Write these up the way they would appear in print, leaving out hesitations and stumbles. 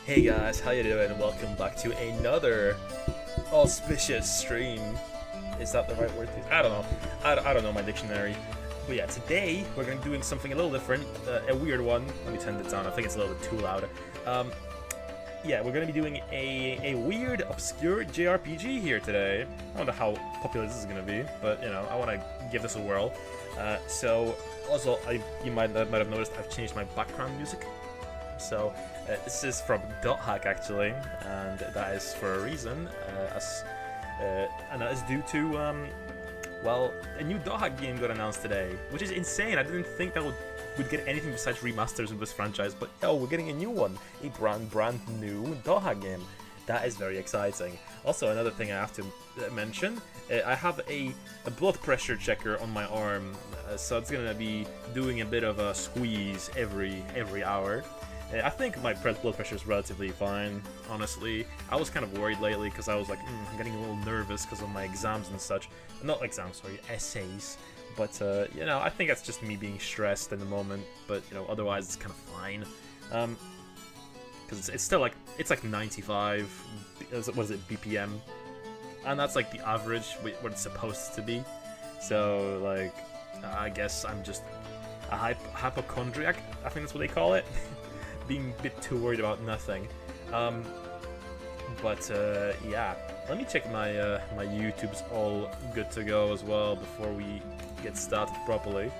Hey guys, how you doing? Welcome back to another auspicious stream. Is that the right word? I don't know. I don't know my dictionary. But yeah, today we're going to be doing something a little different, a weird one. Let me turn this down. I think it's a little bit too loud. Yeah, we're going to be doing a weird, obscure JRPG here today. I don't know how popular this is going to be, but you know, I want to give this a whirl. Also, you might have noticed I've changed my background music. So this is from .hack actually, and that is for a reason, and that is due to well, a new .hack game got announced today, which is insane. I didn't think that would get anything besides remasters in this franchise, but yo, we're getting a new one, a brand new .hack game. That is very exciting. Also, another thing I have to mention, I have a blood pressure checker on my arm, so it's gonna be doing a bit of a squeeze every hour. I think my blood pressure is relatively fine, honestly. I was kind of worried lately because I was like, I'm getting a little nervous because of my exams and such. Not exams, sorry, essays. But, you know, I think that's just me being stressed in the moment. But, you know, otherwise it's kind of fine. Because it's still like, it's like 95, what is it, BPM? And that's like the average, what it's supposed to be. So, like, I guess I'm just a hypochondriac, I think that's what they call it. Being a bit too worried about nothing. Yeah, let me check my my YouTube's all good to go as well before we get started properly.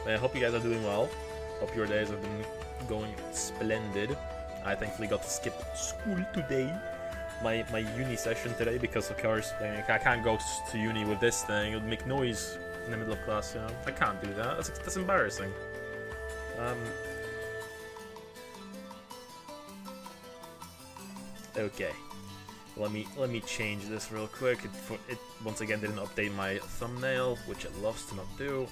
I hope you guys are doing well. Hope your days have been going splendid. I thankfully got to skip school today, my uni session today, because of course I can't go to uni with this thing. It would make noise in the middle of class, you know. I can't do that. That's embarrassing. Okay, let me change this real quick. It once again didn't update my thumbnail, which it loves to not do.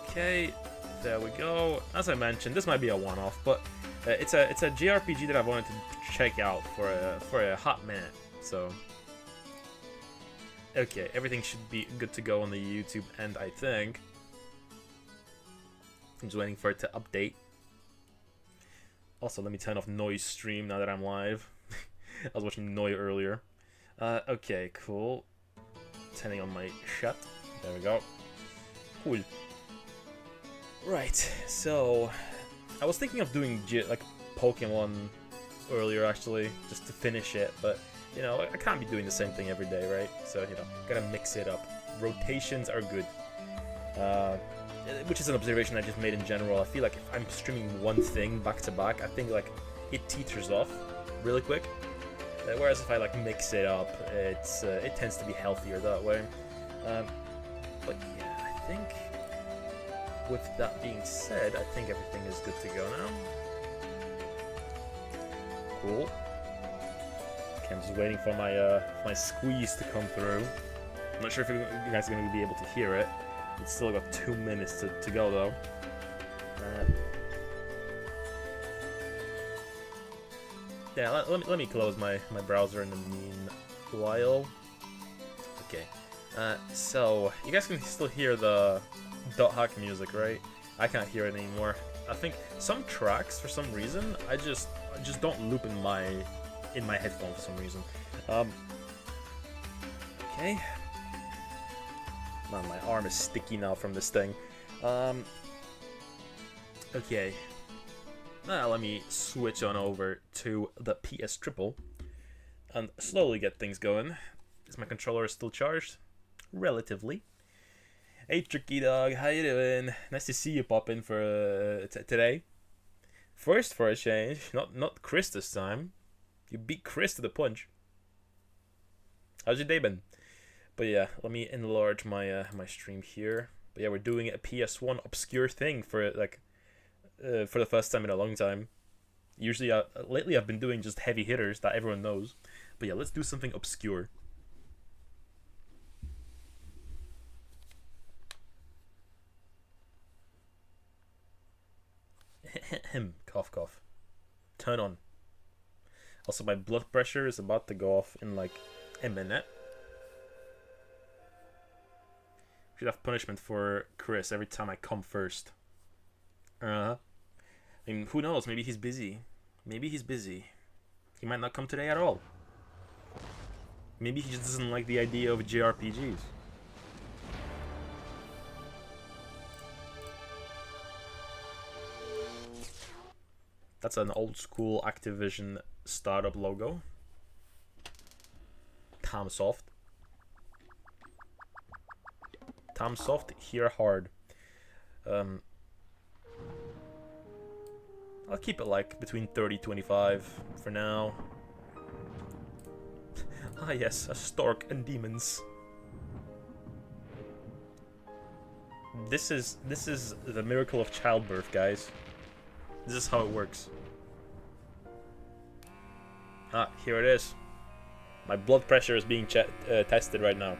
Okay, there we go. As I mentioned, this might be a one-off, but it's a JRPG that I've wanted to check out for a hot minute. So. Okay, everything should be good to go on the YouTube end, I think. I'm just waiting for it to update. Also, let me turn off noise stream now that I'm live. I was watching Noi earlier. Okay, cool. Turning on my shut. There we go. Cool. Right, so I was thinking of doing like Pokemon earlier actually, just to finish it, but you know, I can't be doing the same thing every day, right? So, you know, gotta mix it up. Rotations are good. Which is an observation I just made in general. I feel like if I'm streaming one thing back to back, I think like it teeters off really quick. Whereas if I like mix it up, it tends to be healthier that way. But yeah, I think with that being said, I think everything is good to go now. Cool. Okay, I'm just waiting for my squeeze to come through. I'm not sure if you guys are going to be able to hear it. It's still got 2 minutes to go though. Yeah, let me close my browser in the meanwhile. Okay. So you guys can still hear the .hack music, right? I can't hear it anymore. I think some tracks, for some reason, I just don't loop in my headphone for some reason. Okay. Man, my arm is sticky now from this thing. Okay. Now let me switch on over to the PS Triple and slowly get things going. Is my controller still charged? Relatively. Hey Tricky Dog, how you doing? Nice to see you pop in for today. First for a change, not Chris this time. You beat Chris to the punch. How's your day been? But yeah, let me enlarge my my stream here. But yeah, we're doing a PS1 obscure thing for like for the first time in a long time. Usually, lately I've been doing just heavy hitters that everyone knows. But yeah, let's do something obscure. Cough cough. Turn on. Also, my blood pressure is about to go off in like a minute. Should have punishment for Chris every time I come first. I mean, who knows? Maybe he's busy. Maybe he's busy. He might not come today at all. Maybe he just doesn't like the idea of JRPGs. That's an old school Activision startup logo. Tomsoft. Tomsoft, here hard. I'll keep it like between 30-25 for now. Ah yes, a stork and demons. This is the miracle of childbirth, guys. This is how it works. Ah, here it is. My blood pressure is being tested right now.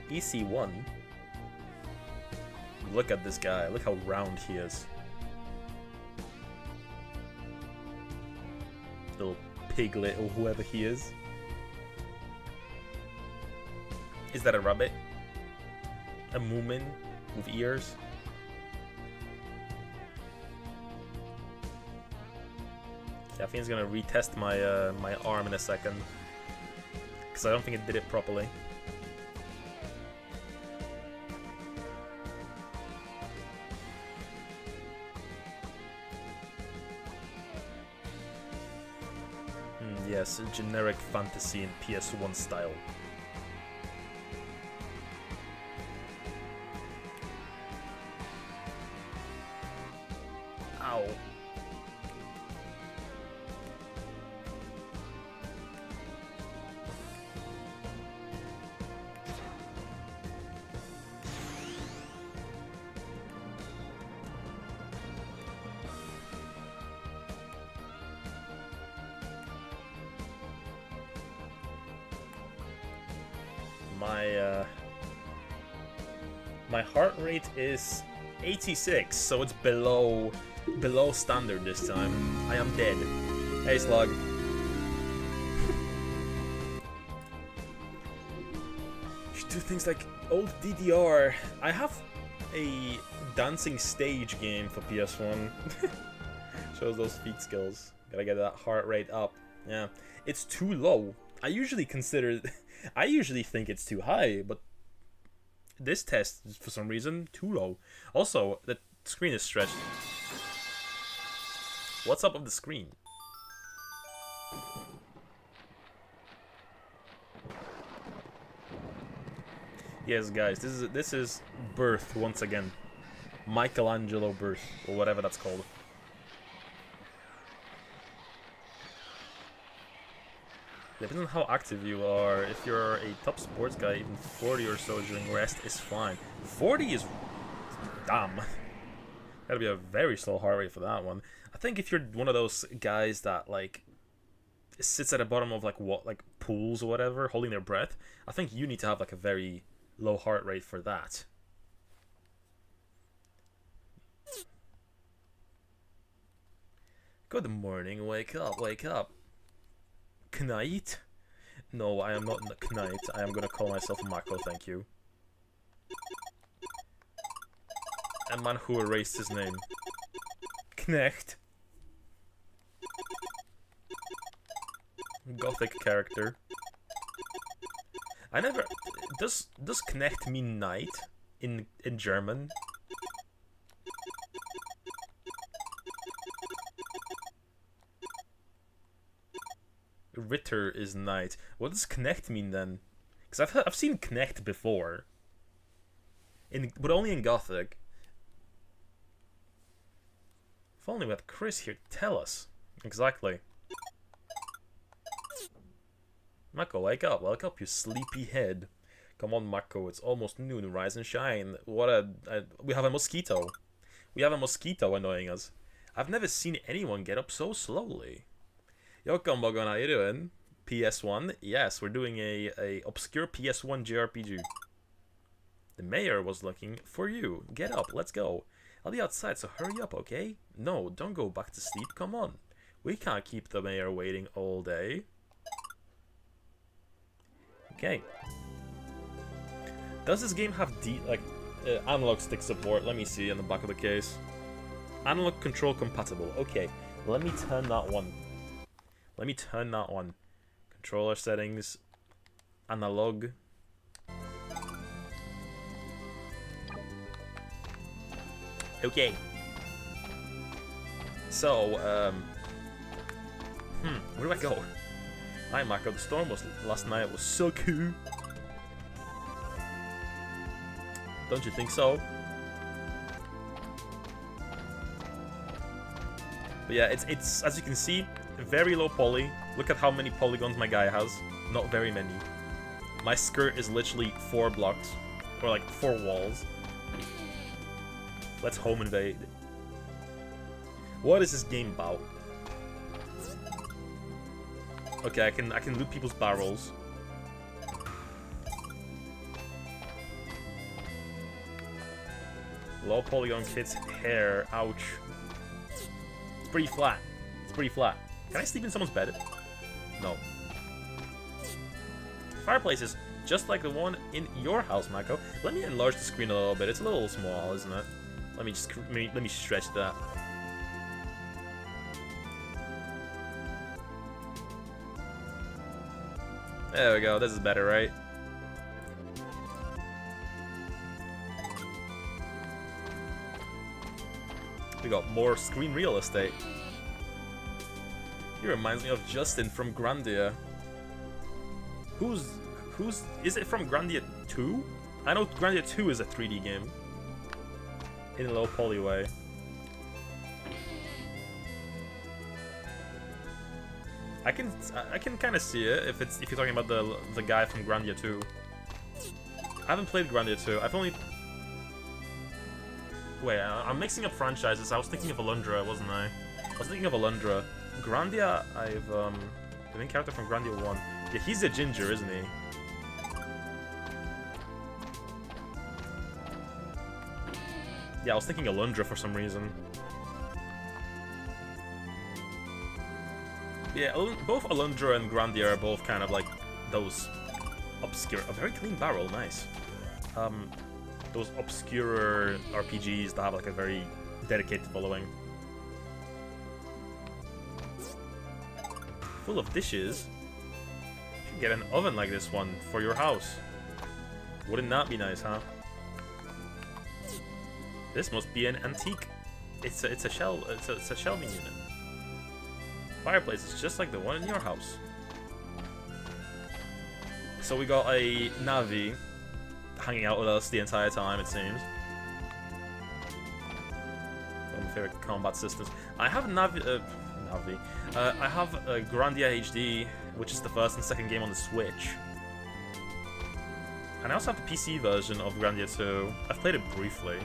EC1. Look at this guy. Look how round he is. Little piglet or whoever he is. Is that a rabbit? A moomin with ears? Yeah, I think it's gonna retest my my arm in a second, because I don't think it did it properly. Yes, generic fantasy in PS1 style. Ow. My heart rate is 86, so it's below standard this time. I am dead. Hey, Slug. Should do things like old DDR. I have a dancing stage game for PS1. Shows those feet skills. Gotta get that heart rate up. Yeah, it's too low. I usually think it's too high, but this test is for some reason too low. Also, the screen is stretched. What's up with the screen? Yes, guys, this is Birth once again. Michelangelo Birth, or whatever that's called. Depending on how active you are, if you're a top sports guy, even 40 or so during rest is fine. 40 is... damn. Gotta be a very slow heart rate for that one. I think if you're one of those guys that, like, sits at the bottom of, like, pools or whatever, holding their breath, I think you need to have, like, a very low heart rate for that. Good morning, wake up, wake up. Knight? No, I am not Knight. I am gonna call myself Mako, thank you. A man who erased his name. Knecht. Gothic character. I never... Does Knecht mean knight in German? Ritter is knight. What does Knecht mean then? Because I've seen Knecht before, but only in Gothic. If only we had Chris here to tell us exactly. Mako, wake up! Wake up, you sleepy head! Come on, Mako. It's almost noon. Rise and shine. We have a mosquito. We have a mosquito annoying us. I've never seen anyone get up so slowly. Yo, Combogon, how you doing? PS1? Yes, we're doing a obscure PS1 JRPG. The mayor was looking for you. Get up, let's go. I'll be outside, so hurry up, okay? No, don't go back to sleep, come on. We can't keep the mayor waiting all day. Okay. Does this game have analog stick support? Let me see on the back of the case. Analog control compatible. Okay, let me turn that one. Let me turn that on. Controller settings. Analog. Okay. So, where do I go? Hi, Marco. The storm was last night. It was so cool. Don't you think so? But yeah, it's as you can see, very low poly. Look at how many polygons my guy has. Not very many. My skirt is literally 4 blocks, or like 4 walls. Let's home invade. What is this game about? Okay, I can loot people's barrels. Low polygon kid's hair. Ouch. It's pretty flat. It's pretty flat. Can I sleep in someone's bed? No. Fireplace is just like the one in your house, Mako. Let me enlarge the screen a little bit. It's a little small, isn't it? Let me stretch that. There we go. This is better, right? We got more screen real estate. He reminds me of Justin from Grandia. Who's is it from Grandia 2? I know Grandia 2 is a 3D game. In a low poly way. I can kind of see it if you're talking about the guy from Grandia 2. I haven't played Grandia 2. I've only... Wait, I'm mixing up franchises. I was thinking of Alundra, wasn't I? I was thinking of Alundra. Grandia, the main character from Grandia 1. Yeah, he's a ginger, isn't he? Yeah, I was thinking Alundra for some reason. Yeah, both Alundra and Grandia are both kind of like those obscure... A very clean barrel, nice. Those obscure RPGs that have like a very dedicated following. Full of dishes. You should get an oven like this one for your house. Wouldn't that be nice, huh? This must be an antique. It's a shelving unit. Fireplace is just like the one in your house. So we got a Navi hanging out with us the entire time, it seems. One of my favorite combat systems. I have Navi. I have Grandia HD, which is the first and second game on the Switch. And I also have the PC version of Grandia 2. I've played it briefly.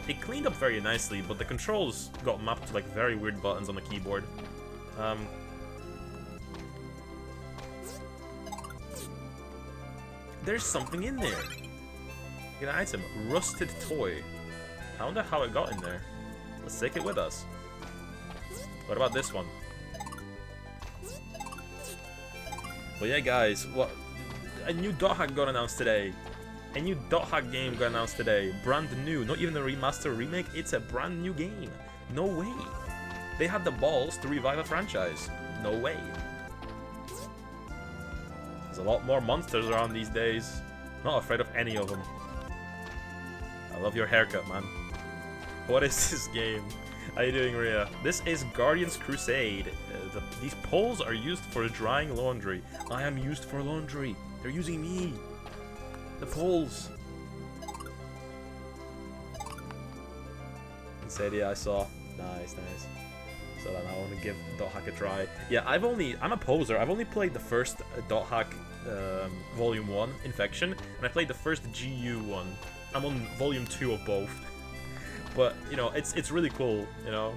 It cleaned up very nicely, but the controls got mapped to like very weird buttons on the keyboard. There's something in there. Get an item. Rusted toy. I wonder how it got in there. Let's take it with us. What about this one? Well, yeah, guys. What? A new Dot Hack got announced today. A new Dot Hack game got announced today. Brand new. Not even a remaster or remake. It's a brand new game. No way. They had the balls to revive a franchise. No way. There's a lot more monsters around these days. Not afraid of any of them. I love your haircut, man. What is this game? How you doing, Rhea? This is Guardians Crusade. These poles are used for drying laundry. I am used for laundry. They're using me. The poles. Said, yeah, I saw. Nice. So then I want to give Dot Hack a try. Yeah, I'm a poser. I've only played the first Dot Hack Volume 1, Infection, and I played the first GU one. I'm on Volume 2 of both. But, you know, it's really cool, you know.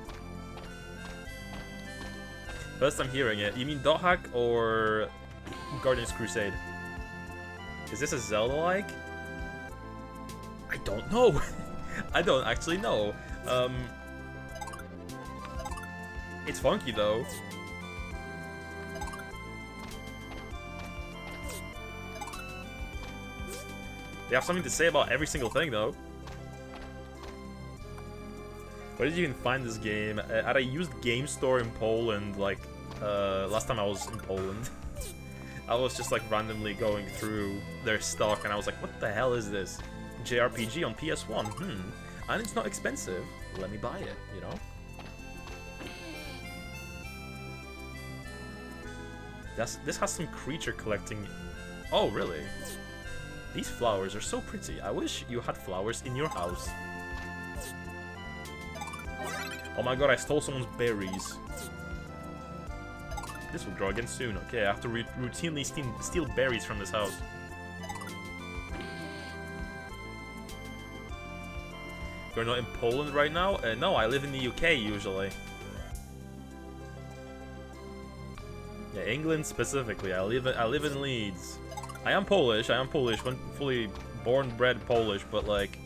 First I'm hearing it. You mean Dot Hack or Guardians Crusade? Is this a Zelda-like? don't know. I don't actually know. It's funky though. They have something to say about every single thing though. Where did you even find this game? At a used game store in Poland, like, last time I was in Poland. I was just like randomly going through their stock and I was like, what the hell is this? JRPG on PS1, and it's not expensive. Let me buy it, you know? This has some creature collecting. Oh, really? These flowers are so pretty. I wish you had flowers in your house. Oh my god, I stole someone's berries. This will grow again soon. Okay, I have to routinely steal berries from this house. You're not in Poland right now? No, I live in the UK usually. Yeah, England specifically. I live in Leeds. I am Polish. When fully born, bred Polish, but like,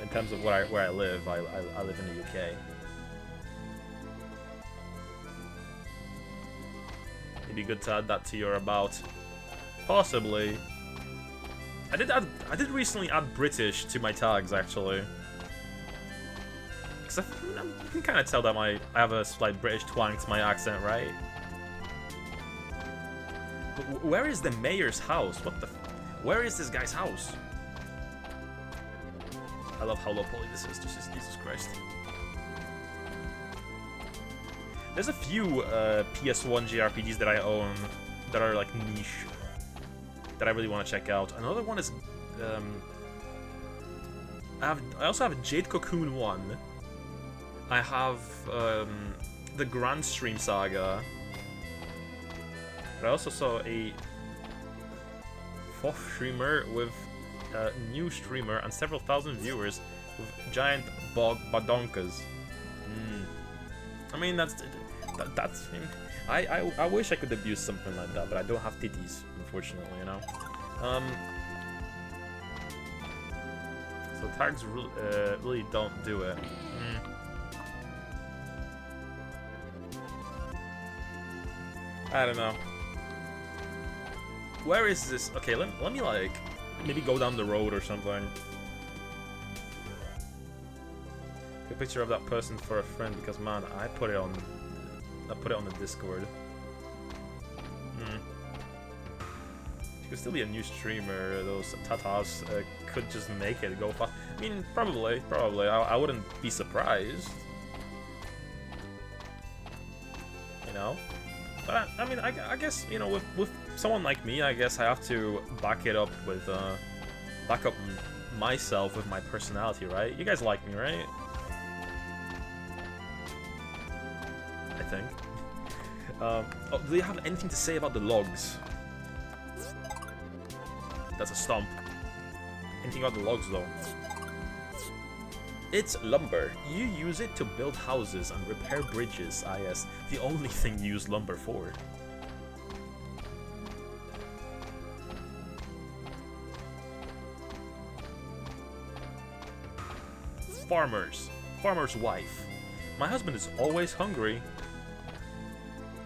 in terms of where I live, I live in the UK. It'd be good to add that to your about. Possibly. I did recently add British to my tags actually. Cause you can kind of tell that I have a slight British twang to my accent, right? But where is the mayor's house? What the? Where is this guy's house? I love how low poly this is. Jesus Christ. There's a few PS1 JRPGs that I own that are like niche that I really want to check out. Another one is I also have a Jade Cocoon 1. I have the Grand Stream Saga. But I also saw a fourth streamer with a new streamer and several thousand viewers with giant badonkas. I mean, that's. I wish I could abuse something like that, but I don't have titties, unfortunately, you know. So tags really don't do it. I don't know. Where is this? Okay, let me like maybe go down the road or something. A picture of that person for a friend because man, I put it on the Discord. She could still be a new streamer. Those tatas could just make it go fast. I mean, probably. I wouldn't be surprised. You know. But I mean, I guess, you know, with someone like me, I guess I have to back it up with back up myself with my personality, right? You guys like me, right? I think. Oh, do you have anything to say about the logs? That's a stump. Anything about the logs, though? It's lumber. You use it to build houses and repair bridges. Ah, yes, the only thing you use lumber for. Farmer's wife. My husband is always hungry.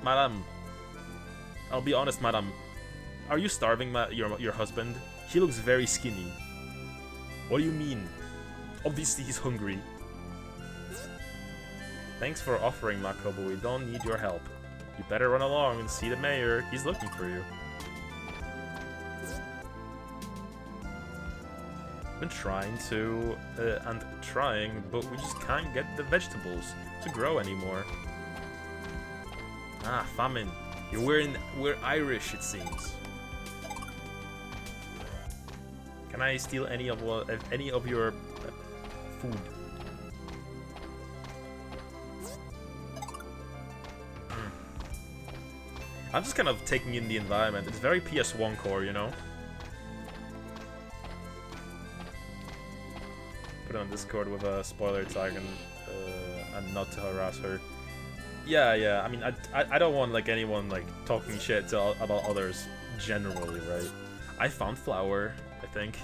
Madam, I'll be honest, madam. Are you starving your husband? He looks very skinny. What do you mean? Obviously he's hungry. Thanks for offering, Mako, but we don't need your help. You better run along and see the mayor. He's looking for you. Been trying to, but we just can't get the vegetables to grow anymore. Ah, famine. We're Irish, it seems. Can I steal any of your food? I'm just kind of taking in the environment. It's very PS1 core, you know. Put it on Discord with a spoiler tag and not to harass her. Yeah. I mean, I don't want like anyone like talking shit about others generally, right? I found flour, I think.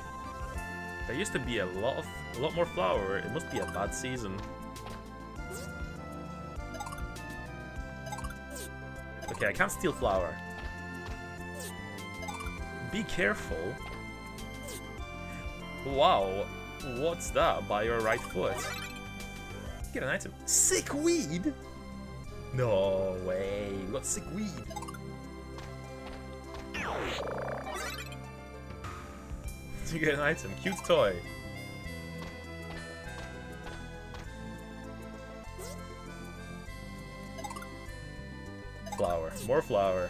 There used to be a lot more flour. It must be a bad season. Okay, I can't steal flour. Be careful. Wow, what's that by your right foot? Get an item. Sick weed? No way, we got sick weed. You get an item, cute toy. Flour, more flour.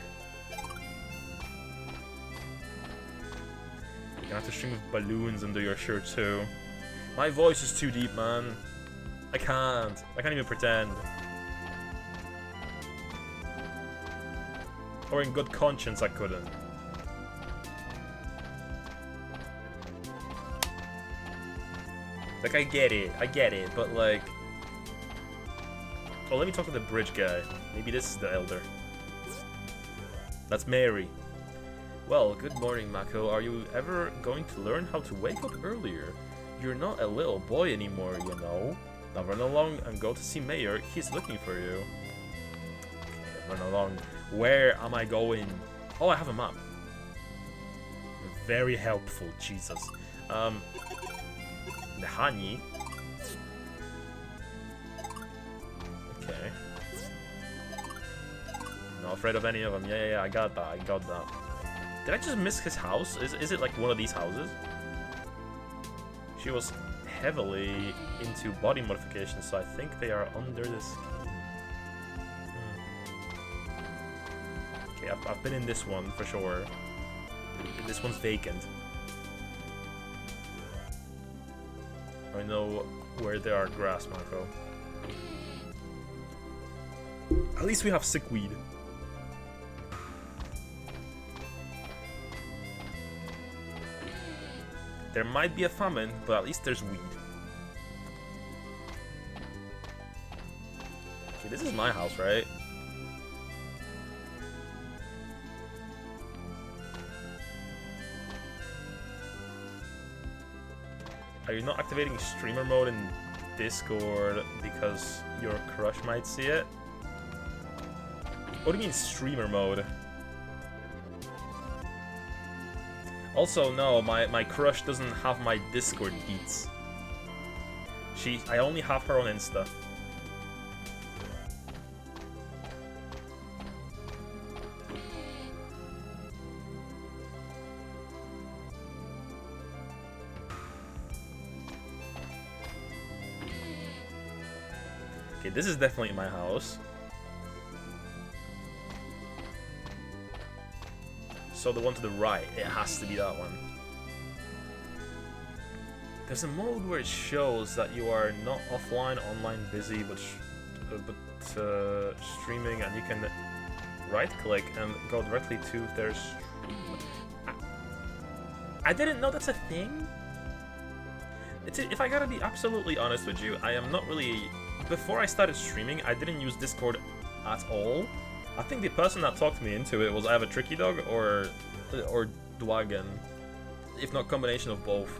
You're gonna have to string with balloons under your shirt too. My voice is too deep, man. I can't even pretend. Or in good conscience I couldn't. Like, I get it, but like... Oh, let me talk to the bridge guy. Maybe this is the elder. That's Mary. Well, good morning, Mako. Are you ever going to learn how to wake up earlier? You're not a little boy anymore, you know. Now run along and go to see Mayor. He's looking for you. Okay, run along. Where am I going? Oh, I have a map. Very helpful, Jesus. Nehani. Okay. Not afraid of any of them. Yeah, I got that. Did I just miss his house? Is it like one of these houses? She was heavily into body modification, so I think they are under the skin. Okay, I've been in this one for sure. This one's vacant. I know where there are grass, Marco. At least we have sick weed. There might be a famine, but at least there's weed. Okay, this is my house, right? Are you not activating streamer mode in Discord because your crush might see it? What do you mean streamer mode? Also, no, my crush doesn't have my Discord deets. I only have her on Insta. Okay, this is definitely my house. So the one to the right, it has to be that one. There's a mode where it shows that you are not offline, online, busy, but streaming, and you can right-click and go directly to their stream. I didn't know that's a thing. If I gotta be absolutely honest with you, I am not really... Before I started streaming, I didn't use Discord at all. I think the person that talked me into it was either Tricky Dog or Dwagon, if not combination of both.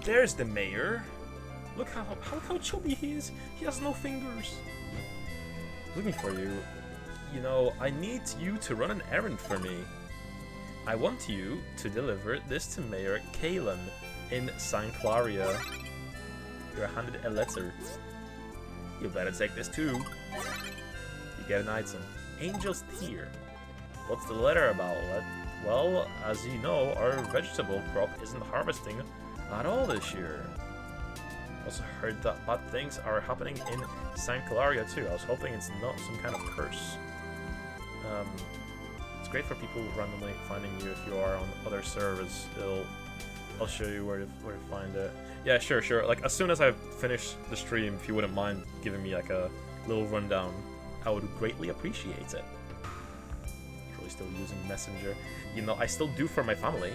There's the mayor. Look how chubby he is. He has no fingers. Looking for you. You know, I need you to run an errand for me. I want you to deliver this to Mayor Kalen in San Claria. You're handed a letter. You better take this too. You get an item. Angel's Tear. What's the letter about? Well, as you know, our vegetable crop isn't harvesting at all this year. Also heard that bad things are happening in San Claria too. I was hoping it's not some kind of curse. It's great for people randomly finding you if you are on other servers. I'll show you where to find it. Yeah, sure. Like, as soon as I finish the stream, if you wouldn't mind giving me like a little rundown, I would greatly appreciate it. Probably still using Messenger. You know, I still do for my family.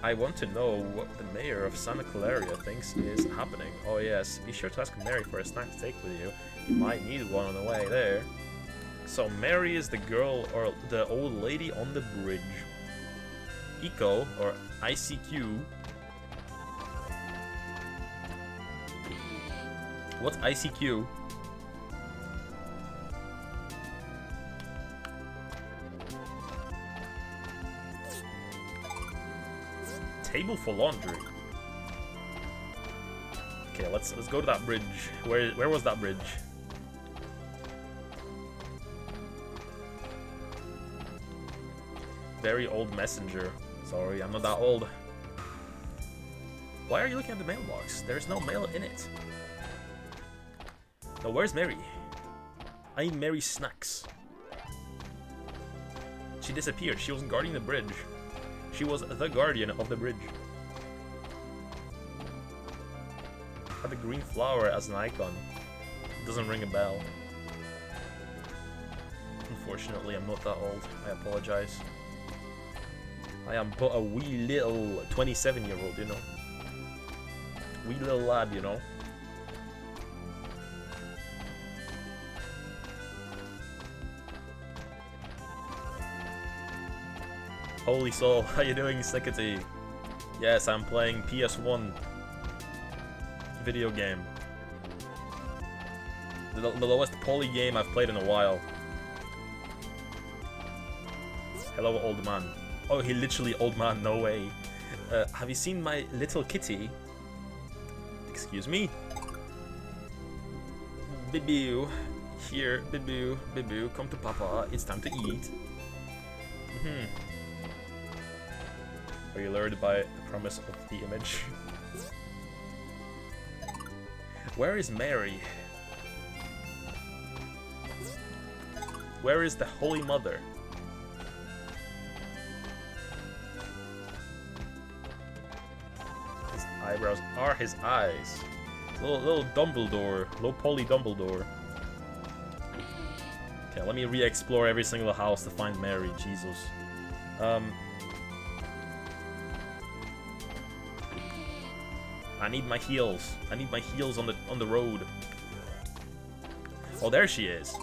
I want to know what the mayor of Santa Claria thinks is happening. Oh yes, be sure to ask Mary for a snack to take with you. You might need one on the way there. So Mary is the girl or the old lady on the bridge. Eco or ICQ. What's ICQ? Table for laundry. Okay, let's go to that bridge. Where was that bridge? Very old messenger. Sorry, I'm not that old. Why are you looking at the mailbox? There's no mail in it. Now, where's Mary? I'm Mary Snacks. She disappeared. She wasn't guarding the bridge. She was the guardian of the bridge. Had the green flower as an icon. It doesn't ring a bell. Unfortunately, I'm not that old. I apologize. I am but a wee little 27-year-old, you know. Wee little lad, you know. Holy soul, how you doing, Slickety? Yes, I'm playing PS1 video game. The lowest poly game I've played in a while. Hello, old man. Oh, he literally old man, no way. Have you seen my little kitty? Excuse me? Bibu. Here, Bibu, Bibu, come to Papa. It's time to eat. Are you lured by the promise of the image? Where is Mary? Where is the Holy Mother? His eyebrows are his eyes. Little Dumbledore, low poly Dumbledore. Okay, let me re-explore every single house to find Mary. Jesus. I need my heels. I need my heels on the road. Oh, there she is.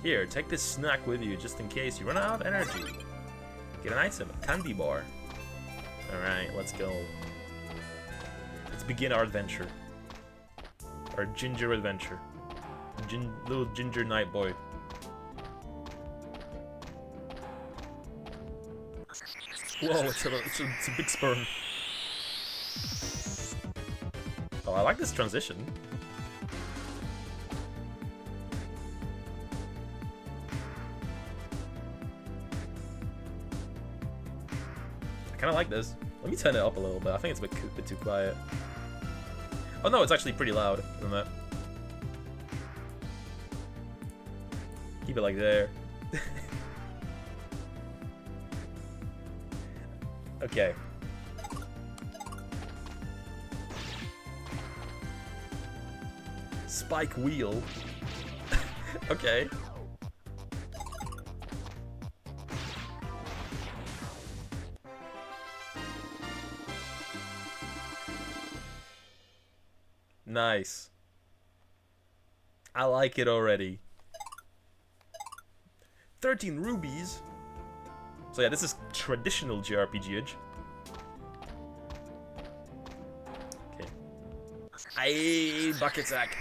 Here, take this snack with you just in case you run out of energy. Get an item, a candy bar. Alright, let's go. Let's begin our adventure. Our ginger adventure. Little ginger night boy. Whoa, it's a big sperm. Oh, I like this transition. I kind of like this. Let me turn it up a little bit. I think it's a bit too quiet. Oh no, it's actually pretty loud, isn't it? Keep it like there. Okay. Spike wheel. Okay. Nice. I like it already. 13 rubies. So yeah, this is traditional JRPG-age. Okay. Aye, bucket sack.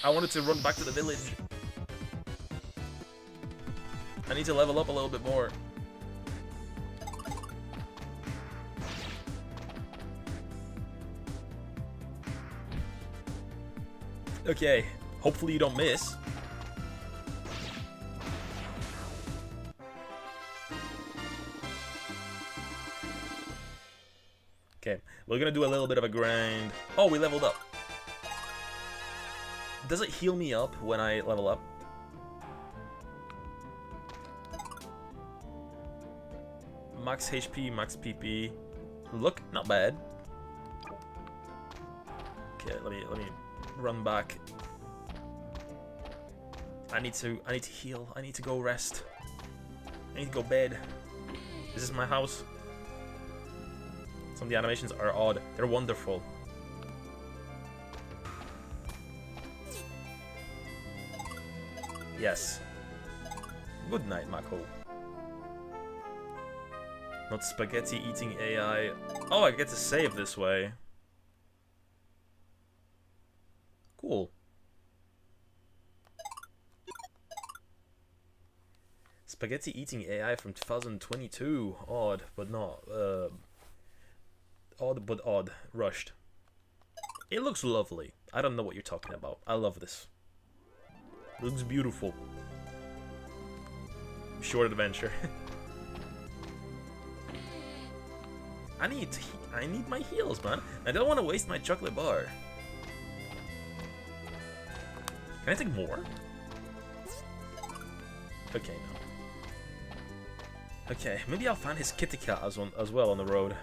I wanted to run back to the village. I need to level up a little bit more. Okay, hopefully you don't miss. Okay, we're gonna do a little bit of a grind. Oh, we leveled up. Does it heal me up when I level up? Max HP, max PP. Look, not bad. Okay, let me run back. I need to heal. I need to go rest. I need to go bed. Is this my house? Some of the animations are odd. They're wonderful. Yes. Good night, Mako. Not spaghetti eating AI. Oh, I get to save this way. Cool. Spaghetti eating AI from 2022. Odd, but not. Odd, but odd. Rushed. It looks lovely. I don't know what you're talking about. I love this. It looks beautiful. Short adventure. I need my heals, man. I don't want to waste my chocolate bar. Can I take more? Okay, no. Okay, maybe I'll find his kitty cat as well on the road.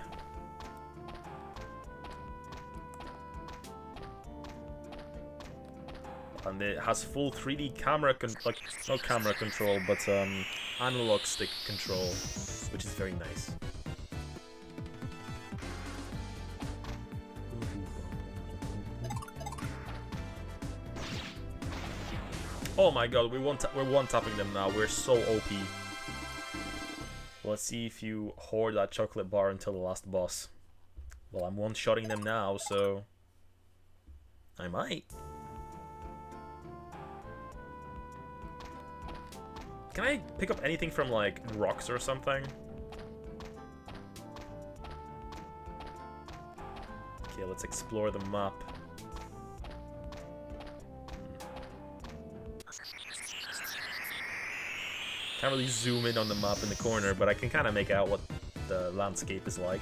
And it has full 3D camera not camera control, but analog stick control, which is very nice. Oh my god, we're one-tapping them now. We're so OP. Let's see if you hoard that chocolate bar until the last boss. Well, I'm one-shotting them now, so I might. Can I pick up anything from, like, rocks or something? Okay, let's explore the map. Can't really zoom in on the map in the corner, but I can kind of make out what the landscape is like.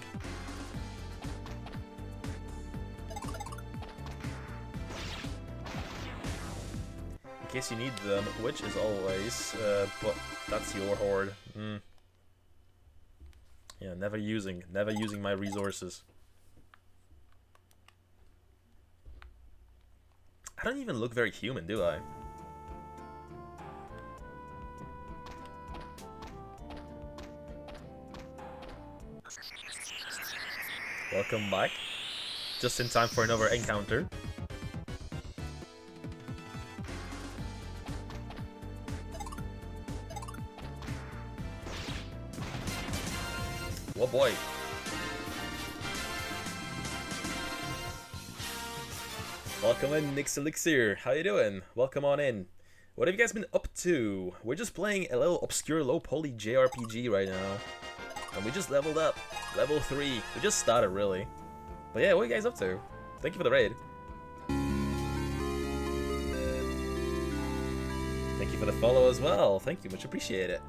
In case you need them, which is always, but that's your hoard. Yeah, never using my resources. I don't even look very human, do I? Welcome back. Just in time for another encounter. Oh boy. Welcome in, Nix Elixir. How you doing? Welcome on in. What have you guys been up to? We're just playing a little obscure low poly JRPG right now. And we just leveled up. Level 3. We just started, really. But yeah, what are you guys up to? Thank you for the raid. Thank you for the follow as well. Thank you, much appreciate it.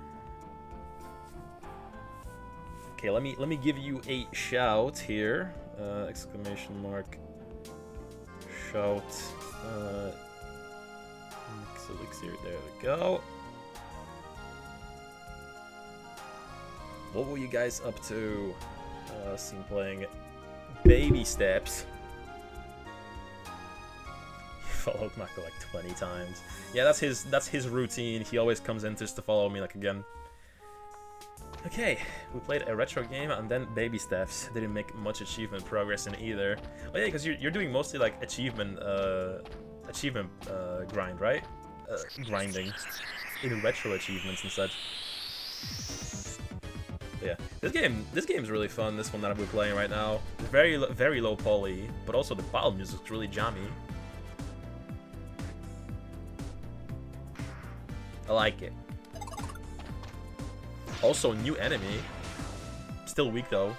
Okay, let me give you a shout here. Exclamation mark. Shout. Elixir, there we go. What were you guys up to? Seen playing Baby Steps. He followed Mako like 20 times. Yeah, that's his routine. He always comes in just to follow me like again. Okay, we played a retro game and then Baby Steps. Didn't make much achievement progress in either. Oh yeah, because you're doing mostly like achievement grind, right? Grinding in retro achievements and such. But yeah, this game's really fun. This one that we're playing right now, very low poly, but also the battle music's really jammy. I like it. Also, new enemy. Still weak though.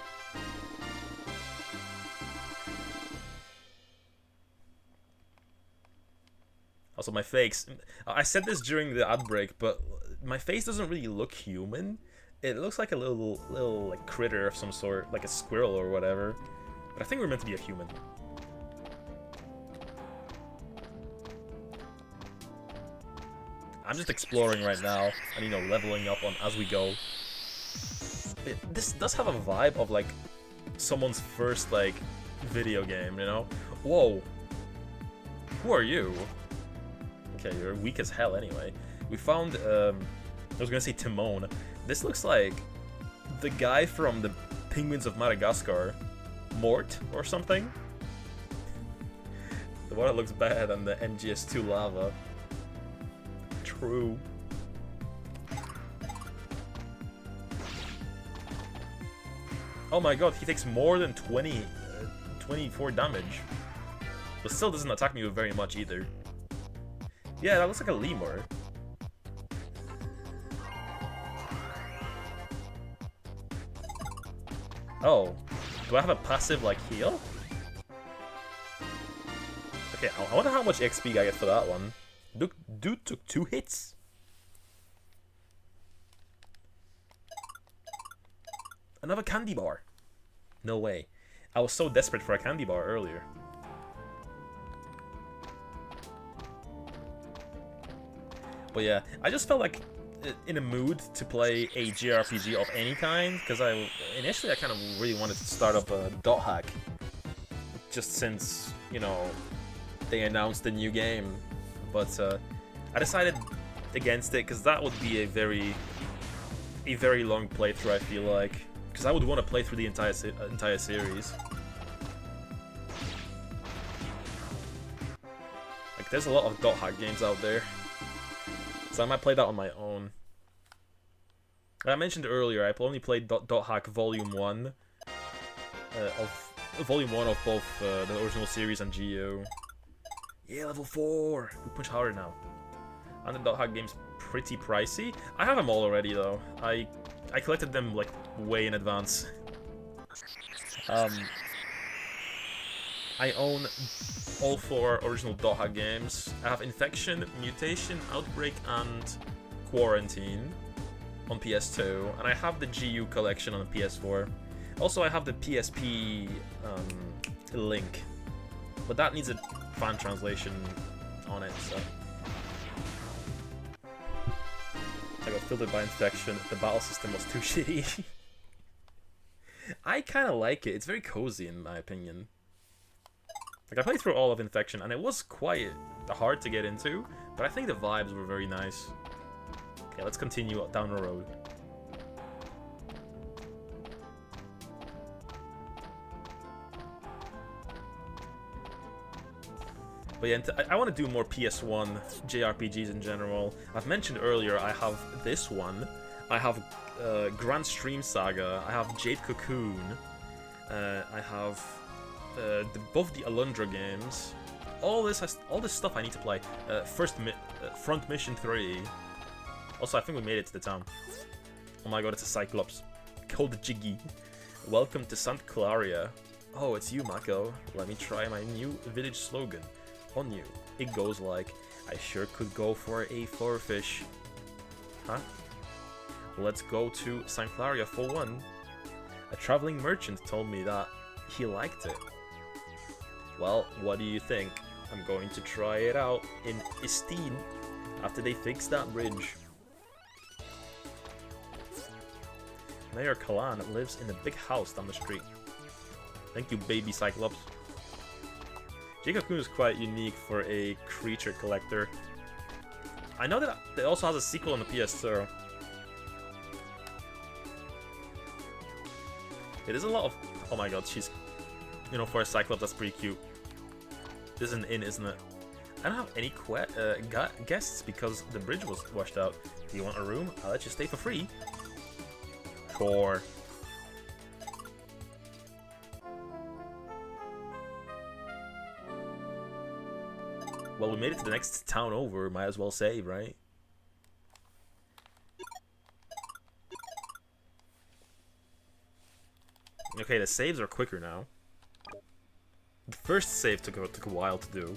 Also, my face. I said this during the ad break, but my face doesn't really look human. It looks like a little like critter of some sort, like a squirrel or whatever. But I think we're meant to be a human. I'm just exploring right now, and you know, leveling up on as we go. This does have a vibe of like someone's first like video game, you know? Whoa. Who are you? Okay, you're weak as hell anyway. We found I was gonna say Timon. This looks like the guy from the Penguins of Madagascar. Mort or something? The one that looks bad on the MGS2 lava. True. Oh my god, he takes more than 24 damage. But still doesn't attack me with very much either. Yeah, that looks like a lemur. Oh, do I have a passive like heal? Okay, I wonder how much XP I get for that one. Dude took 2 hits. Another candy bar. No way. I was so desperate for a candy bar earlier. But yeah, I just felt like in a mood to play a JRPG of any kind, because initially I kind of really wanted to start up a dot hack, just since, you know, they announced the new game. But I decided against it because that would be a very long playthrough, I feel like, because I would want to play through the entire series. Like, there's a lot of dot hack games out there. So I might play that on my own. I mentioned earlier, I only played Dot Hack Volume 1 of both the original series and GU. Yeah, level 4! We punch harder now. And the Dot Hack game's pretty pricey. I have them all already though. I collected them like way in advance. I own all 4 original Dot Hack games. I have Infection, Mutation, Outbreak, and Quarantine on PS2, and I have the GU collection on the PS4. Also, I have the PSP link, but that needs a fan translation on it, so. I got filtered by Infection. The battle system was too shitty. I kind of like it. It's very cozy in my opinion. Like, I played through all of Infection, and it was quite hard to get into, but I think the vibes were very nice. Okay, let's continue down the road. But yeah, I want to do more PS1 JRPGs in general. I've mentioned earlier I have this one. I have Grand Stream Saga. I have Jade Cocoon. I have both the Alundra games. All this stuff I need to play. Front Mission 3. Also, I think we made it to the town. Oh my god, it's a Cyclops. Called Jiggy. Welcome to St. Claria. Oh, it's you, Mako. Let me try my new village slogan. On you. It goes like, I sure could go for a fish. Huh? Let's go to St. Claria for one. A traveling merchant told me that he liked it. Well, what do you think? I'm going to try it out in Istine after they fix that bridge. Mayor Kalan lives in a big house down the street. Thank you, baby Cyclops. Jacob Coon is quite unique for a creature collector. I know that it also has a sequel on the PS2. It is a lot of... Oh my god, she's... You know, for a Cyclops, that's pretty cute. This is an inn, isn't it? I don't have any guests because the bridge was washed out. Do you want a room? I'll let you stay for free. Sure. Well, we made it to the next town over. Might as well save, right? Okay, the saves are quicker now. The first save took a while to do.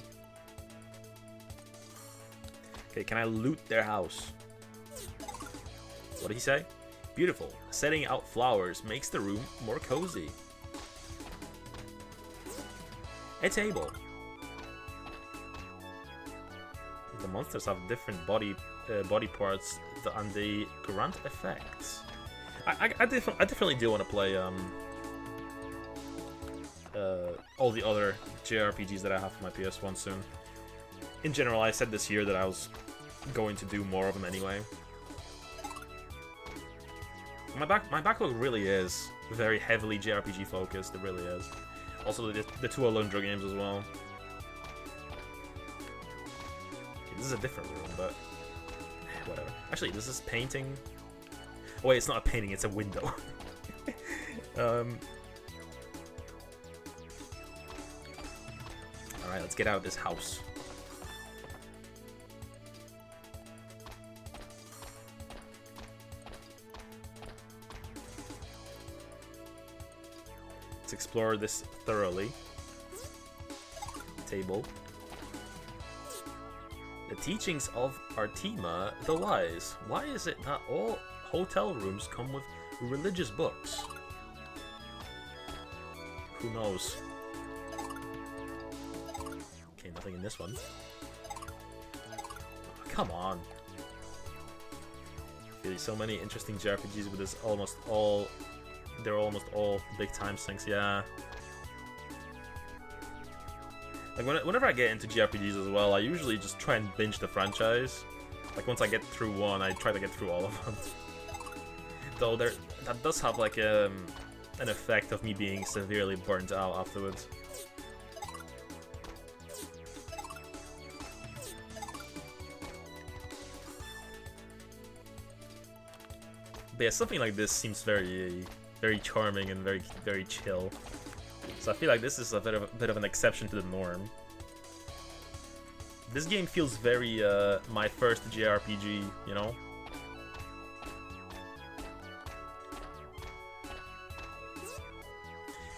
Okay, can I loot their house? What did he say? Beautiful. Setting out flowers makes the room more cozy. A table. The monsters have different body parts and they grant effects. I definitely do want to play all the other JRPGs that I have for my PS1 soon. In general, I said this year that I was going to do more of them anyway. My backlog really is very heavily JRPG focused. It really is. Also, the 2 Alundra games as well. Okay, this is a different room, but whatever. Actually, this is painting. Oh wait, it's not a painting; it's a window. Alright, let's get out of this house. Let's explore this thoroughly. Table. The teachings of Artima, the lies. Why is it not all hotel rooms come with religious books? Who knows? Okay, nothing in this one. Oh, come on. There's so many interesting JRPGs with this they're almost all big time sinks, yeah. Like whenever I get into JRPGs as well, I usually just try and binge the franchise. Like once I get through one, I try to get through all of them. Though that does have like an effect of me being severely burnt out afterwards. But yeah, something like this seems very, very charming and very, very chill. So I feel like this is a bit of an exception to the norm. This game feels very my first JRPG, you know?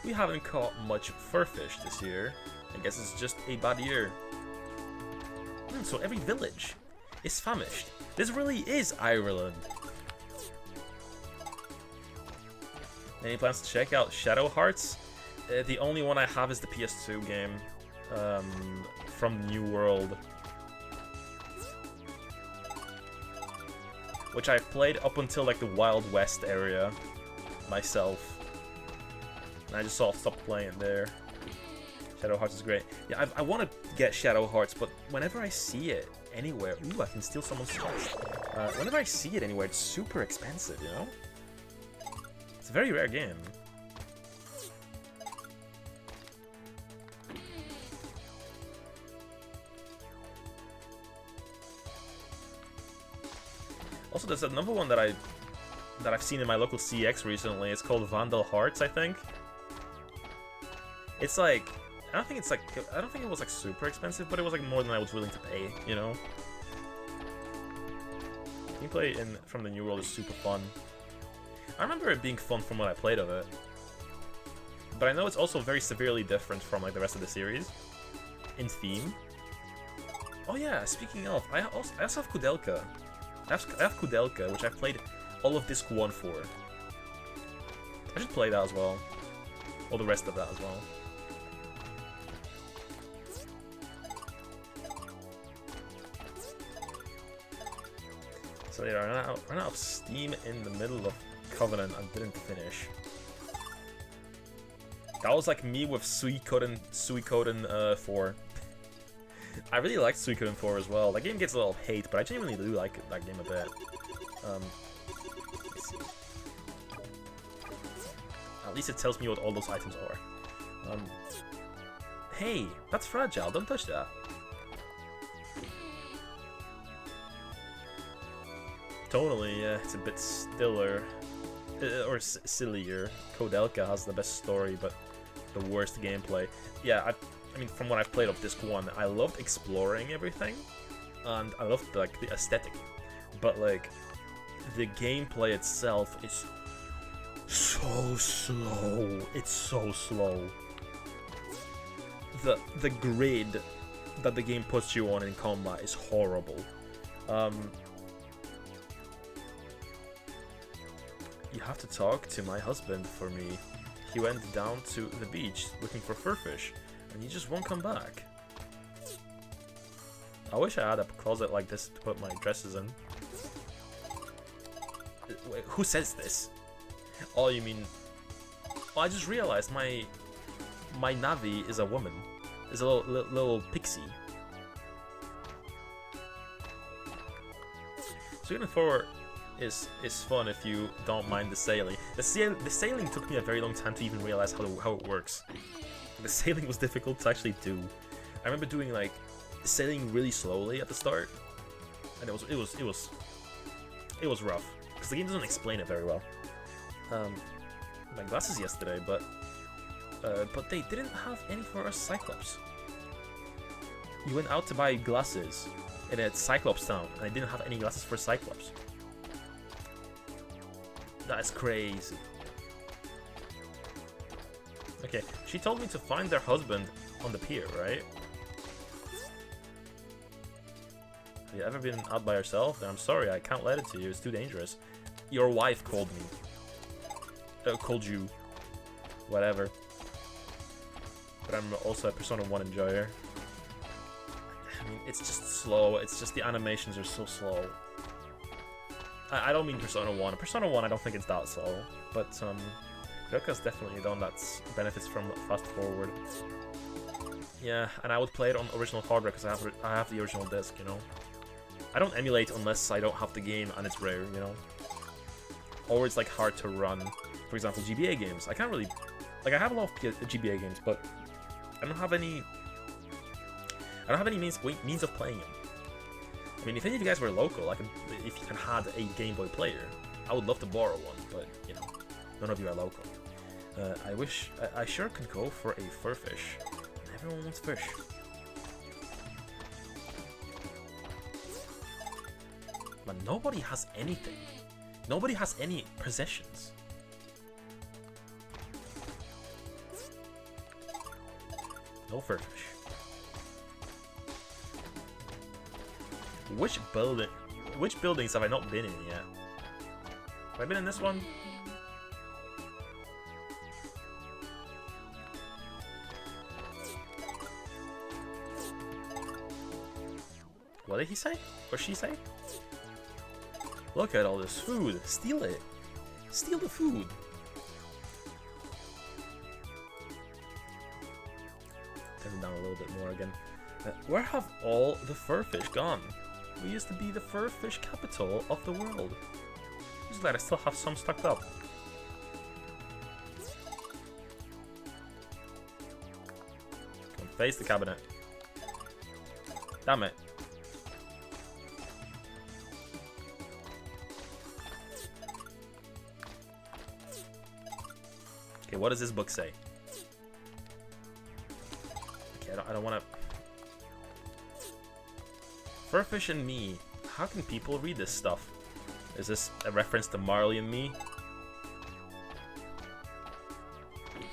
We haven't caught much furfish this year. I guess it's just a bad year. So every village is famished. This really is Ireland. Any plans to check out Shadow Hearts? The only one I have is the PS2 game from New World, which I played up until like the Wild West area myself, and I just stopped playing there. Shadow Hearts is great. Yeah, I want to get Shadow Hearts, but whenever I see it anywhere, ooh, I can steal someone's chest. Whenever I see it anywhere, it's super expensive, you know? It's a very rare game. Also, there's another one that I've seen in my local CX recently. It's called Vandal Hearts, I think. It's like I don't think it was like super expensive, but it was like more than I was willing to pay, you know. Gameplay from the New World is super fun. I remember it being fun from what I played of it, but I know it's also very severely different from like the rest of the series in theme. Oh yeah, speaking of, I also have Kudelka. I have Kudelka, which I played all of Disc 1 for. I should play that as well. Or the rest of that as well. So yeah, I ran out of steam in the middle of Covenant and didn't finish. That was like me with Suikoden 4. I really liked Suikoden 4 as well. That game gets a little hate, but I genuinely do like that game a bit. Let's see. At least it tells me what all those items are. Hey, that's fragile. Don't touch that. Totally, yeah, it's a bit stiller. Or sillier. Kodelka has the best story, but the worst gameplay. Yeah, I mean, from what I've played of Disc 1, I loved exploring everything, and I loved like the aesthetic, but like the gameplay itself is so slow. It's so slow. The grid that the game puts you on in combat is horrible. You have to talk to my husband for me. He went down to the beach looking for furfish, and he just won't come back. I wish I had a closet like this to put my dresses in. Wait, who says this? Oh, you mean... Oh, I just realized my Navi is a woman. Is a little pixie. Suikoden 4 is fun if you don't mind the sailing. The sailing took me a very long time to even realize how it works. The sailing was difficult to actually do. I remember doing like sailing really slowly at the start, and it was rough because the game doesn't explain it very well. my glasses yesterday, but they didn't have any for a Cyclops. You went out to buy glasses in a Cyclops town, and they didn't have any glasses for Cyclops. That's crazy. Okay, she told me to find their husband on the pier, right? Have you ever been out by yourself? Then I'm sorry, I can't let it to you. It's too dangerous. Your wife called me. Called you. Whatever. But I'm also a Persona 1 enjoyer. I mean, it's just slow. It's just the animations are so slow. I don't mean Persona 1. Persona 1, I don't think it's that slow. But, Ryoka's definitely the one that benefits from fast forward. Yeah, and I would play it on original hardware because I have the original disc, you know. I don't emulate unless I don't have the game and it's rare, you know. Or it's like hard to run. For example, GBA games. I can't really, like, I have a lot of GBA games, but I don't have any means of playing them. I mean, if any of you guys were local, if you had a Game Boy player, I would love to borrow one, but you know, none of you are local. I sure could go for a fur fish. Everyone wants fish. But nobody has anything. Nobody has any possessions. No fur fish. Which buildings have I not been in yet? Have I been in this one? What did he say? Or she say? Look at all this food. Steal it. Steal the food. Turn it down a little bit more again. Where have all the fur fish gone? We used to be the fur fish capital of the world. Just glad I still have some stocked up. Come on, face the cabinet. Damn it. Okay, what does this book say? Okay, I don't want to... Furfish and me. How can people read this stuff? Is this a reference to Marley and me?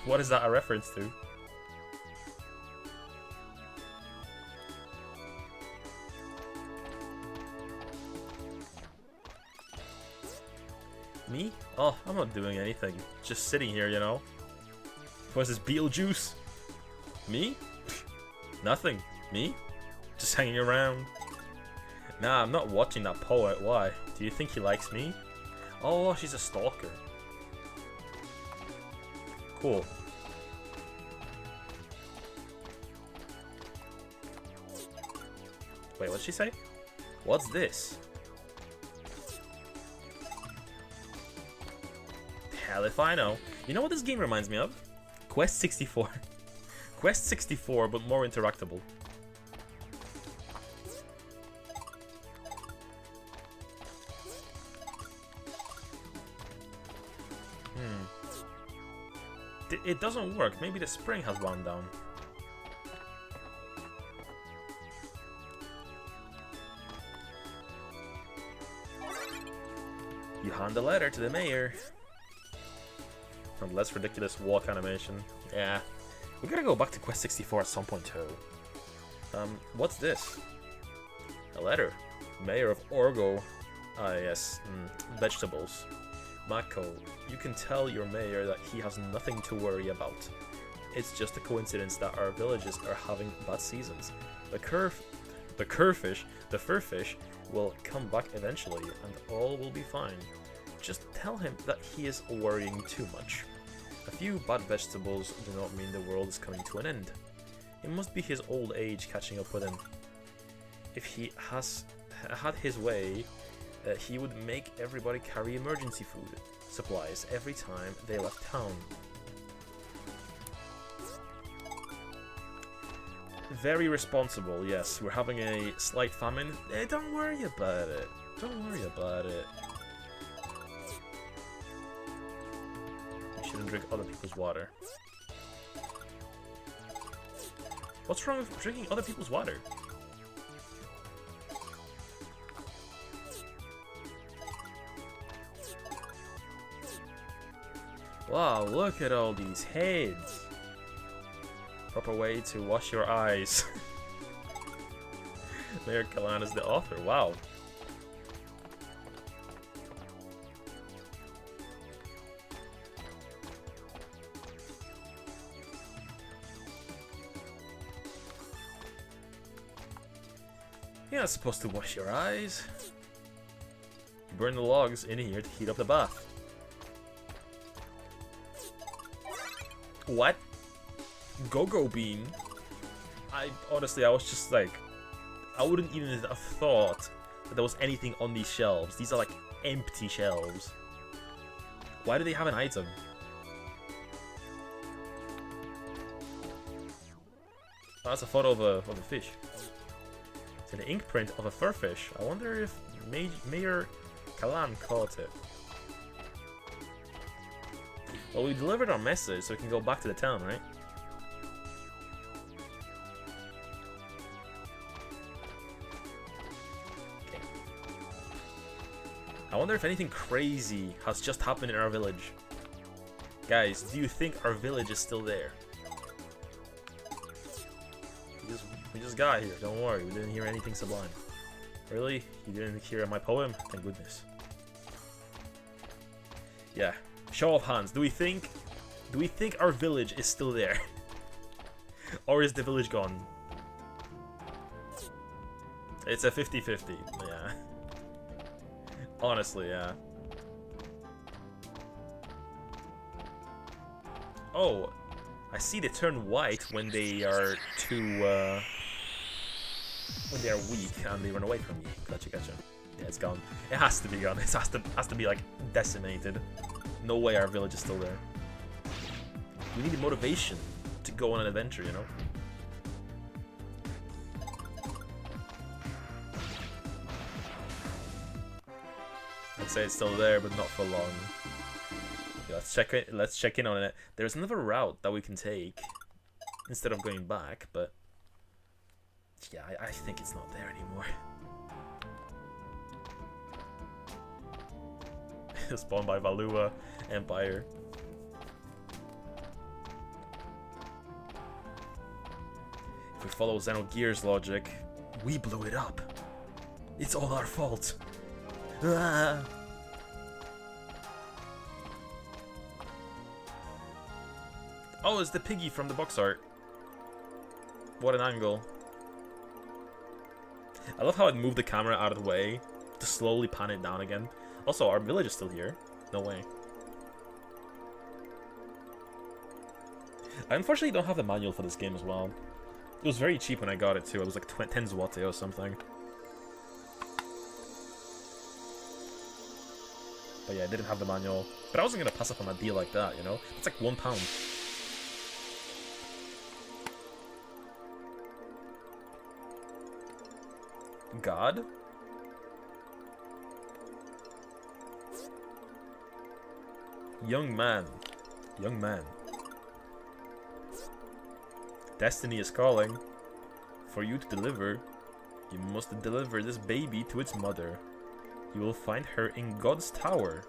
What is that a reference to? Me? Oh, I'm not doing anything. Just sitting here, you know. What's this, Beetlejuice? Me? Nothing. Me? Just hanging around. Nah, I'm not watching that poet. Why? Do you think he likes me? Oh, she's a stalker. Cool. Wait, what'd she say? What's this? Hell if I know. You know what this game reminds me of? Quest 64. Quest 64, but more interactable. It doesn't work. Maybe the spring has wound down. You hand a letter to the mayor. And less ridiculous walk animation. Yeah. We gotta go back to Quest 64 at some point too. What's this? A letter. Mayor of Orgo. Ah yes. Vegetables. Mako, you can tell your mayor that he has nothing to worry about. It's just a coincidence that our villages are having bad seasons. The fur fish will come back eventually and all will be fine. Just tell him that he is worrying too much. A few bad vegetables do not mean the world is coming to an end. It must be his old age catching up with him. If he had his way, he would make everybody carry emergency food supplies every time they left town. Very responsible, yes. We're having a slight famine. Don't worry about it. Don't worry about it. We shouldn't drink other people's water. What's wrong with drinking other people's water? Wow, look at all these heads. Proper way to wash your eyes. Mayor Kalan is the author. Wow. You're not supposed to wash your eyes. You burn the logs in here to heat up the bath. What? Go-Go Bean? Honestly, I was just like, I wouldn't even have thought that there was anything on these shelves. These are like empty shelves. Why do they have an item? Oh, that's a photo of a fish. It's an ink print of a furfish. I wonder if Mayor Kalan caught it. Well, we delivered our message, so we can go back to the town, right? Okay. I wonder if anything crazy has just happened in our village. Guys, do you think our village is still there? We just got here, don't worry, we didn't hear anything sublime. Really? You didn't hear my poem? Thank goodness. Yeah. Show of hands. Do we think our village is still there? Or is the village gone? It's a 50-50. Yeah. Honestly, yeah. Oh, I see they turn white when they are too when they are weak and they run away from you. Gotcha, gotcha. Yeah, it's gone. It has to be gone. It has to be like decimated. No way our village is still there. We need the motivation to go on an adventure, you know? I'd say it's still there, but not for long. Okay, let's check in on it. There's another route that we can take instead of going back, but yeah, I think it's not there anymore. Spawned by Valua Empire. If we follow Xenogear's logic, we blew it up. It's all our fault. Ah. Oh, it's the piggy from the box art. What an angle. I love how it moved the camera out of the way to slowly pan it down again. Also, our village is still here. No way. I unfortunately don't have the manual for this game as well. It was very cheap when I got it too. It was like 10 zloty or something. But yeah, I didn't have the manual. But I wasn't gonna pass up on a deal like that, you know? It's like £1. God? Young man. Young man. Destiny is calling. For you to deliver, you must deliver this baby to its mother. You will find her in God's tower.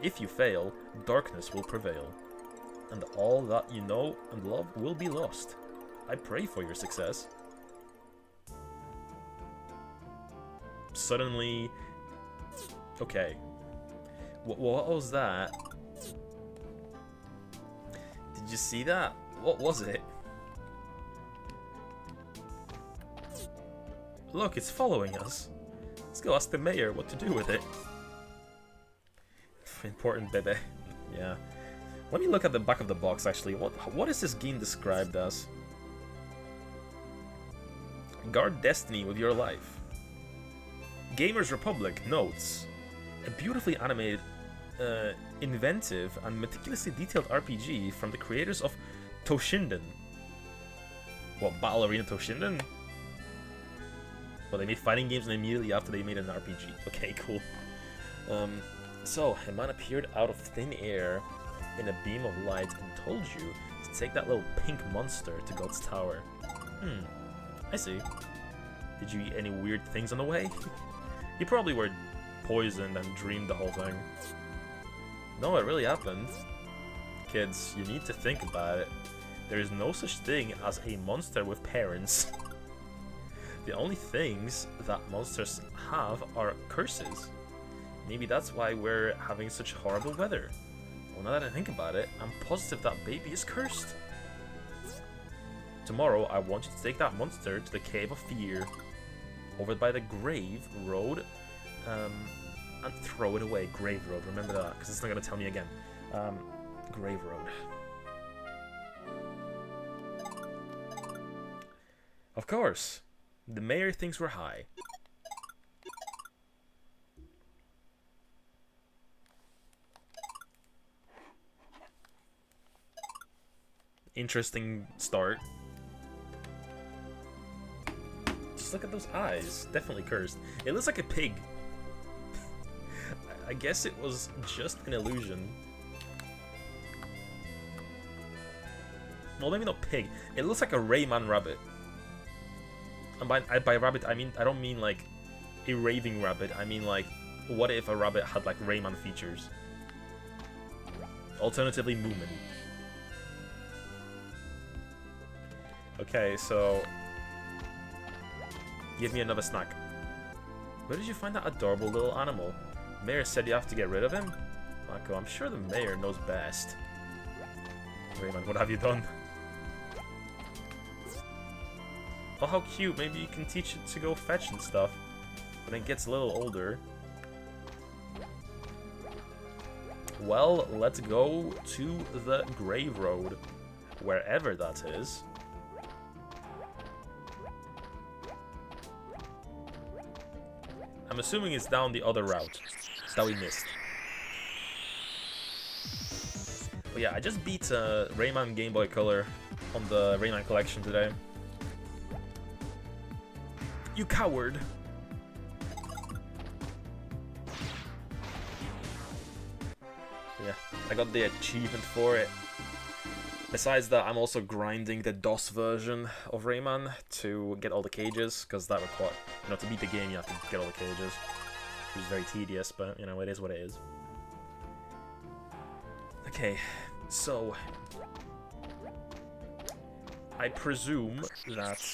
If you fail, darkness will prevail. And all that you know and love will be lost. I pray for your success. Suddenly... Okay. What was that? Did you see that? What was it? Look, it's following us. Let's go ask the mayor what to do with it. Important, baby. Yeah. Let me look at the back of the box, actually. What is this game described as? Guard destiny with your life. Gamers Republic notes. A beautifully animated, inventive, and meticulously detailed RPG from the creators of Toshinden. What, Battle Arena Toshinden? Well, they made fighting games and immediately after they made an RPG. Okay, cool. So, a man appeared out of thin air in a beam of light and told you to take that little pink monster to God's Tower. I see. Did you eat any weird things on the way? You probably were poisoned and dreamed the whole thing. No, it really happened. Kids, you need to think about it. There is no such thing as a monster with parents. The only things that monsters have are curses. Maybe that's why we're having such horrible weather. Well, now that I think about it, I'm positive that baby is cursed. Tomorrow, I want you to take that monster to the Cave of Fear, over by the Grave Road, and throw it away. Grave Road, remember that, because it's not going to tell me again. Grave Road. Of course. The mayor thinks we're high. Interesting start. Just look at those eyes. Definitely cursed. It looks like a pig. I guess it was just an illusion. Well, maybe not pig. It looks like a Rayman rabbit. And by rabbit, I don't mean like a raving rabbit. I mean like, what if a rabbit had like Rayman features? Alternatively, Moomin. Okay, so give me another snack. Where did you find that adorable little animal? Mayor said you have to get rid of him? Mako, I'm sure the mayor knows best. Rayman, what have you done? Oh, how cute. Maybe you can teach it to go fetch and stuff when it gets a little older. Well, let's go to the Grave Road, wherever that is. I'm assuming it's down the other route that we missed. But yeah, I just beat Rayman Game Boy Color on the Rayman collection today. You coward! Yeah, I got the achievement for it. Besides that, I'm also grinding the DOS version of Rayman to get all the cages, because that requires, you know, to beat the game you have to get all the cages. Which is very tedious, but, you know, it is what it is. Okay, so I presume that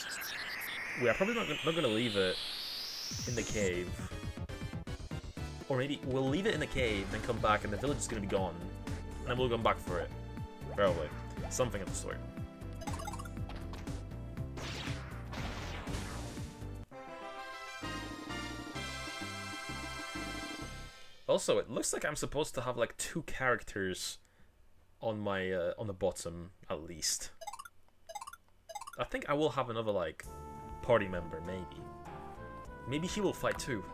we are probably not going to leave it in the cave. Or maybe we'll leave it in the cave, then come back, and the village is going to be gone. And then we'll come back for it. Probably. Something of the sort. Also, it looks like I'm supposed to have like 2 characters on my on the bottom at least. I think I will have another like party member, maybe. Maybe he will fight too.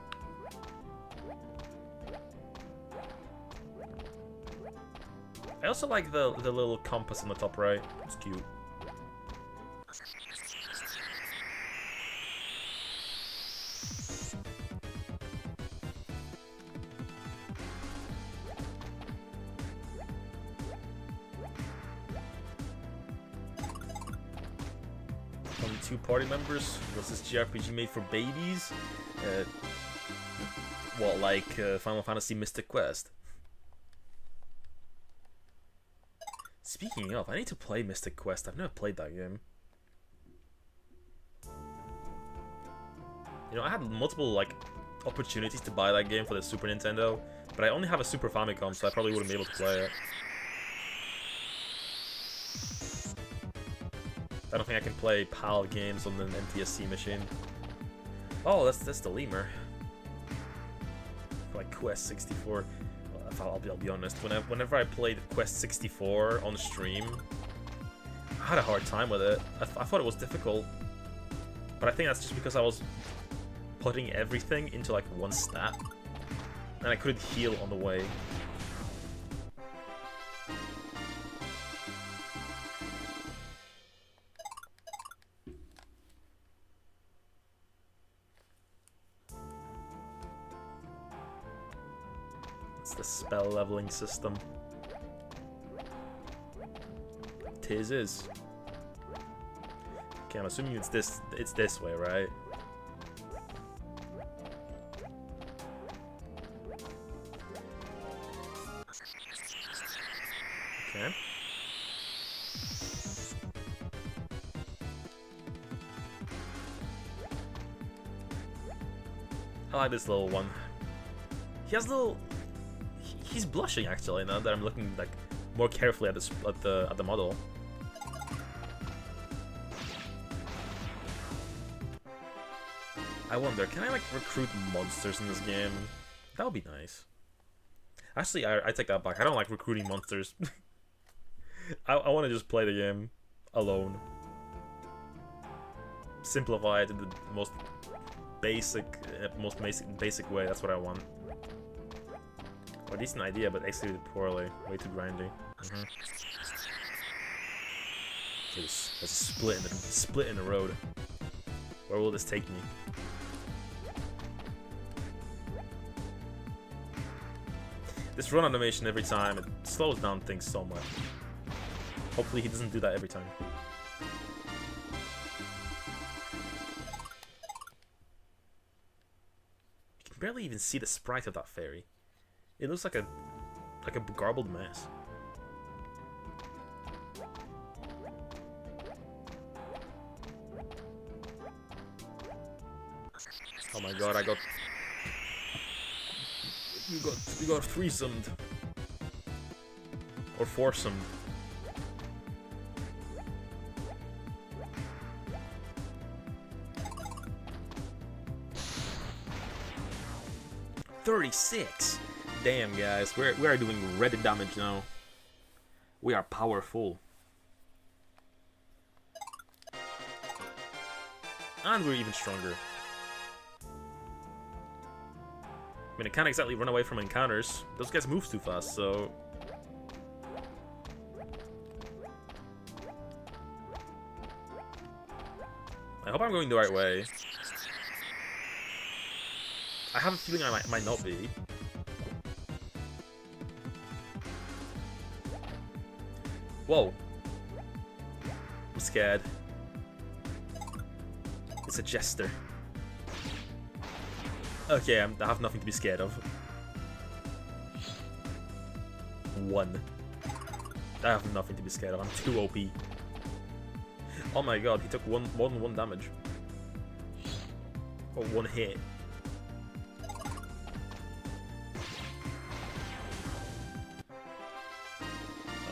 I also like the little compass on the top right. It's cute. Only 2 party members? Was this JRPG made for babies? What, like Final Fantasy Mystic Quest? Speaking of, I need to play Mystic Quest. I've never played that game. You know, I had multiple, like, opportunities to buy that game for the Super Nintendo, but I only have a Super Famicom, so I probably wouldn't be able to play it. I don't think I can play PAL games on the NTSC machine. Oh, that's the lemur. Like Quest 64. I'll be honest, whenever I played Quest 64 on stream, I had a hard time with it. I thought it was difficult, but I think that's just because I was putting everything into like one stat, and I couldn't heal on the way. The spell leveling system. tis is. Okay, I'm assuming it's this way, right? Okay. I like this little one. He has little. He's blushing actually now that I'm looking like more carefully at the model. I wonder, can I like recruit monsters in this game? That would be nice. Actually, I take that back. I don't like recruiting monsters. I want to just play the game alone. Simplify it in the most basic way. That's what I want. Well, decent idea, but executed poorly. Way too grindy. Okay, there's a split in the road. Where will this take me? This run animation every time, it slows down things so much. Hopefully he doesn't do that every time. You can barely even see the sprite of that fairy. It looks like a garbled mess. Oh my god, we got threesomed. Or foursomed. $36. Damn, guys, we are doing red damage now. We are powerful. And we're even stronger. I mean, I can't exactly run away from encounters. Those guys move too fast, so... I hope I'm going the right way. I have a feeling I might not be. Whoa. I'm scared. It's a jester. Okay, I have nothing to be scared of. 1. I have nothing to be scared of. I'm too OP. Oh my god, he took more than 1 damage. Or 1 hit.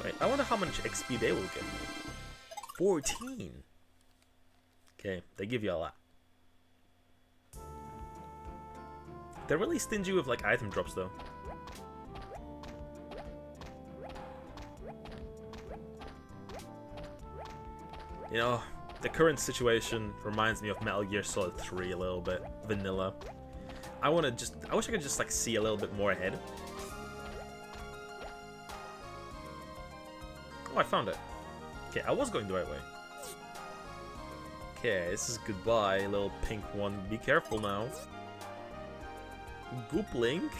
Okay, I wonder how much XP they will give me. 14. Okay, they give you a lot. They're really stingy with like item drops though. You know, the current situation reminds me of Metal Gear Solid 3 a little bit. Vanilla. I wish I could just like see a little bit more ahead. Oh, I found it. Okay, I was going the right way. Okay, this is goodbye, little pink one. Be careful now. Gooplink?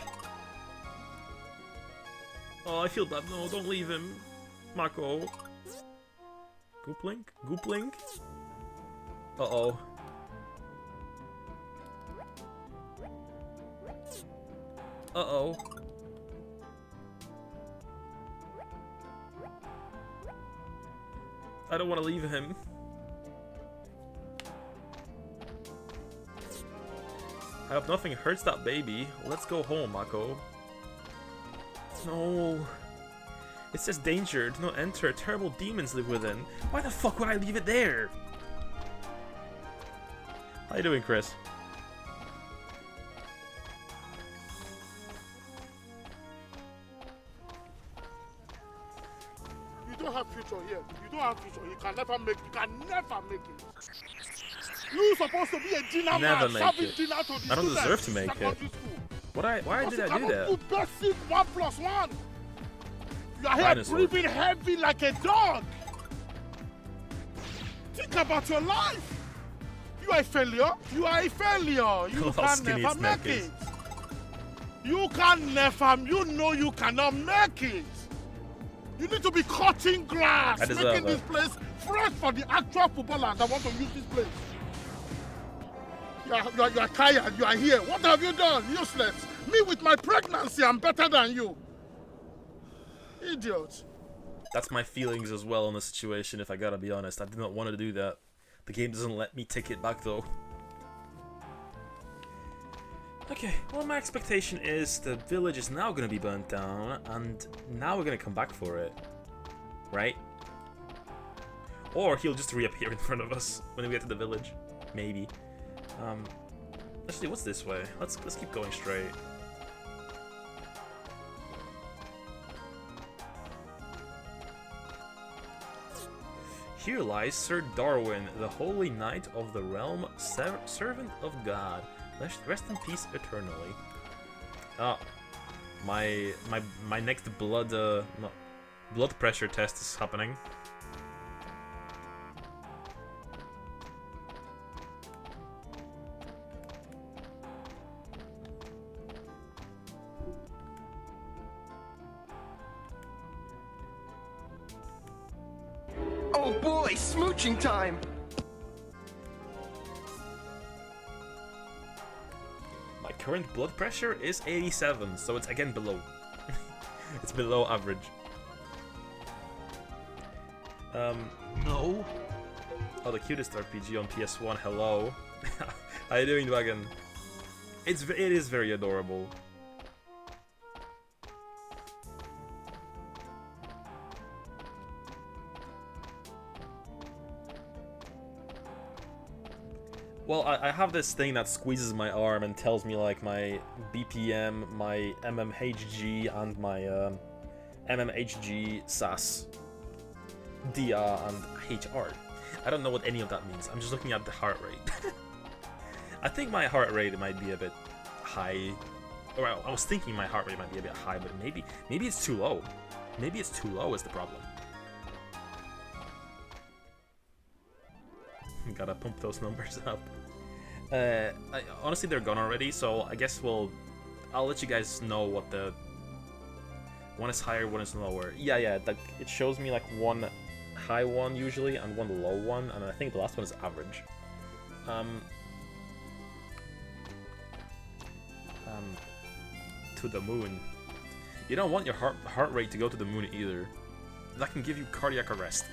Oh, I feel bad. No, don't leave him. Mako. Gooplink? Gooplink? Uh-oh. Uh-oh. I don't want to leave him. I hope nothing hurts that baby. Let's go home, Mako. No. It says danger. Do not enter. Terrible demons live within. Why the fuck would I leave it there? How you doing, Chris? You don't have future here. You don't have future. You can never make. You can never make it. You're supposed to be a dinner man. Serving dinner to the I don't deserve to make it. Why did I do that? You basic 1+1. You are here breathing heavy like a dog. Think about your life. You are a failure. You are a failure. You can never make it. You can never. You know you cannot make it. You need to be cutting grass, I deserve making this place fresh for the actual footballers that want to use this place. You are tired, you are here. What have you done? Useless. Me with my pregnancy, I'm better than you. Idiot. That's my feelings as well in the situation, if I gotta be honest. I did not want to do that. The game doesn't let me take it back though. Okay, well my expectation is the village is now gonna be burnt down, and now we're gonna come back for it. Right? Or he'll just reappear in front of us when we get to the village. Maybe. Actually, what's this way? Let's keep going straight. Here lies Sir Darwin, the holy knight of the realm, servant of God. Rest in peace eternally. Ah, my next blood pressure test is happening. Oh boy, smooching time! My current blood pressure is 87, so it's again below. It's below average. No. Oh, the cutest RPG on PS1. Hello. How you doing, Dragon? It is very adorable. Well, I have this thing that squeezes my arm and tells me like my BPM, my MMHG, and my MMHG, SAS, DR, and HR. I don't know what any of that means. I'm just looking at the heart rate. I think my heart rate might be a bit high. Or I was thinking my heart rate might be a bit high, but maybe it's too low. Maybe it's too low is the problem. Gotta pump those numbers up. Honestly, they're gone already, so I guess I'll let you guys know what the one is higher, one is lower. Yeah, like it shows me like one high one usually and one low one, and I think the last one is average. To the moon. You don't want your heart rate to go to the moon either. That can give you cardiac arrest.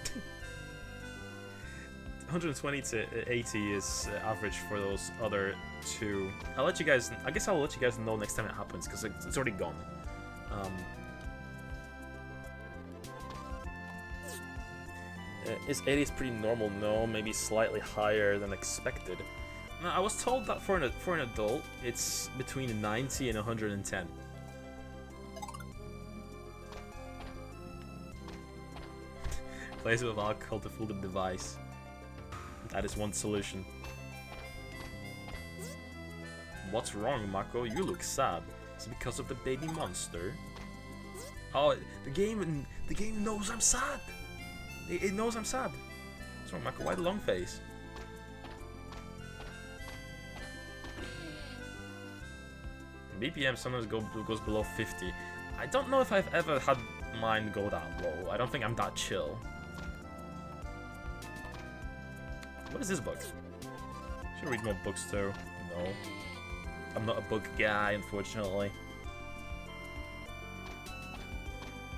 120 to 80 is average for those other two. I guess I'll let you guys know next time it happens, because it's already gone. Is 80 is pretty normal? No, maybe slightly higher than expected. Now, I was told that for an adult, it's between 90 and 110. Plays with alcohol to fool the device. That is one solution. What's wrong, Mako? You look sad. Is it because of the baby monster? Oh, the game knows I'm sad. It knows I'm sad. What's wrong, Mako? Why the long face? BPM sometimes goes below 50. I don't know if I've ever had mine go that low. I don't think I'm that chill. What is this book? Should read more books too. No. I'm not a book guy, unfortunately.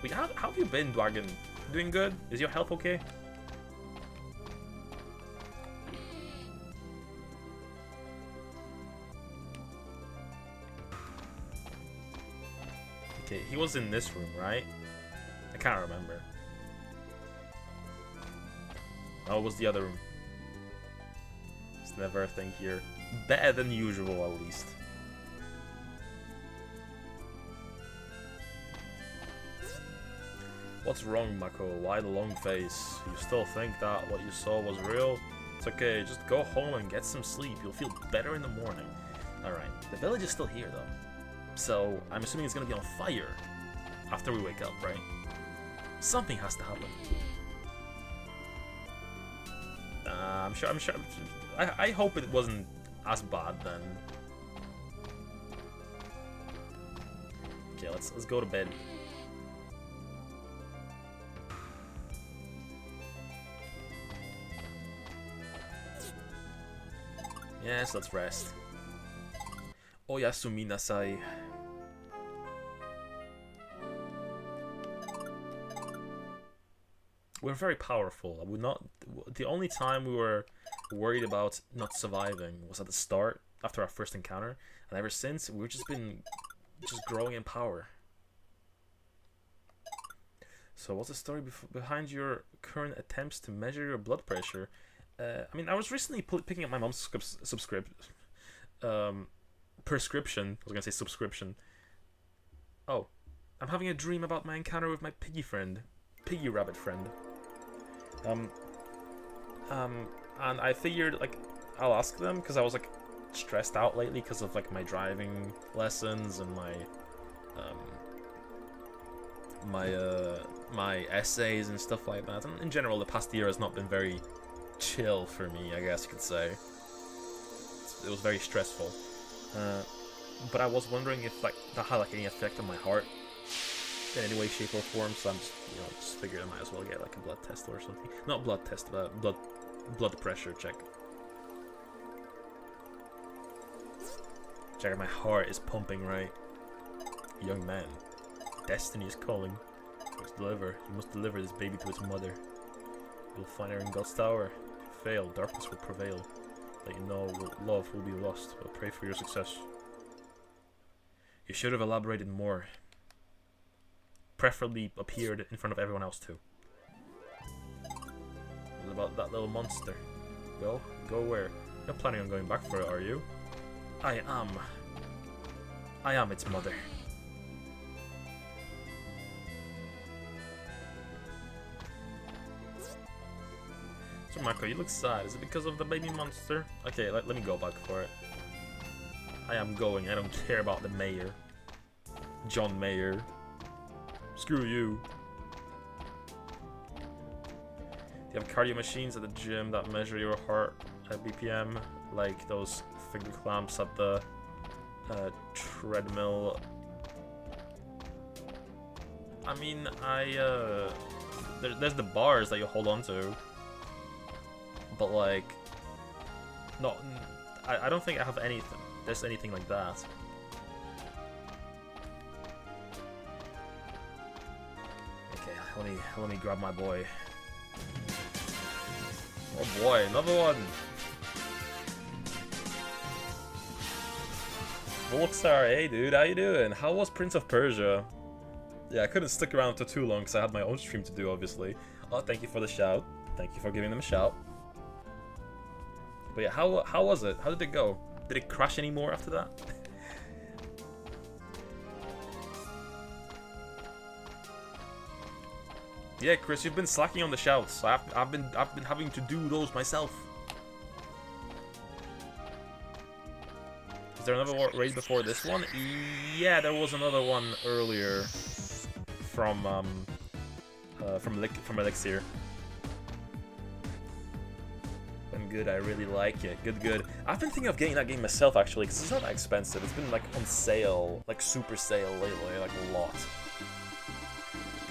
Wait, how have you been, Dragon? Doing good? Is your health okay? Okay, he was in this room, right? I can't remember. Oh, it was the other room. It's never a thing here. Better than usual, at least. What's wrong, Mako? Why the long face? You still think that what you saw was real? It's okay, just go home and get some sleep. You'll feel better in the morning. Alright, the village is still here, though. So, I'm assuming it's gonna be on fire after we wake up, right? Something has to happen. I'm sure. I hope it wasn't as bad then. Okay, let's go to bed. Yes, let's rest. Oyasumi nasai. We're very powerful. I would not. The only time we were worried about not surviving was at the start, after our first encounter, and ever since we've just been growing in power. So, what's the story behind your current attempts to measure your blood pressure? I mean, I was recently picking up my mom's prescription. I was gonna say subscription. Oh, I'm having a dream about my encounter with my piggy rabbit friend. And I figured, like, I'll ask them, because I was, like, stressed out lately because of, like, my driving lessons and my essays and stuff like that. And in general, the past year has not been very chill for me, I guess you could say. It was very stressful. But I was wondering if, like, that had, like, any effect on my heart in any way, shape, or form, so I'm just, you know, just figured I might as well get, like, a blood test or something. Not blood test, but blood pressure check. Check if my heart is pumping right. Young man, destiny is calling. You must deliver this baby to its mother. You'll find her in God's tower. If you fail, darkness will prevail. Let you know love will be lost, but pray for your success. You should have elaborated more. Preferably appeared in front of everyone else too. What about that little monster? Well, go where? You're not planning on going back for it, are you? I am its mother. So Marco, you look sad. Is it because of the baby monster? Okay, let me go back for it. I am going. I don't care about the mayor. John Mayer. Screw you. Do you have cardio machines at the gym that measure your heart BPM? Like those finger clamps at the treadmill? I mean, there's the bars that you hold on to. But like, no, I don't think I have anything. There's anything like that. Okay, let me grab my boy. Oh boy, another one. Volkstar, hey dude, how you doing? How was Prince of Persia? Yeah, I couldn't stick around for too long because I had my own stream to do, obviously. Oh, thank you for the shout. Thank you for giving them a shout. But yeah, how was it? How did it go? Did it crash anymore after that? Yeah, Chris, you've been slacking on the shouts. I've been having to do those myself. Is there another raid before this one? Yeah, there was another one earlier from Elixir. And good, I really like it. Good. I've been thinking of getting that game myself actually, because it's not that expensive. It's been like on sale, like super sale lately, like a lot.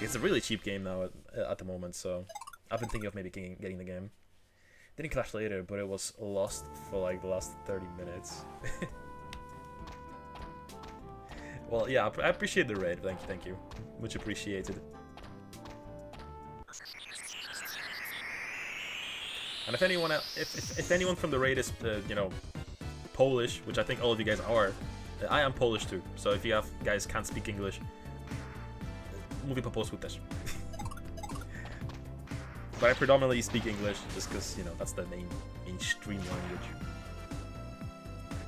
It's a really cheap game now at the moment, so I've been thinking of maybe getting the game. Didn't clash later, but it was lost for like the last 30 minutes. Well, yeah, I appreciate the raid. Thank you. Much appreciated. And if anyone if anyone from the raid is you know, Polish, which I think all of you guys are, I am Polish too. So if you guys can't speak English, mówię po polsku też. But I predominantly speak English just because, you know, that's the mainstream language.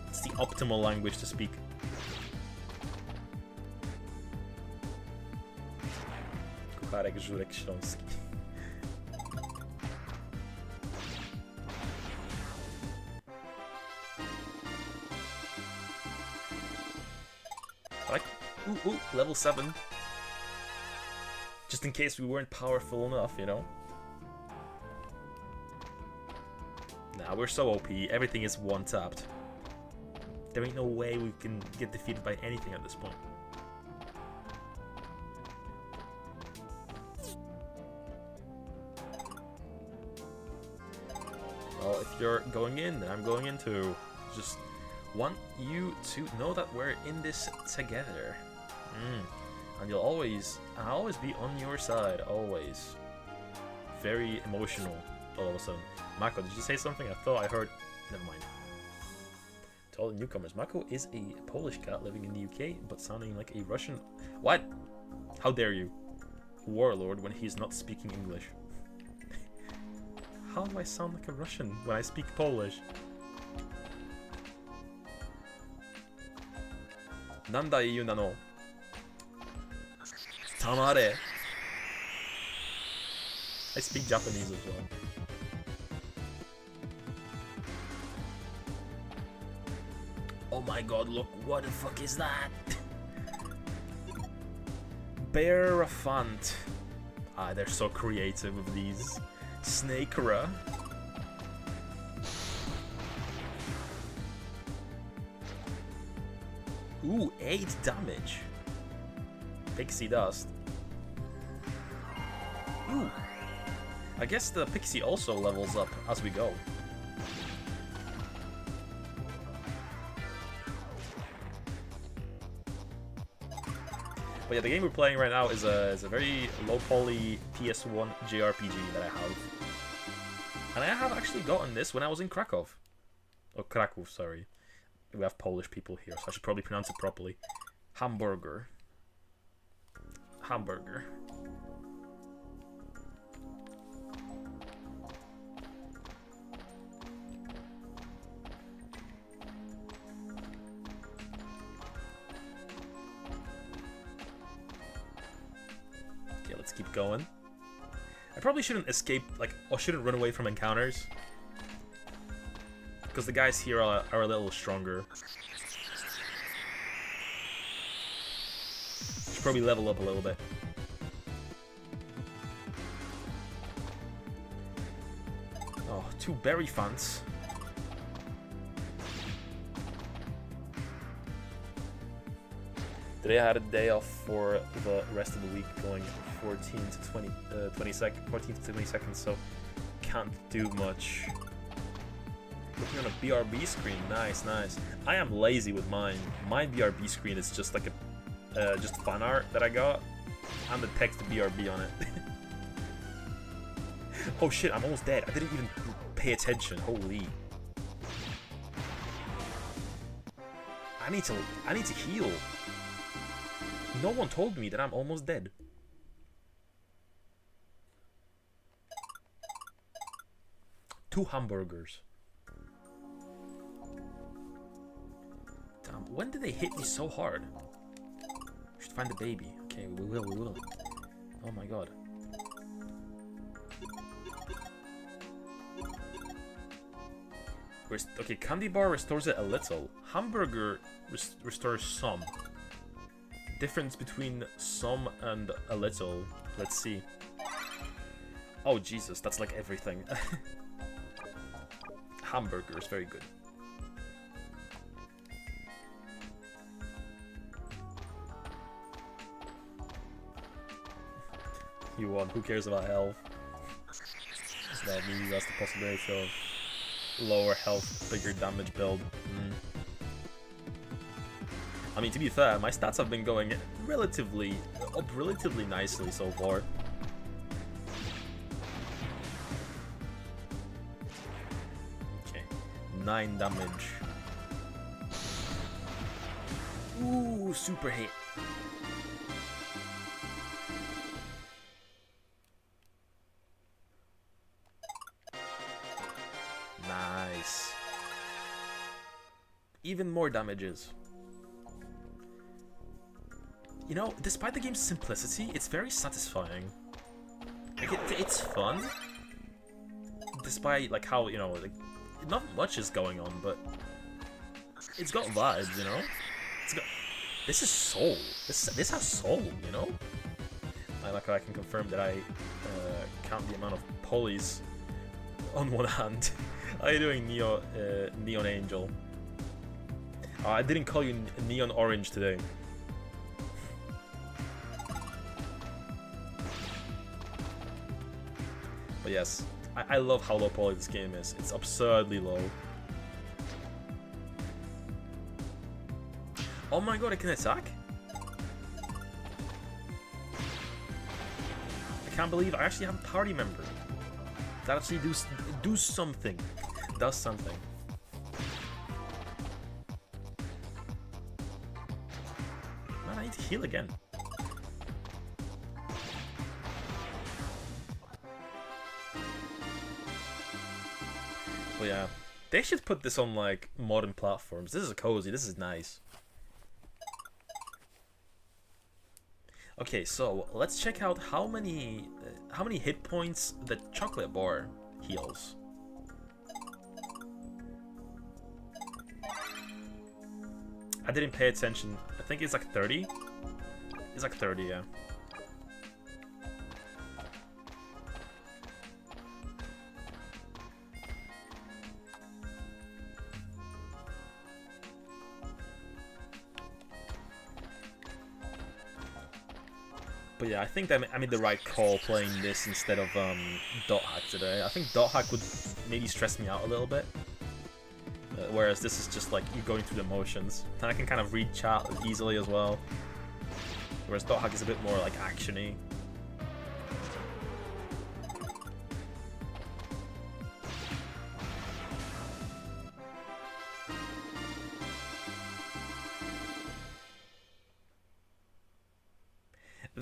It's the optimal language to speak. Kucharek, Żurek, Śląski. Like, ooh, level 7. Just in case we weren't powerful enough, you know? Nah, we're so OP, everything is one-tapped. There ain't no way we can get defeated by anything at this point. Well, if you're going in, then I'm going in too. Just want you to know that we're in this together. And I'll always be on your side, always. Very emotional all of a sudden. Mako, did you say something? I thought I heard... Never mind. To all the newcomers, Mako is a Polish cat living in the UK, but sounding like a Russian... What? How dare you? Warlord when he's not speaking English. How do I sound like a Russian when I speak Polish? Nanda iyu nano? Tamare. I speak Japanese as well. Oh my god, look, what the fuck is that? Bearafant. Ah, they're so creative with these. Snakera. Ooh, 8 damage. Pixie dust. Ooh. I guess the pixie also levels up as we go. But yeah, the game we're playing right now is a very low poly PS1 JRPG that I have. And I have actually gotten this when I was in Krakow. Oh, Kraków, sorry. We have Polish people here, so I should probably pronounce it properly. Hamburger. Hamburger. Okay, let's keep going. I probably shouldn't escape, like, or shouldn't run away from encounters. Because the guys here are a little stronger. Should probably level up a little bit. Oh, 2 berry fans. Today I had a day off for the rest of the week, going 14 to 20 seconds, so can't do much. Looking on a BRB screen, nice, nice. I am lazy with mine. My BRB screen is just like a just fan art that I got, and the text BRB on it. Oh shit, I'm almost dead. I didn't even pay attention. Holy. I need to heal. No one told me that I'm almost dead. Two hamburgers. Damn, when did they hit me so hard? We should find the baby. Okay, we will. Oh my god. Okay, candy bar restores it a little. Hamburger restores some. Difference between some and a little. Let's see. Oh Jesus, that's like everything. Hamburger is very good. You won. Who cares about health? That means that's the possibility of lower health, bigger damage build. I mean, to be fair, my stats have been going relatively nicely so far. Okay, 9 damage. Ooh, super hit. Nice. Even more damages. You know, despite the game's simplicity, it's very satisfying. Like, it's fun. Despite, like, how, you know, like, not much is going on, but it's got vibes, you know? It's got... This is soul. This has soul, you know? I can confirm that I count the amount of polys on one hand. How are you doing, Neon Angel? I didn't call you Neon Orange today. But yes, I love how low poly this game is. It's absurdly low. Oh my god, I can attack? I can't believe I actually have a party member. That actually do something. Does something. Man, I need to heal again. But yeah, they should put this on like modern platforms. This is cozy. This is nice. Okay, so let's check out how many hit points the chocolate bar heals. I didn't pay attention. I think it's like 30. It's like 30, yeah. But yeah, I think I made the right call playing this instead of Dot Hack today. I think Dot Hack would maybe stress me out a little bit. Whereas this is just like you going through the motions. And I can kind of read chat easily as well. Whereas Dot Hack is a bit more like action-y.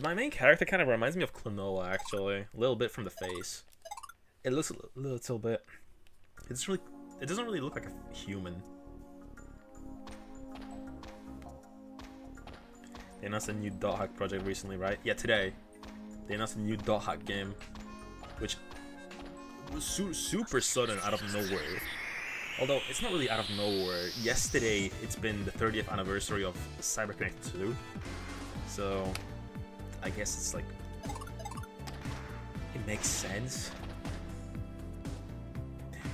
My main character kind of reminds me of Klonoa, actually. A little bit from the face. It looks a little bit... It doesn't really look like a human. They announced a new Dot Hack project recently, right? Yeah, today. They announced a new Dot Hack game. Which was super sudden out of nowhere. Although, it's not really out of nowhere. Yesterday, it's been the 30th anniversary of CyberConnect 2. So... I guess it's like, it makes sense.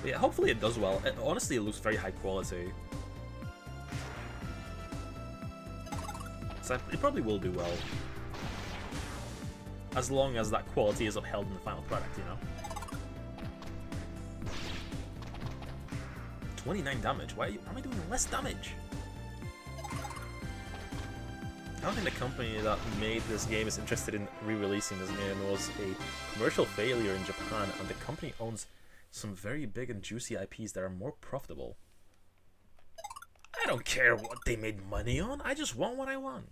But yeah, hopefully it does well. Honestly, it looks very high quality. So it probably will do well. As long as that quality is upheld in the final product, you know? 29 damage? Why am I doing less damage? I don't think the company that made this game is interested in re-releasing this game. It was a commercial failure in Japan, and the company owns some very big and juicy IPs that are more profitable. I don't care what they made money on, I just want what I want.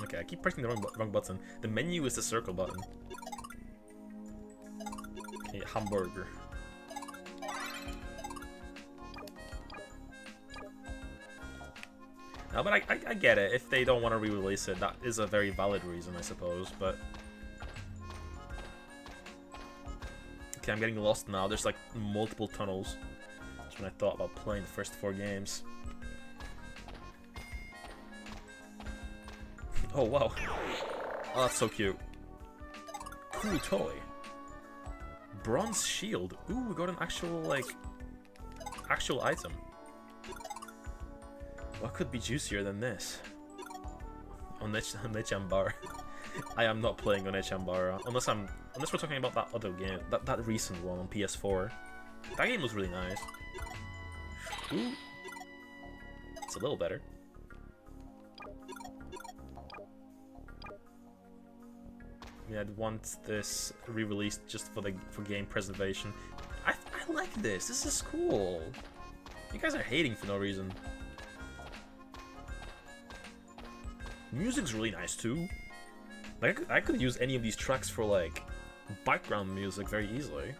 Okay, I keep pressing the wrong button. The menu is the circle button. Okay, hamburger. No, but I get it. If they don't want to re-release it, that is a very valid reason, I suppose, but... Okay, I'm getting lost now. There's like multiple tunnels. That's when I thought about playing the first 4 games. Oh, wow. Oh, that's so cute. Cool toy. Bronze shield. Ooh, we got an actual, like... actual item. What could be juicier than this? Onechanbara. I am not playing Onechanbara unless we're talking about that other game, that recent one on PS4. That game was really nice. Ooh, it's a little better. Yeah, I'd want this re-released just for game preservation. I like this. This is cool. You guys are hating for no reason. Music's really nice too. Like I could use any of these tracks for like background music very easily.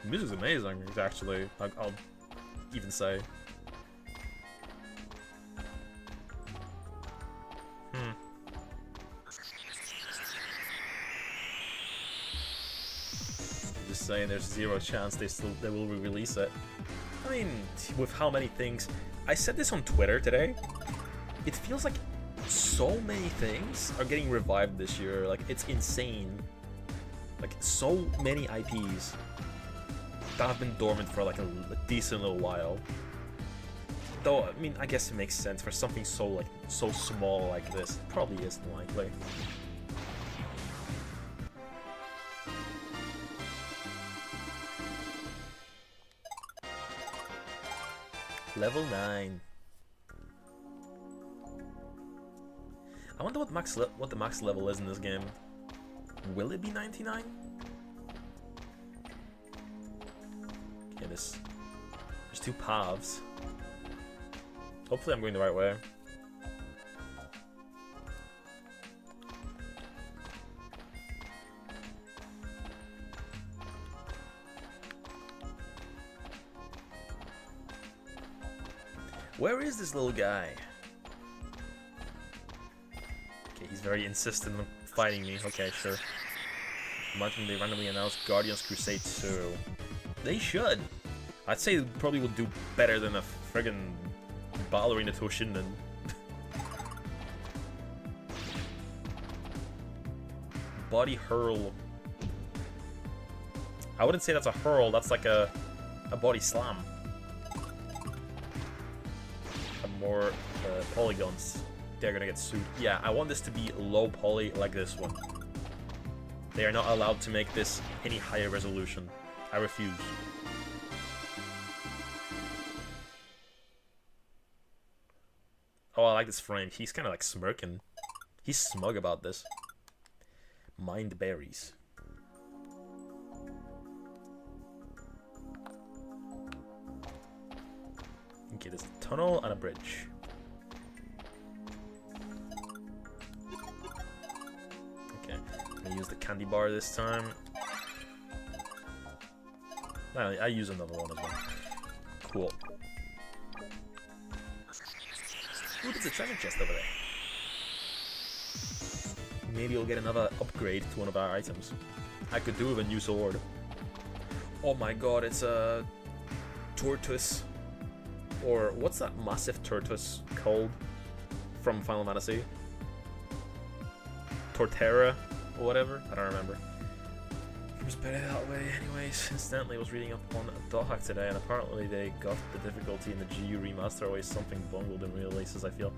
The music's amazing, actually. I'll even say. Just saying, there's zero chance they will re-release it. I mean, with how many things. I said this on Twitter today. It feels like so many things are getting revived this year. Like, it's insane. Like, so many IPs that have been dormant for like a decent little while. Though, I mean, I guess it makes sense for something so small like this. It probably isn't likely. Level 9. I wonder what the max level is in this game. Will it be 99? Okay, there's 2 paths. Hopefully I'm going the right way. Where is this little guy? Okay, he's very insistent on fighting me. Okay, sure. Imagine they randomly announced Guardians Crusade 2. They should. I'd say it probably would do better than a friggin' Battle Arena Toshinden. Body hurl. I wouldn't say that's a hurl, that's like a body slam. More polygons. They're gonna get sued. Yeah, I want this to be low poly like this one. They are not allowed to make this any higher resolution. I refuse. Oh, I like this frame. He's kind of like smirking. He's smug about this. Mind berries. Okay, there's a tunnel and a bridge. Okay, I'm gonna use the candy bar this time. I use another one as well. Cool. Ooh, there's a treasure chest over there. Maybe we'll get another upgrade to one of our items. I could do with a new sword. Oh my god, it's a tortoise. Or what's that massive tortoise called from Final Fantasy? Torterra or whatever? I don't remember. It was better that way anyways. Incidentally, I was reading up on Dothack today and apparently they got the difficulty in the GU remaster always something bungled in releases, I feel.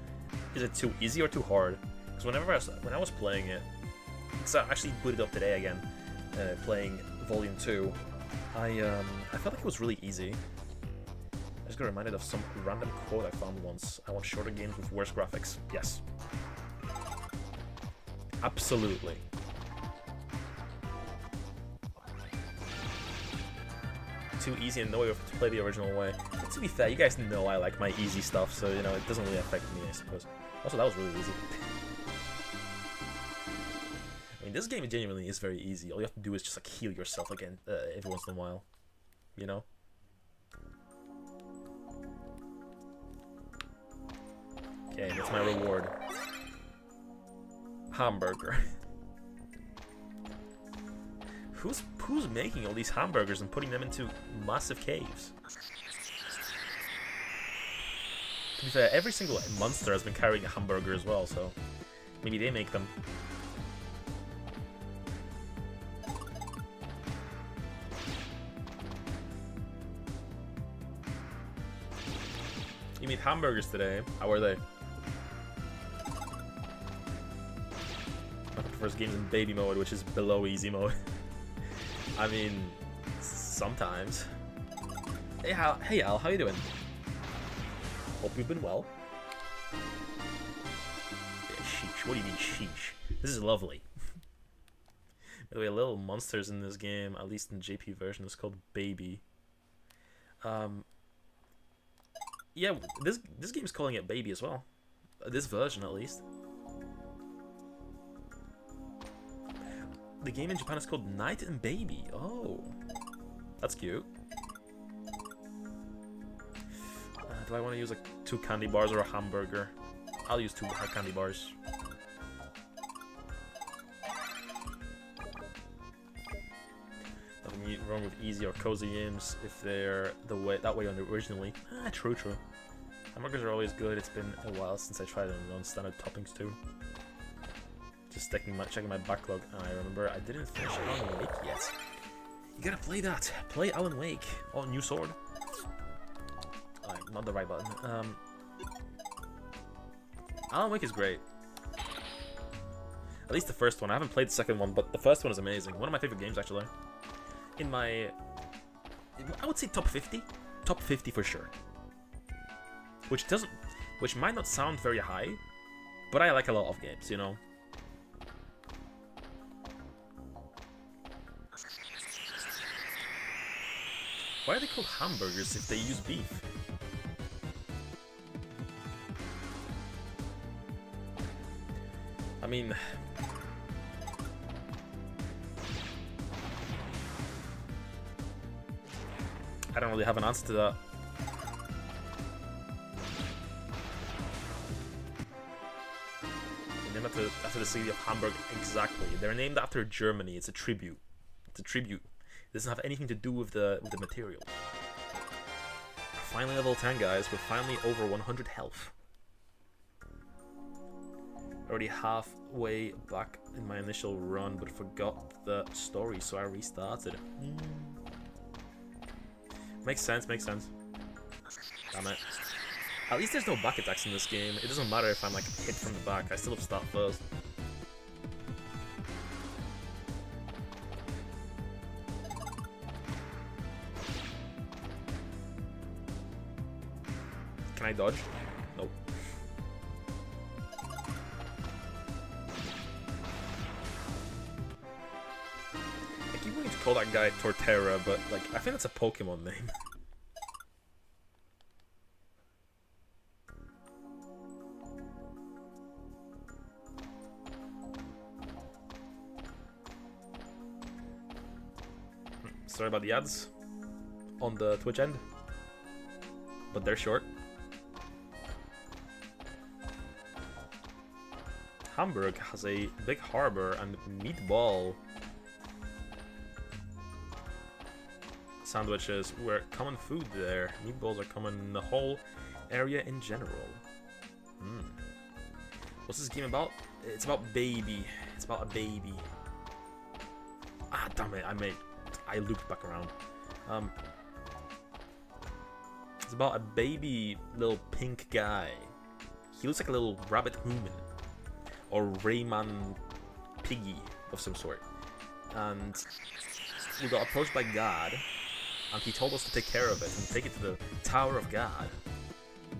Is it too easy or too hard? Because when I was playing it, because I actually booted up today again, playing Volume 2, I felt like it was really easy. I just got reminded of some random quote I found once. I want shorter games with worse graphics. Yes. Absolutely. Too easy and no way to play the original way. But to be fair, you guys know I like my easy stuff, so you know it doesn't really affect me, I suppose. Also, that was really easy. I mean, this game genuinely is very easy. All you have to do is just like heal yourself again every once in a while. You know? Okay, that's my reward. Hamburger. Who's making all these hamburgers and putting them into massive caves? To be fair, every single monster has been carrying a hamburger as well, so maybe they make them. You made hamburgers today. How are they? The first game's in baby mode, which is below easy mode. I mean, sometimes. Hey Al, how you doing? Hope you've been well. Yeah, sheesh. What do you mean sheesh? This is lovely. By the way, little monsters in this game, at least in the JP version, is called Baby. Yeah, this game's calling it Baby as well. This version, at least. The game in Japan is called Night and Baby. Oh, that's cute. Do I want to use like 2 candy bars or a hamburger? I'll use 2 candy bars. Nothing wrong with easy or cozy games if they're that way originally. True. Hamburgers are always good. It's been a while since I tried them on standard toppings too. Just checking my backlog, and I remember I didn't finish Alan Wake yet. You gotta play that. Play Alan Wake. Oh, new sword. Alright, not the right button. Alan Wake is great. At least the first one. I haven't played the second one, but the first one is amazing. One of my favorite games, actually. I would say top 50. Top 50 for sure. which might not sound very high, but I like a lot of games, you know. Why are they called hamburgers if they use beef? I mean, I don't really have an answer to that. They're named after the city of Hamburg, exactly. They're named after Germany. It's a tribute. It's a tribute. It doesn't have anything to do with the material. Finally level 10, guys. We're finally over 100 health. Already halfway back in my initial run, but forgot the story, so I restarted. Makes sense, makes sense. Damn it. At least there's no back attacks in this game. It doesn't matter if I'm like hit from the back, I still have to start first. Can I dodge? Nope. I keep wanting to call that guy Torterra, but like I think that's a Pokemon name. Sorry about the ads on the Twitch end, but they're short. Hamburg has a big harbor and meatball sandwiches were common food there. Meatballs are common in the whole area in general. What's this game about? It's about baby. It's about a baby. Ah, damn it! I looped back around. It's about a baby little pink guy. He looks like a little rabbit human. Or Rayman Piggy of some sort. And we got approached by God, and he told us to take care of it and take it to the Tower of God.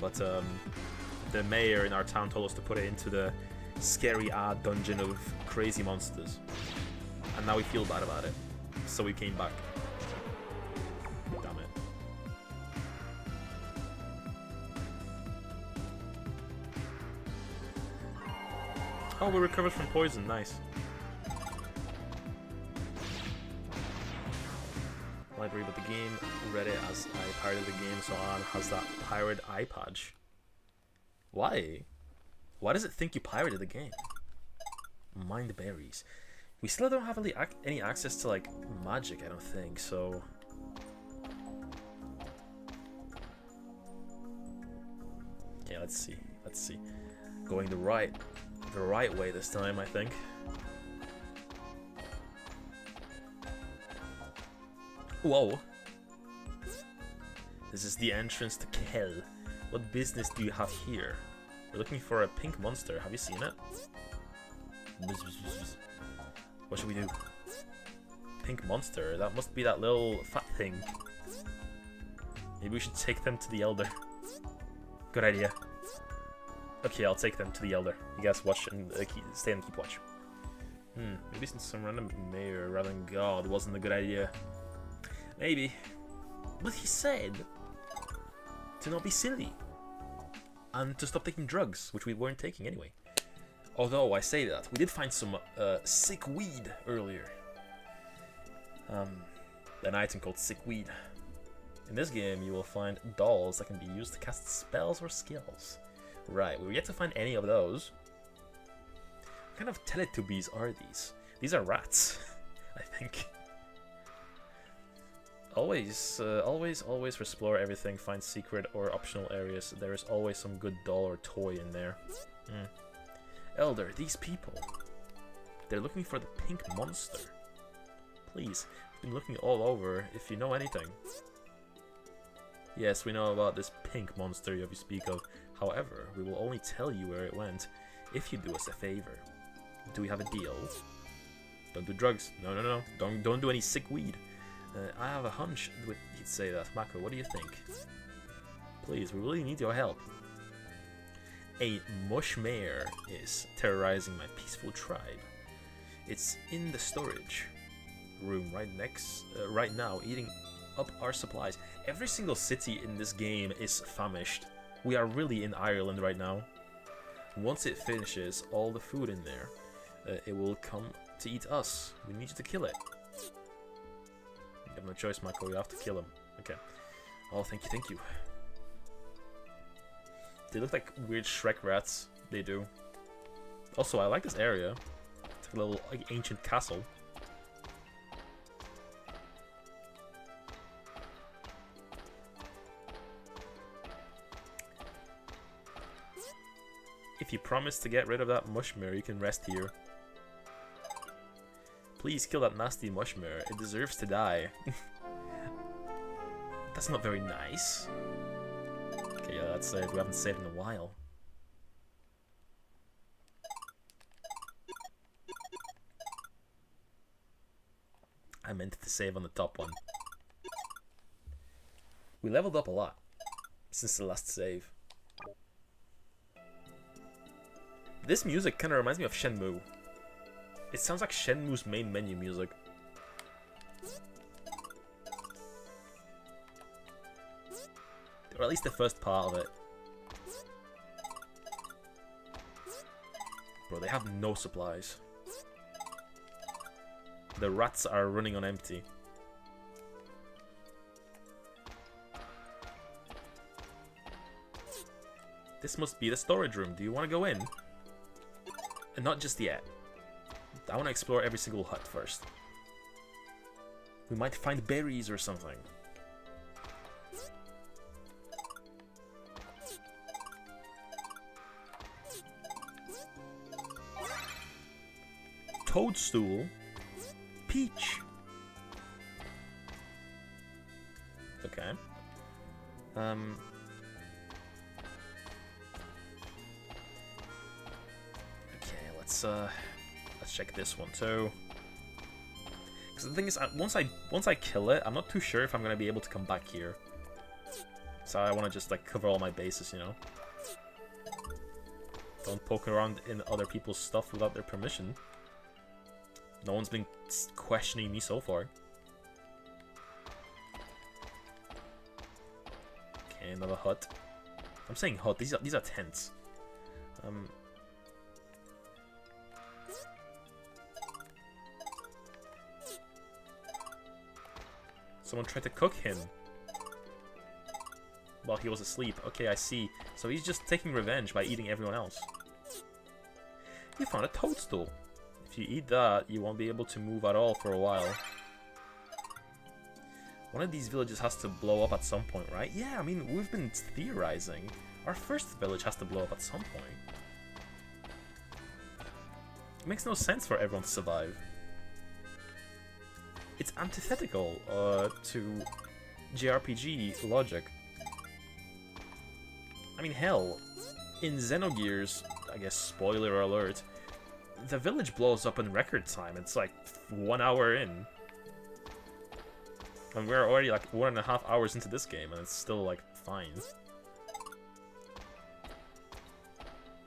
But the mayor in our town told us to put it into the scary dungeon of crazy monsters. And now we feel bad about it. So we came back. Damn it. Oh, we recovered from poison. Nice. Library, but the game read it as I pirated the game, so on has that pirate eye patch. Why? Why does it think you pirated the game? Mind berries. We still don't have any access to like magic, I don't think, so. Okay, let's see. Let's see. Going the right way this time, I think. Whoa. This is the entrance to Kell. What business do you have here? We're looking for a pink monster. Have you seen it? What should we do? Pink monster? That must be that little fat thing. Maybe we should take them to the Elder. Good idea. Okay, I'll take them to the Elder. You guys watch and stay and keep watch. Maybe since some random mayor rather than God wasn't a good idea. Maybe. But he said to not be silly. And to stop taking drugs, which we weren't taking anyway. Although I say that, we did find some sick weed earlier. An item called sick weed. In this game, you will find dolls that can be used to cast spells or skills. Right, we're yet to find any of those. What kind of Teletubbies are these? These are rats, I think. Always explore everything, find secret or optional areas. There is always some good doll or toy in there. Elder, these people. They're looking for the pink monster. Please, I've been looking all over if you know anything. Yes, we know about this pink monster you speak of. However, we will only tell you where it went if you do us a favor. Do we have a deal? Don't do drugs. No. Don't do any sick weed. I have a hunch he'd say that. Mako, what do you think? Please, we really need your help. A mushmare is terrorizing my peaceful tribe. It's in the storage room right now, eating up our supplies. Every single city in this game is famished. We are really in Ireland right now. Once it finishes all the food in there, it will come to eat us. We need you to kill it. You have no choice, Michael. You have to kill him. Okay. Oh, thank you, thank you. They look like weird Shrek rats. They do. Also, I like this area. It's like a little ancient castle. If you promise to get rid of that mushmare, you can rest here. Please kill that nasty mushmare. It deserves to die. That's not very nice. Okay, yeah, that's it. We haven't saved in a while. I meant to save on the top one. We leveled up a lot since the last save. This music kind of reminds me of Shenmue. It sounds like Shenmue's main menu music. Or at least the first part of it. Bro, they have no supplies. The rats are running on empty. This must be the storage room. Do you want to go in? And not just yet. I want to explore every single hut first. We might find berries or something. Toadstool. Peach. Okay. Let's check this one too. Because the thing is, once I kill it, I'm not too sure if I'm gonna be able to come back here. So I want to just like cover all my bases, you know. Don't poke around in other people's stuff without their permission. No one's been questioning me so far. Okay, another hut. I'm saying hut. These are tents. Someone tried to cook him while he was asleep. Okay, I see. So he's just taking revenge by eating everyone else. You found a toadstool. If you eat that, you won't be able to move at all for a while. One of these villages has to blow up at some point, right? Yeah, I mean, we've been theorizing. Our first village has to blow up at some point. It makes no sense for everyone to survive. It's antithetical to JRPG logic. I mean, hell, in Xenogears, I guess spoiler alert, the village blows up in record time. It's like 1 hour in. And we're already like 1.5 hours into this game and it's still like fine.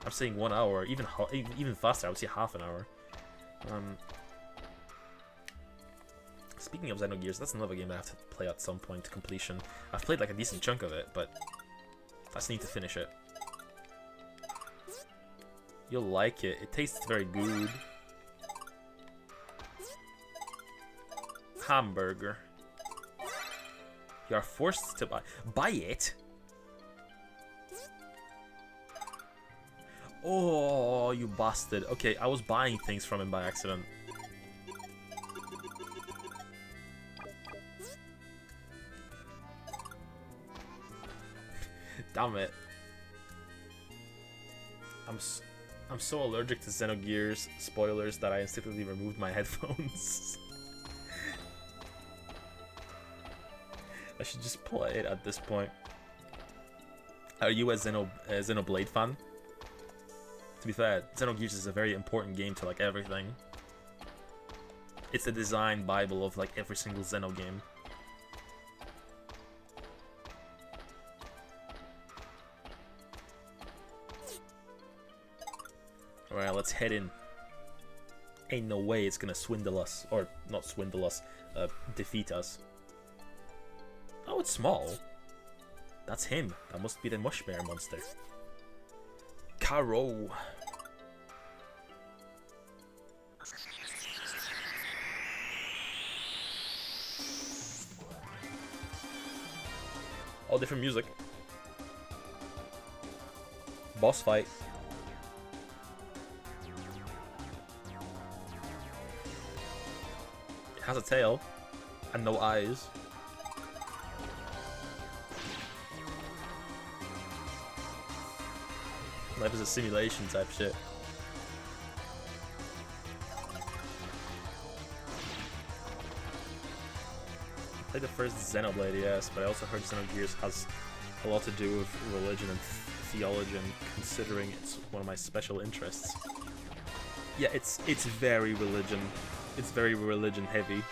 I'm saying 1 hour, even faster, I would say half an hour. Speaking of Xenogears, that's another game I have to play at some point to completion. I've played like a decent chunk of it, but I just need to finish it. You'll like it. It tastes very good. Hamburger. You are forced to buy it. Oh, you bastard. Okay, I was buying things from him by accident. Damn it. I'm so allergic to Xenogears spoilers that I instinctively removed my headphones. I should just play it at this point. Are you a Xenoblade fan? To be fair, Xenogears is a very important game to like everything. It's the design bible of like every single Xeno game. Alright, let's head in. Ain't no way it's gonna swindle us. Or, not swindle us, defeat us. Oh, it's small. That's him. That must be the Mushmare monster. Caro. All different music. Boss fight. It has a tail and no eyes. Life is a simulation type shit. I played the first Xenoblade, yes, but I also heard Xenogears has a lot to do with religion and theology, and considering it's one of my special interests. Yeah, it's very religion. It's very religion heavy.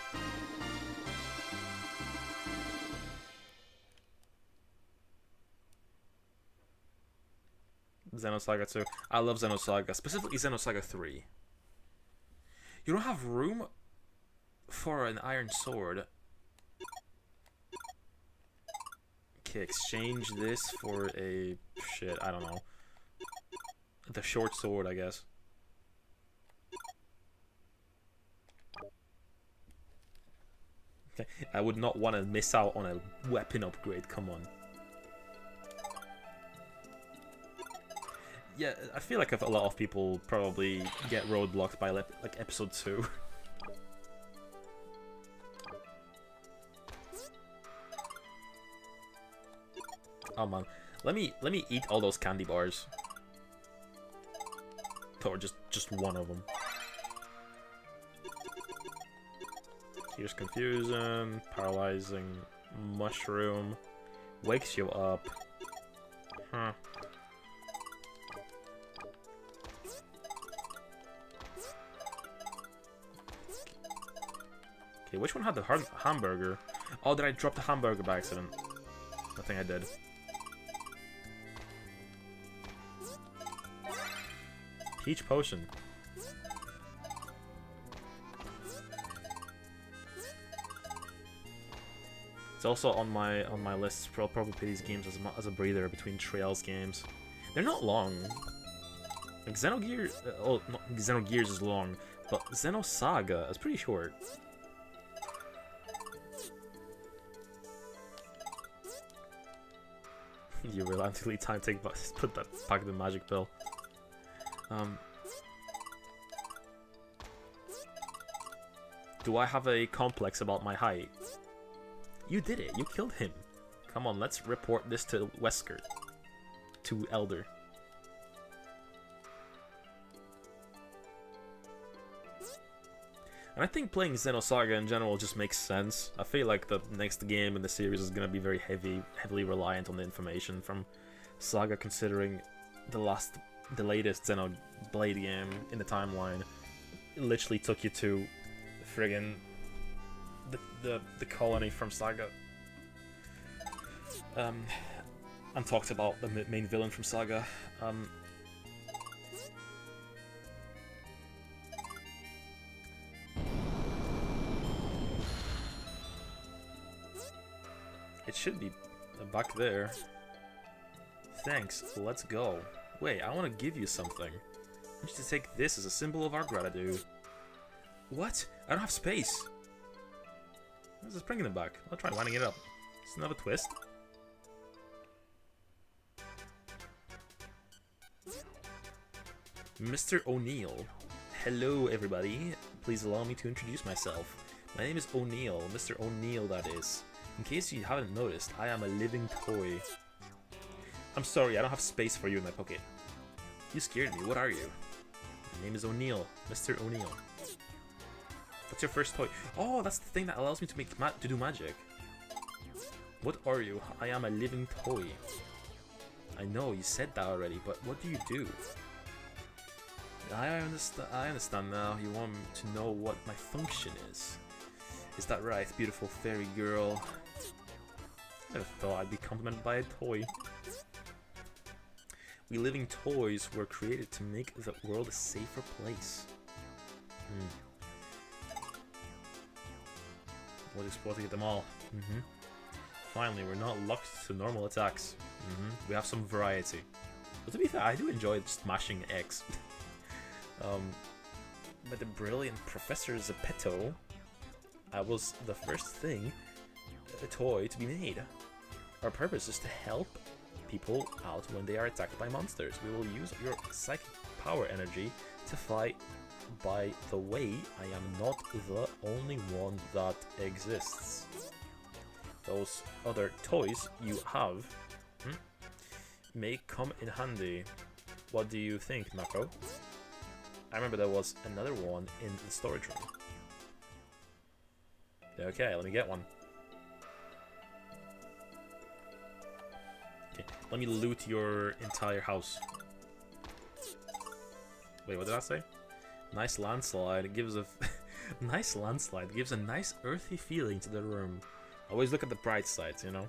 Xenosaga 2. I love Xenosaga, specifically Xenosaga 3. You don't have room for an iron sword. Okay, exchange this for a... shit, I don't know. The short sword, I guess. Okay, I would not want to miss out on a weapon upgrade, come on. Yeah, I feel like a lot of people probably get roadblocked by like episode 2. Oh man, let me eat all those candy bars. Or just one of them. Here's confusion, paralyzing mushroom, wakes you up. Huh. Okay, which one had the hamburger? Oh, did I drop the hamburger by accident? I think I did. Peach potion. It's also on my list. I'll probably play these games as a breather between Trails games. They're not long. Like Xenogears, oh, not Xenogears is long, but Xenosaga is pretty short. You reluctantly put that back in the magic pill. Do I have a complex about my height? You did it. You killed him. Come on, let's report this to Wesker. To Elder. And I think playing Xenosaga in general just makes sense. I feel like the next game in the series is going to be very heavily reliant on the information from Saga, considering the latest Xenoblade game in the timeline literally took you to friggin' the colony from Saga. And talked about the main villain from Saga. It should be back there. Thanks, let's go. Wait, I want to give you something. I want you to take this as a symbol of our gratitude. What? I don't have space. Let's just bring it back. I'll try lining it up. It's another twist. Mr. O'Neill. Hello, everybody. Please allow me to introduce myself. My name is O'Neill. Mr. O'Neill, that is. In case you haven't noticed, I am a living toy. I'm sorry, I don't have space for you in my pocket. You scared me. What are you? My name is O'Neill. Mr. O'Neill. What's your first toy? Oh, that's the thing that allows me to do magic. What are you? I am a living toy. I know, you said that already, but what do you do? I understand now. You want to know what my function is. Is that right, beautiful fairy girl? I never thought I'd be complimented by a toy. We living toys were created to make the world a safer place. We'll explore to get them all. Finally, we're not locked to normal attacks. We have some variety. But to be fair, I do enjoy smashing X. By the brilliant Professor Zepeto, I was the first thing, a toy to be made. Our purpose is to help people out when they are attacked by monsters. We will use your psychic power energy to fight. By the way, I am not the only one that exists. Those other toys you have may come in handy. What do you think, Mako? I remember there was another one in the storage room. Okay, let me get one. Okay, let me loot your entire house. Wait, what did I say? Nice landslide. It gives a nice landslide. It gives a nice earthy feeling to the room. Always look at the bright sides, you know.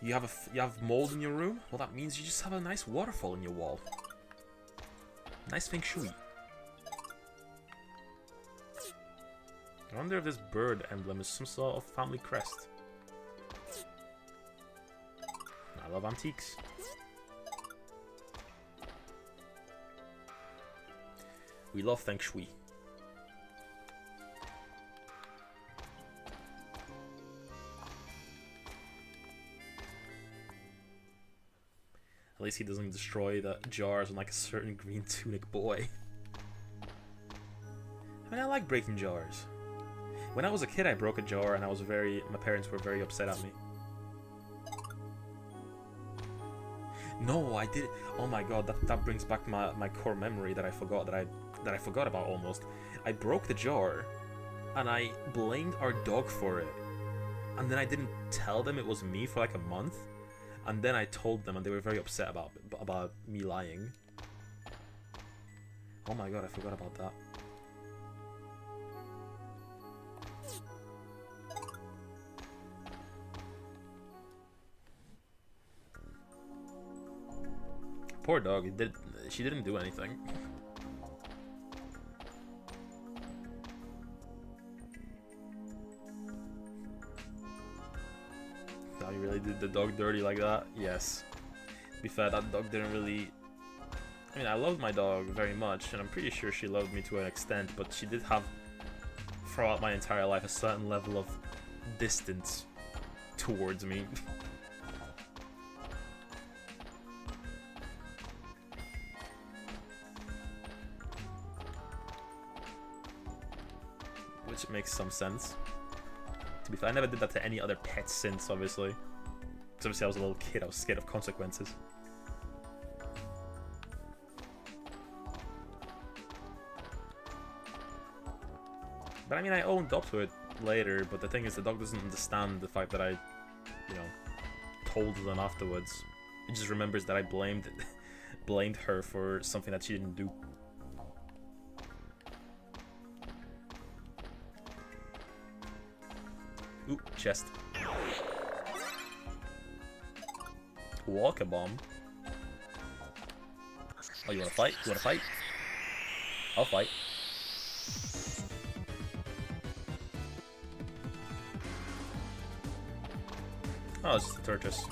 You have mold in your room. Well, that means you just have a nice waterfall in your wall. Nice feng shui. I wonder if this bird emblem is some sort of family crest. I love antiques. We love feng shui. At least he doesn't destroy the jars on like a certain green tunic boy. I mean, I like breaking jars. When I was a kid, I broke a jar and my parents were very upset at me. No, I did. Oh my god, that brings back my core memory that I forgot about almost. I broke the jar and I blamed our dog for it. And then I didn't tell them it was me for like a month. And then I told them and they were very upset about me lying. Oh my god, I forgot about that. Poor dog, she didn't do anything. Now you really did the dog dirty like that? Yes. To be fair, that dog didn't really... I mean, I loved my dog very much, and I'm pretty sure she loved me to an extent, but she did have, throughout my entire life, a certain level of distance towards me. Which makes some sense. To be fair, I never did that to any other pets since, obviously. Because obviously I was a little kid, I was scared of consequences. But I mean, I owned up to it later, but the thing is, the dog doesn't understand the fact that I, you know, told them afterwards. It just remembers that I blamed her for something that she didn't do. Ooh, chest. Walker bomb. Oh, you wanna fight? You wanna fight? I'll fight. Oh, it's just a tortoise.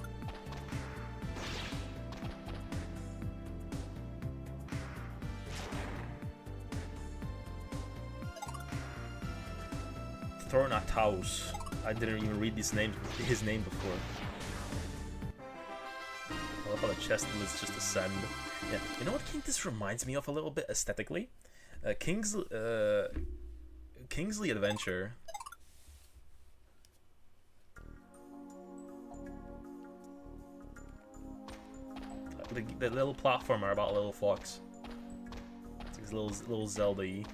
Thornataus. I didn't even read his name before. I love how the chest was just ascend. Yeah, you know what this reminds me of a little bit aesthetically? Kingsley Adventure. The little platformer about a little fox. It's like little Zelda-y.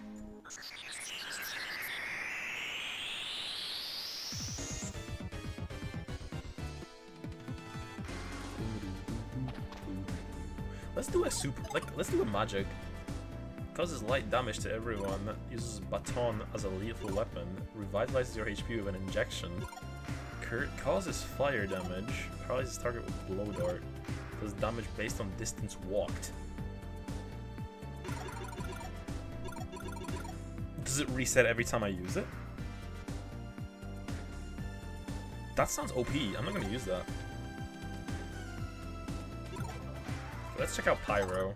Let's do let's do a magic. Causes light damage to everyone. Uses baton as a lethal weapon. Revitalizes your HP with an injection. Causes fire damage. Paralyzes target with blow dart. Does damage based on distance walked. Does it reset every time I use it? That sounds OP. I'm not gonna use that. Let's check out Pyro.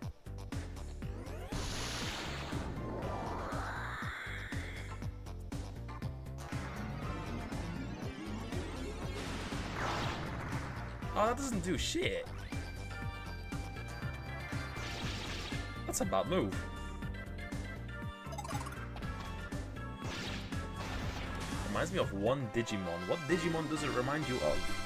Oh, that doesn't do shit. That's a bad move. Reminds me of one Digimon. What Digimon does it remind you of?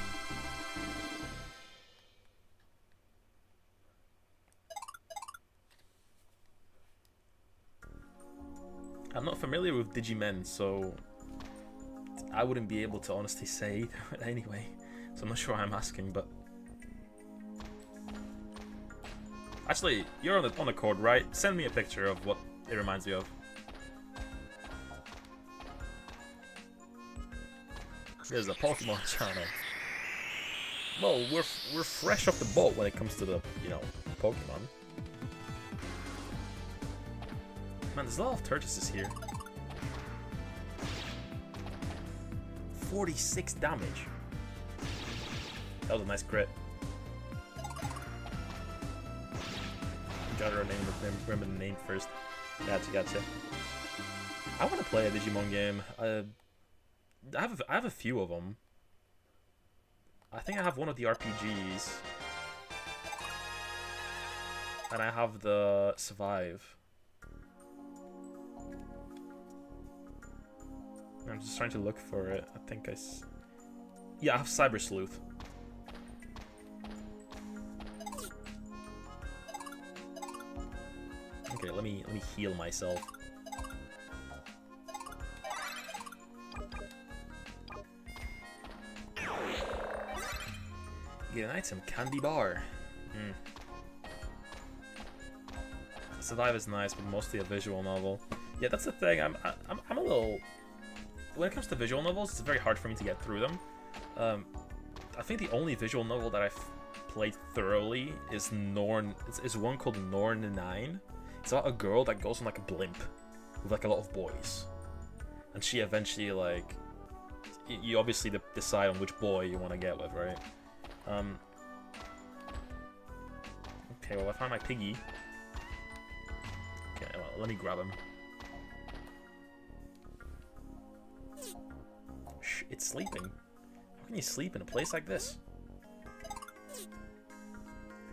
I'm not familiar with Digimen, so I wouldn't be able to honestly say anyway. So I'm not sure why I'm asking, but actually, you're on the code, right? Send me a picture of what it reminds me of. There's a Pokemon channel. Well, we're fresh off the boat when it comes to the, you know, Pokemon. Man, there's a lot of Turtises here. 46 damage. That was a nice crit. Gotta remember the name first. Gotcha. I want to play a Digimon game. I have a few of them. I think I have one of the RPGs. And I have the Survive. I'm just trying to look for it. I think yeah, I have Cyber Sleuth. Okay, let me heal myself. Get an item, candy bar. Survive is nice, but mostly a visual novel. Yeah, that's the thing. I'm a little. When it comes to visual novels, it's very hard for me to get through them. I think the only visual novel that I've played thoroughly is is one called Norn 9. It's about a girl that goes on like a blimp with like a lot of boys, and she eventually like you obviously decide on which boy you want to get with, right? Okay, well I found my piggy. Okay, well, let me grab him. Shh, it's sleeping. How can you sleep in a place like this?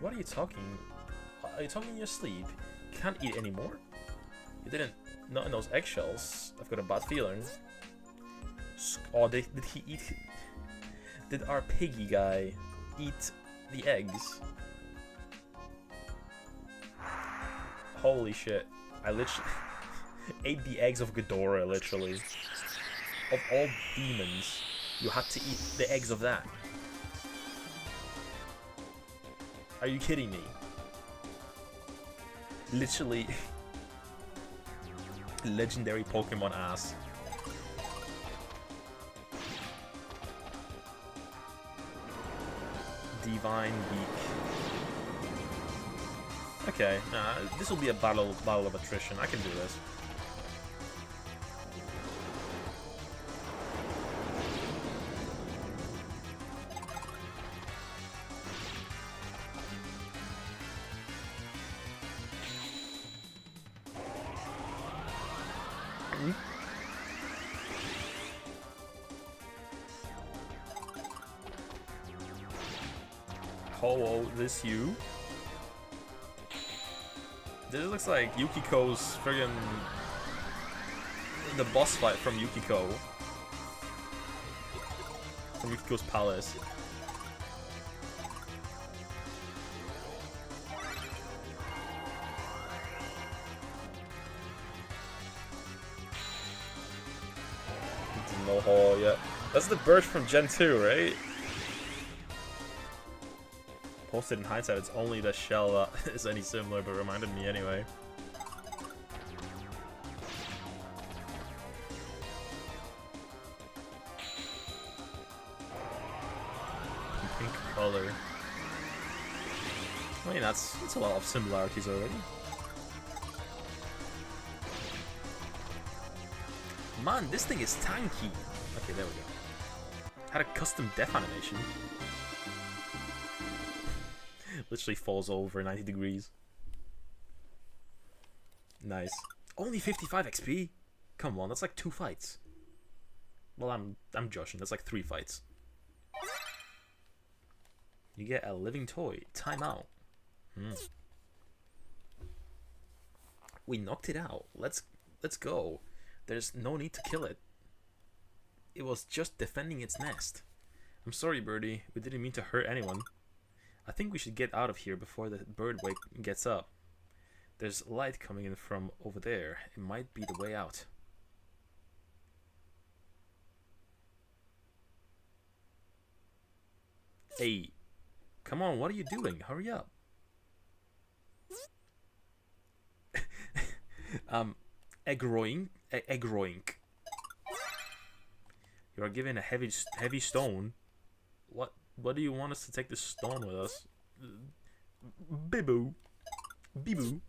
What are you talking? Are you talking in your sleep? You can't eat anymore? You didn't. Not in those eggshells. I've got a bad feeling. Oh, did he eat? Did our piggy guy eat the eggs? Holy shit. I literally ate the eggs of Ghidorah, literally. Of all demons, you had to eat the eggs of that. Are you kidding me? Literally. Legendary Pokemon ass. Divine Beak. Okay, this will be a battle of attrition. I can do this. Oh, this you? This looks like Yukiko's friggin' the boss fight from Yukiko. From Yukiko's palace. No hole yet. That's the bird from Gen 2, right? Posted in hindsight, it's only the shell that is any similar, but reminded me anyway. Pink color. I mean, that's a lot of similarities already. Man, this thing is tanky. Okay, there we go. Had a custom death animation. Literally falls over 90 degrees. Nice. Only 55 XP? Come on, that's like 2 fights. Well, I'm joshing. That's like 3 fights. You get a living toy. Timeout. We knocked it out. Let's go. There's no need to kill it. It was just defending its nest. I'm sorry, birdie. We didn't mean to hurt anyone. I think we should get out of here before the bird gets up. There's light coming in from over there. It might be the way out. Hey, come on, what are you doing? Hurry up. Eggroink. You are given a heavy stone. What do you want us to take this stone with us? Biboo. Biboo.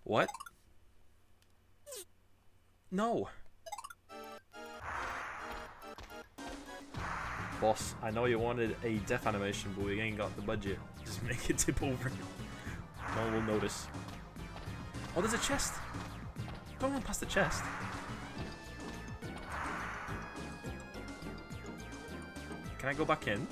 What? No. Boss, I know you wanted a death animation, but we ain't got the budget. Just make it tip over. No one will notice. Oh, there's a chest. Don't run past the chest. Can I go back in?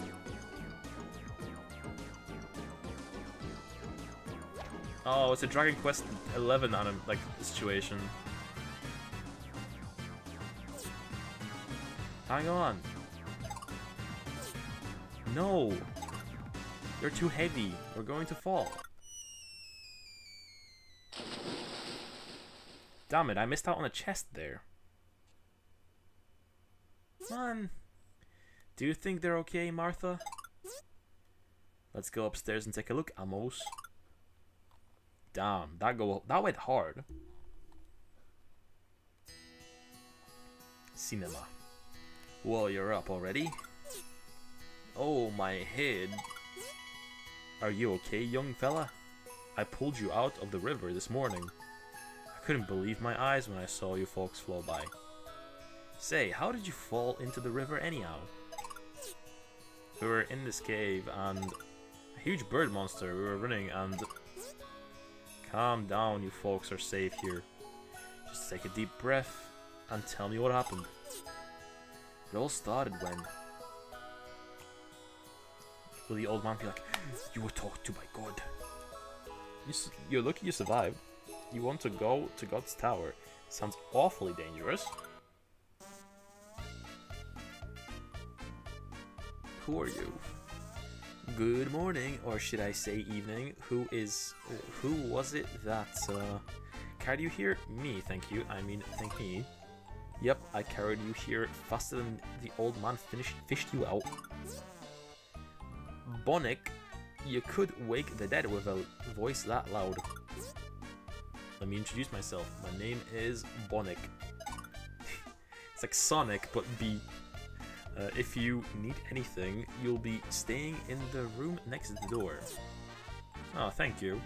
Oh, it's a Dragon Quest 11 like situation. Hang on. No. You're too heavy. We're going to fall. Damn it, I missed out on a chest there. Man. Do you think they're okay, Martha? Let's go upstairs and take a look, Amos. Damn, that went hard. Cinema. Whoa, you're up already? Oh, my head. Are you okay, young fella? I pulled you out of the river this morning. I couldn't believe my eyes when I saw you folks flow by. Say, how did you fall into the river anyhow? We were in this cave and a huge bird monster. We were running and... Calm down, you folks are safe here. Just take a deep breath and tell me what happened. It all started when... Will the old man be like, you were talked to by God? You're lucky you survived. You want to go to God's tower. Sounds awfully dangerous. Who are you? Good morning, or should I say evening. Who was it that carried you here? Me, thank you. I mean, thank me. Yep, I carried you here faster than the old man fished you out. Bonnick, you could wake the dead with a voice that loud. Let me introduce myself. My name is Bonnick. It's like Sonic, but B. If you need anything, you'll be staying in the room next to the door. Oh, thank you.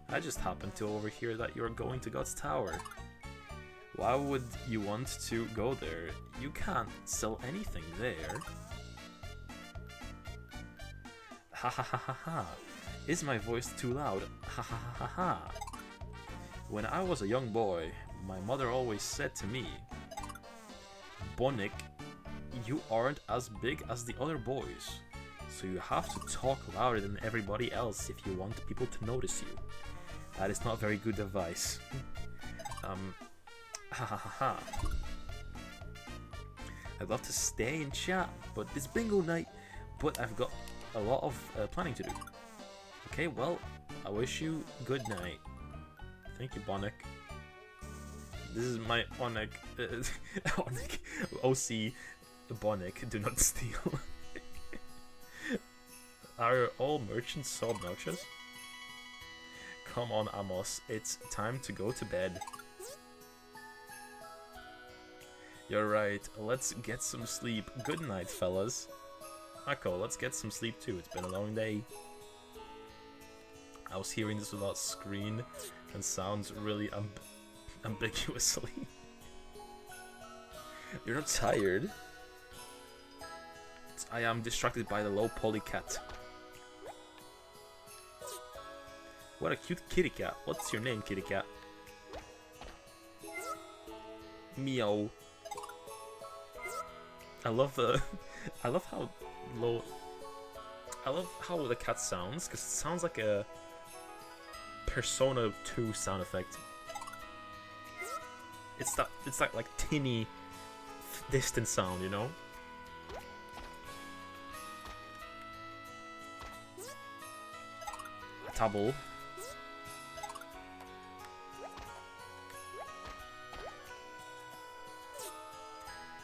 I just happened to overhear that you're going to God's Tower. Why would you want to go there? You can't sell anything there. Ha ha ha ha ha. Is my voice too loud? Ha ha ha ha ha. When I was a young boy, my mother always said to me, Bonnick, you aren't as big as the other boys, so you have to talk louder than everybody else if you want people to notice you. That is not very good advice. Ha ha ha ha. I'd love to stay and chat, but it's bingo night, but I've got a lot of planning to do. Okay, well, I wish you good night. Thank you, Bonnick. This is my Bonnick, OC Bonnick, do not steal. Are all merchants so obnoxious? Come on, Amos, it's time to go to bed. You're right, let's get some sleep. Good night, fellas. Akko, let's get some sleep too, it's been a long day. I was hearing this without screen and sounds really ambiguously. You're not tired? I am distracted by the low poly cat. What a cute kitty cat. What's your name, kitty cat? Meow. I love the... I love how low... I love how the cat sounds, because it sounds like a Persona 2 sound effect. It's that like tinny, distant sound, you know? A table.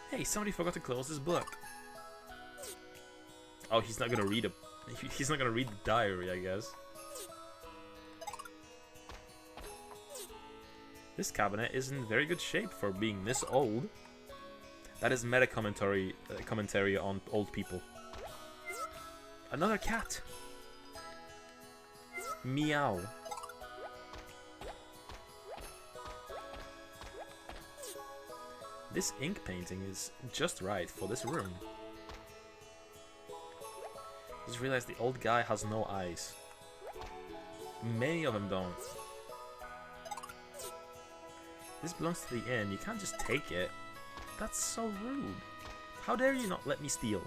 Hey, somebody forgot to close this book. Oh, he's not gonna read he's not gonna read the diary, I guess. This cabinet is in very good shape for being this old. That is meta commentary on old people. Another cat. Meow. This ink painting is just right for this room. Just realized the old guy has no eyes. Many of them don't. This belongs to the inn. You can't just take it. That's so rude. How dare you not let me steal?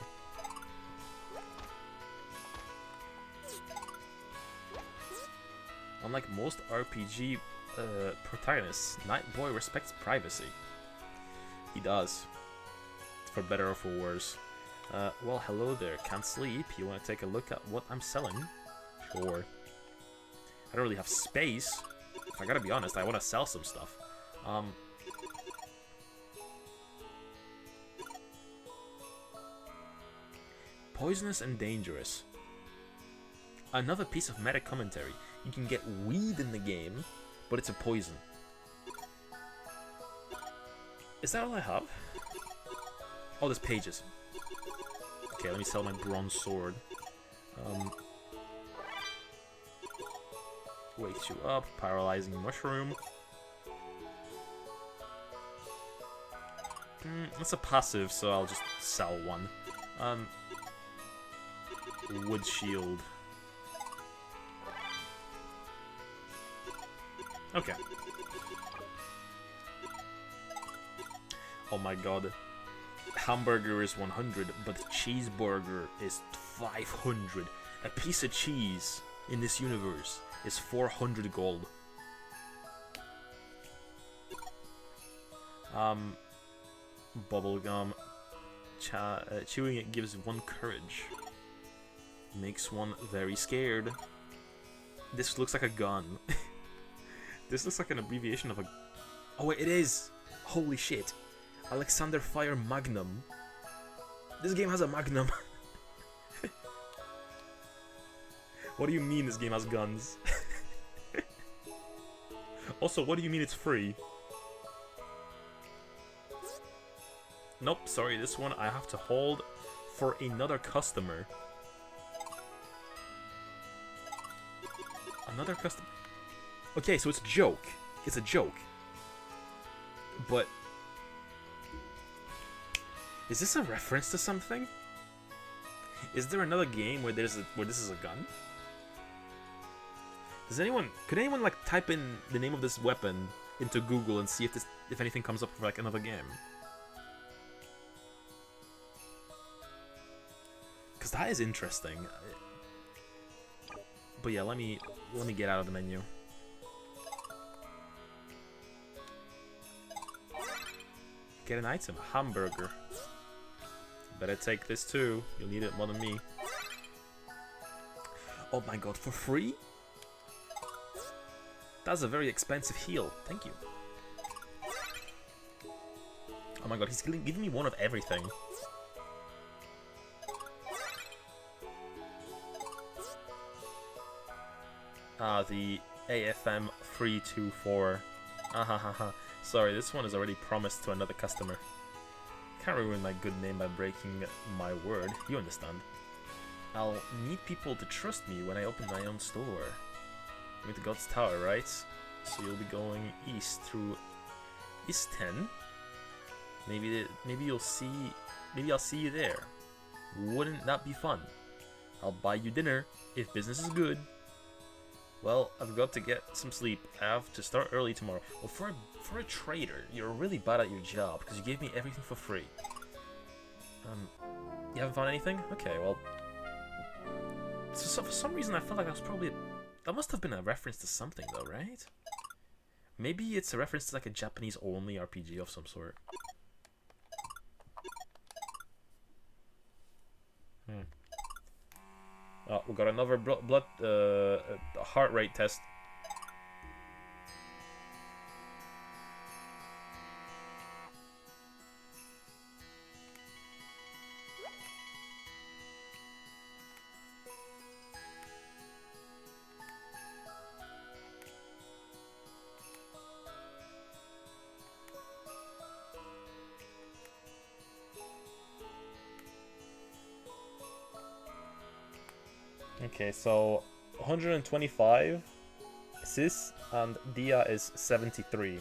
Unlike most RPG protagonists, Night Boy respects privacy. He does. For better or for worse. Well, hello there. Can't sleep. You want to take a look at what I'm selling? Sure. I don't really have space. If I gotta be honest, I want to sell some stuff. Poisonous and dangerous. Another piece of meta commentary. You can get weed in the game, but it's a poison. Is that all I have? Oh, there's pages. Okay, let me sell my bronze sword. Wakes you up, paralyzing mushroom. It's a passive, so I'll just sell one. Wood shield. Okay. Oh my god. Hamburger is 100, but cheeseburger is 500. A piece of cheese in this universe is 400 gold. Bubblegum. Chewing it gives one courage. Makes one very scared. This looks like a gun. This looks like an abbreviation of a... Oh wait, it is! Holy shit. Alexander Fire Magnum. This game has a Magnum. What do you mean this game has guns? Also, what do you mean it's free? Nope, sorry, this one I have to hold for another customer. Another customer? Okay, so it's a joke. It's a joke. But... is this a reference to something? Is there another game where this is a gun? Could anyone like type in the name of this weapon into Google and see if anything comes up for like another game? Cause that is interesting. But yeah, let me get out of the menu. Get an item, hamburger. Better take this too. You'll need it more than me. Oh my god, for free? That's a very expensive heal. Thank you. Oh my god, he's giving me one of everything. Ah, the AFM 324. Ahahaha. Sorry, this one is already promised to another customer. Can't ruin my good name by breaking my word. You understand. I'll need people to trust me when I open my own store. Going to God's Tower, right? So you'll be going east through East 10. Maybe you'll see. Maybe I'll see you there. Wouldn't that be fun? I'll buy you dinner if business is good. Well, I've got to get some sleep. I have to start early tomorrow. Well, for a trader, you're really bad at your job because you gave me everything for free. You haven't found anything? Okay, well. So for some reason, I felt like that must have been a reference to something, though, right? Maybe it's a reference to like a Japanese-only RPG of some sort. Oh, we got another heart rate test. Okay, so 125 Sis and Dia is 73,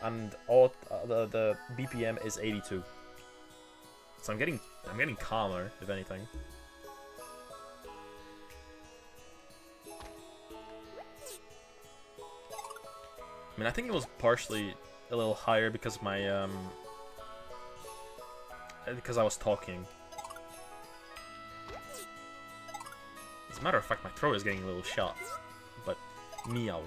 and all the BPM is 82. So I'm getting calmer, if anything. I mean, I think it was partially a little higher because my because I was talking. As a matter of fact, my throat is getting a little shot, but meow.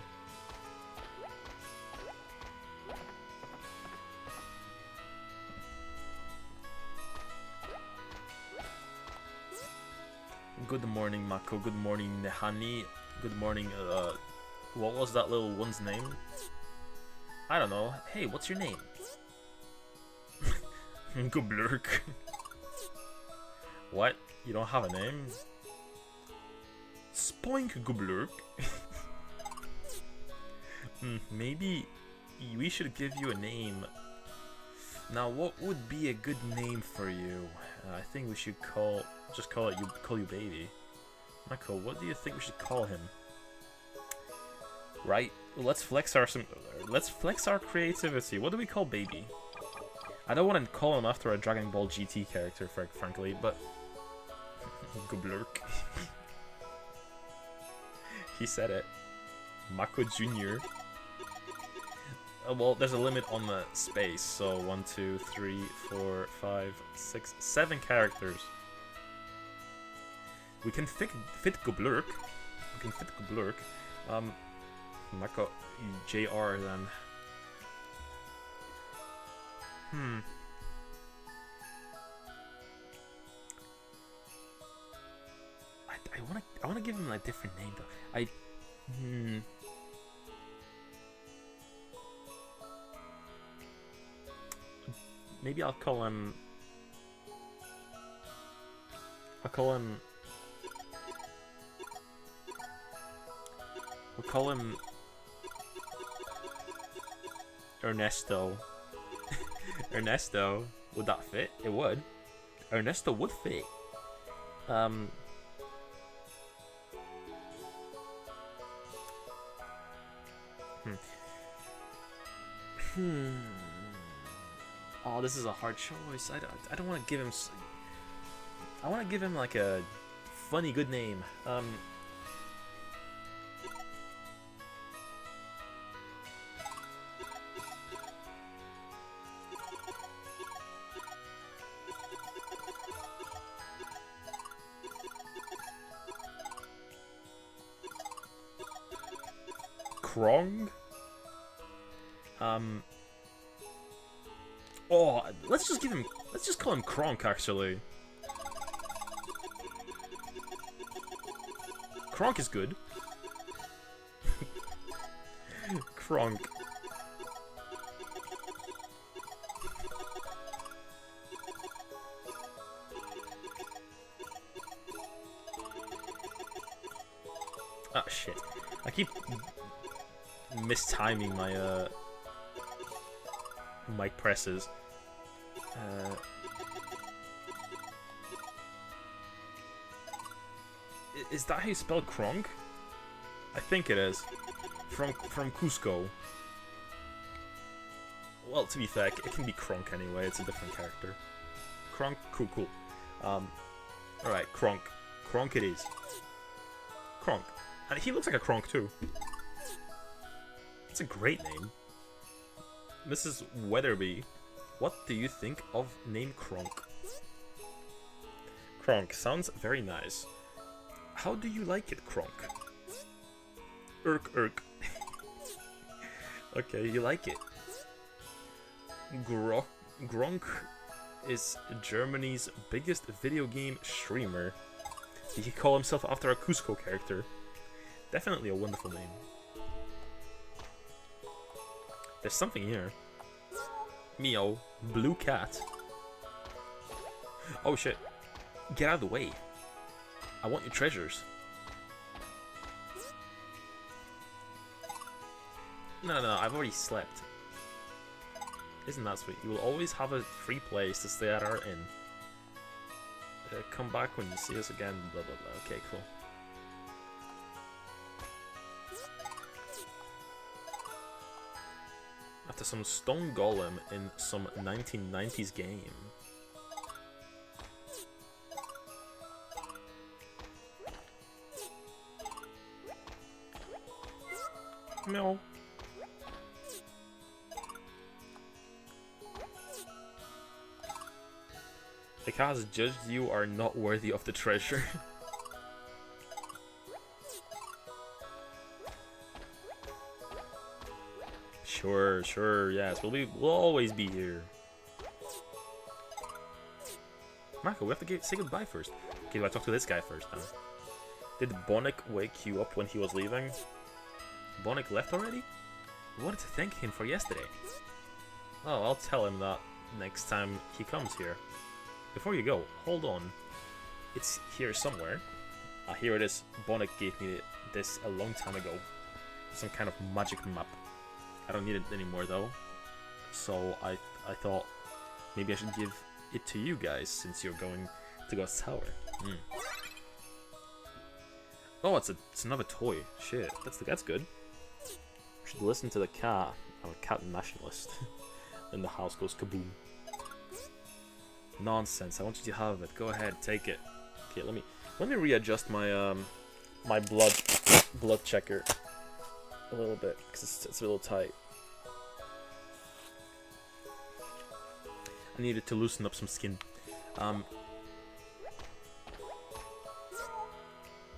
Good morning, Mako. Good morning, Nehani. Good morning, what was that little one's name? I don't know. Hey, what's your name? Gublurk. What? You don't have a name? Spoink, Gublurk. Maybe we should give you a name. Now, what would be a good name for you? I think we should just call you baby. Mako, what do you think we should call him? Right. Let's flex our creativity. What do we call baby? I don't want to call him after a Dragon Ball GT character, frankly, but Gublurk. He said it. Mako Jr. Well, there's a limit on the space, so 1, 2, 3, 4, 5, 6, 7 characters. We can fit Gublurk. We can fit Gublurk. Mako JR then. I wanna give him a different name though. Maybe I'll call him. We'll call him Ernesto. Ernesto, would that fit? It would. Ernesto would fit. Oh, this is a hard choice. I don't want to give him. I want to give him like a funny, good name. Krong? Oh, let's just call him Kronk, actually. Kronk is good. Kronk. Ah, shit. I keep mistiming my, mic presses. Is that how you spell Kronk? I think it is. From Cusco. Well, to be fair, it can be Kronk anyway, it's a different character. Kronk, cool. Alright, Kronk. Kronk it is. Kronk. And he looks like a Kronk too. It's a great name. Mrs. Weatherby, what do you think of name Kronk? Kronk sounds very nice. How do you like it, Kronk? Irk. Okay, you like it. Gronk is Germany's biggest video game streamer. He could call himself after a Cusco character. Definitely a wonderful name. There's something here. Meow. Blue cat. Oh shit. Get out of the way. I want your treasures. No, I've already slept. Isn't that sweet? You will always have a free place to stay at our inn. Come back when you see us again, blah blah blah. Okay, cool. After some stone golem in some 1990s game. Meow. The cat has judged you are not worthy of the treasure. Sure, yes, we'll always be here. Marco, we have to say goodbye first. Okay, I talk to this guy first now. Did Bonnick wake you up when he was leaving? Bonnick left already? I wanted to thank him for yesterday. Oh, I'll tell him that next time he comes here. Before you go, hold on. It's here somewhere. Ah, here it is. Bonnick gave me this a long time ago. Some kind of magic map. I don't need it anymore though. So I thought maybe I should give it to you guys since you're going to God's Tower. Oh, it's another toy. Shit, that's good. Should listen to the cat. I'm a cat nationalist. Then the house goes kaboom. Nonsense. I want you to have it. Go ahead, take it. Okay, let me readjust my my blood checker a little bit because it's a little tight. I needed to loosen up some skin.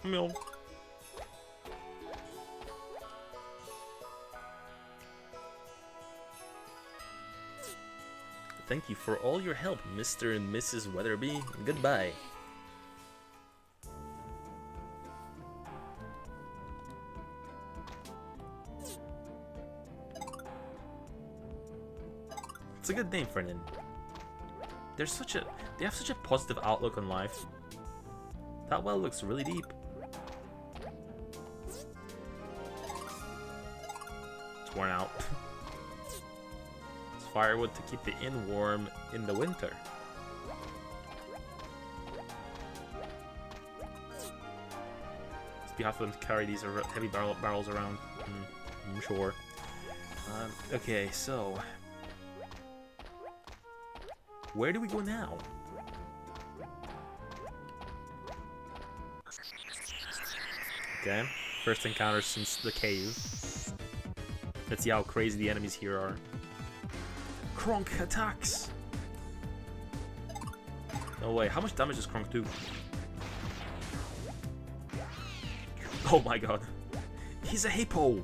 Meow. Thank you for all your help, Mr. and Mrs. Weatherby. Goodbye. It's a good name for an inn. They have such a positive outlook on life. That well looks really deep. It's worn out. It's firewood to keep the inn warm in the winter. You have to carry these heavy barrels around. I'm sure. Okay, so where do we go now? Okay, first encounter since the cave. Let's see how crazy the enemies here are. Kronk attacks! No way, how much damage does Kronk do? Oh my god. He's a hippo!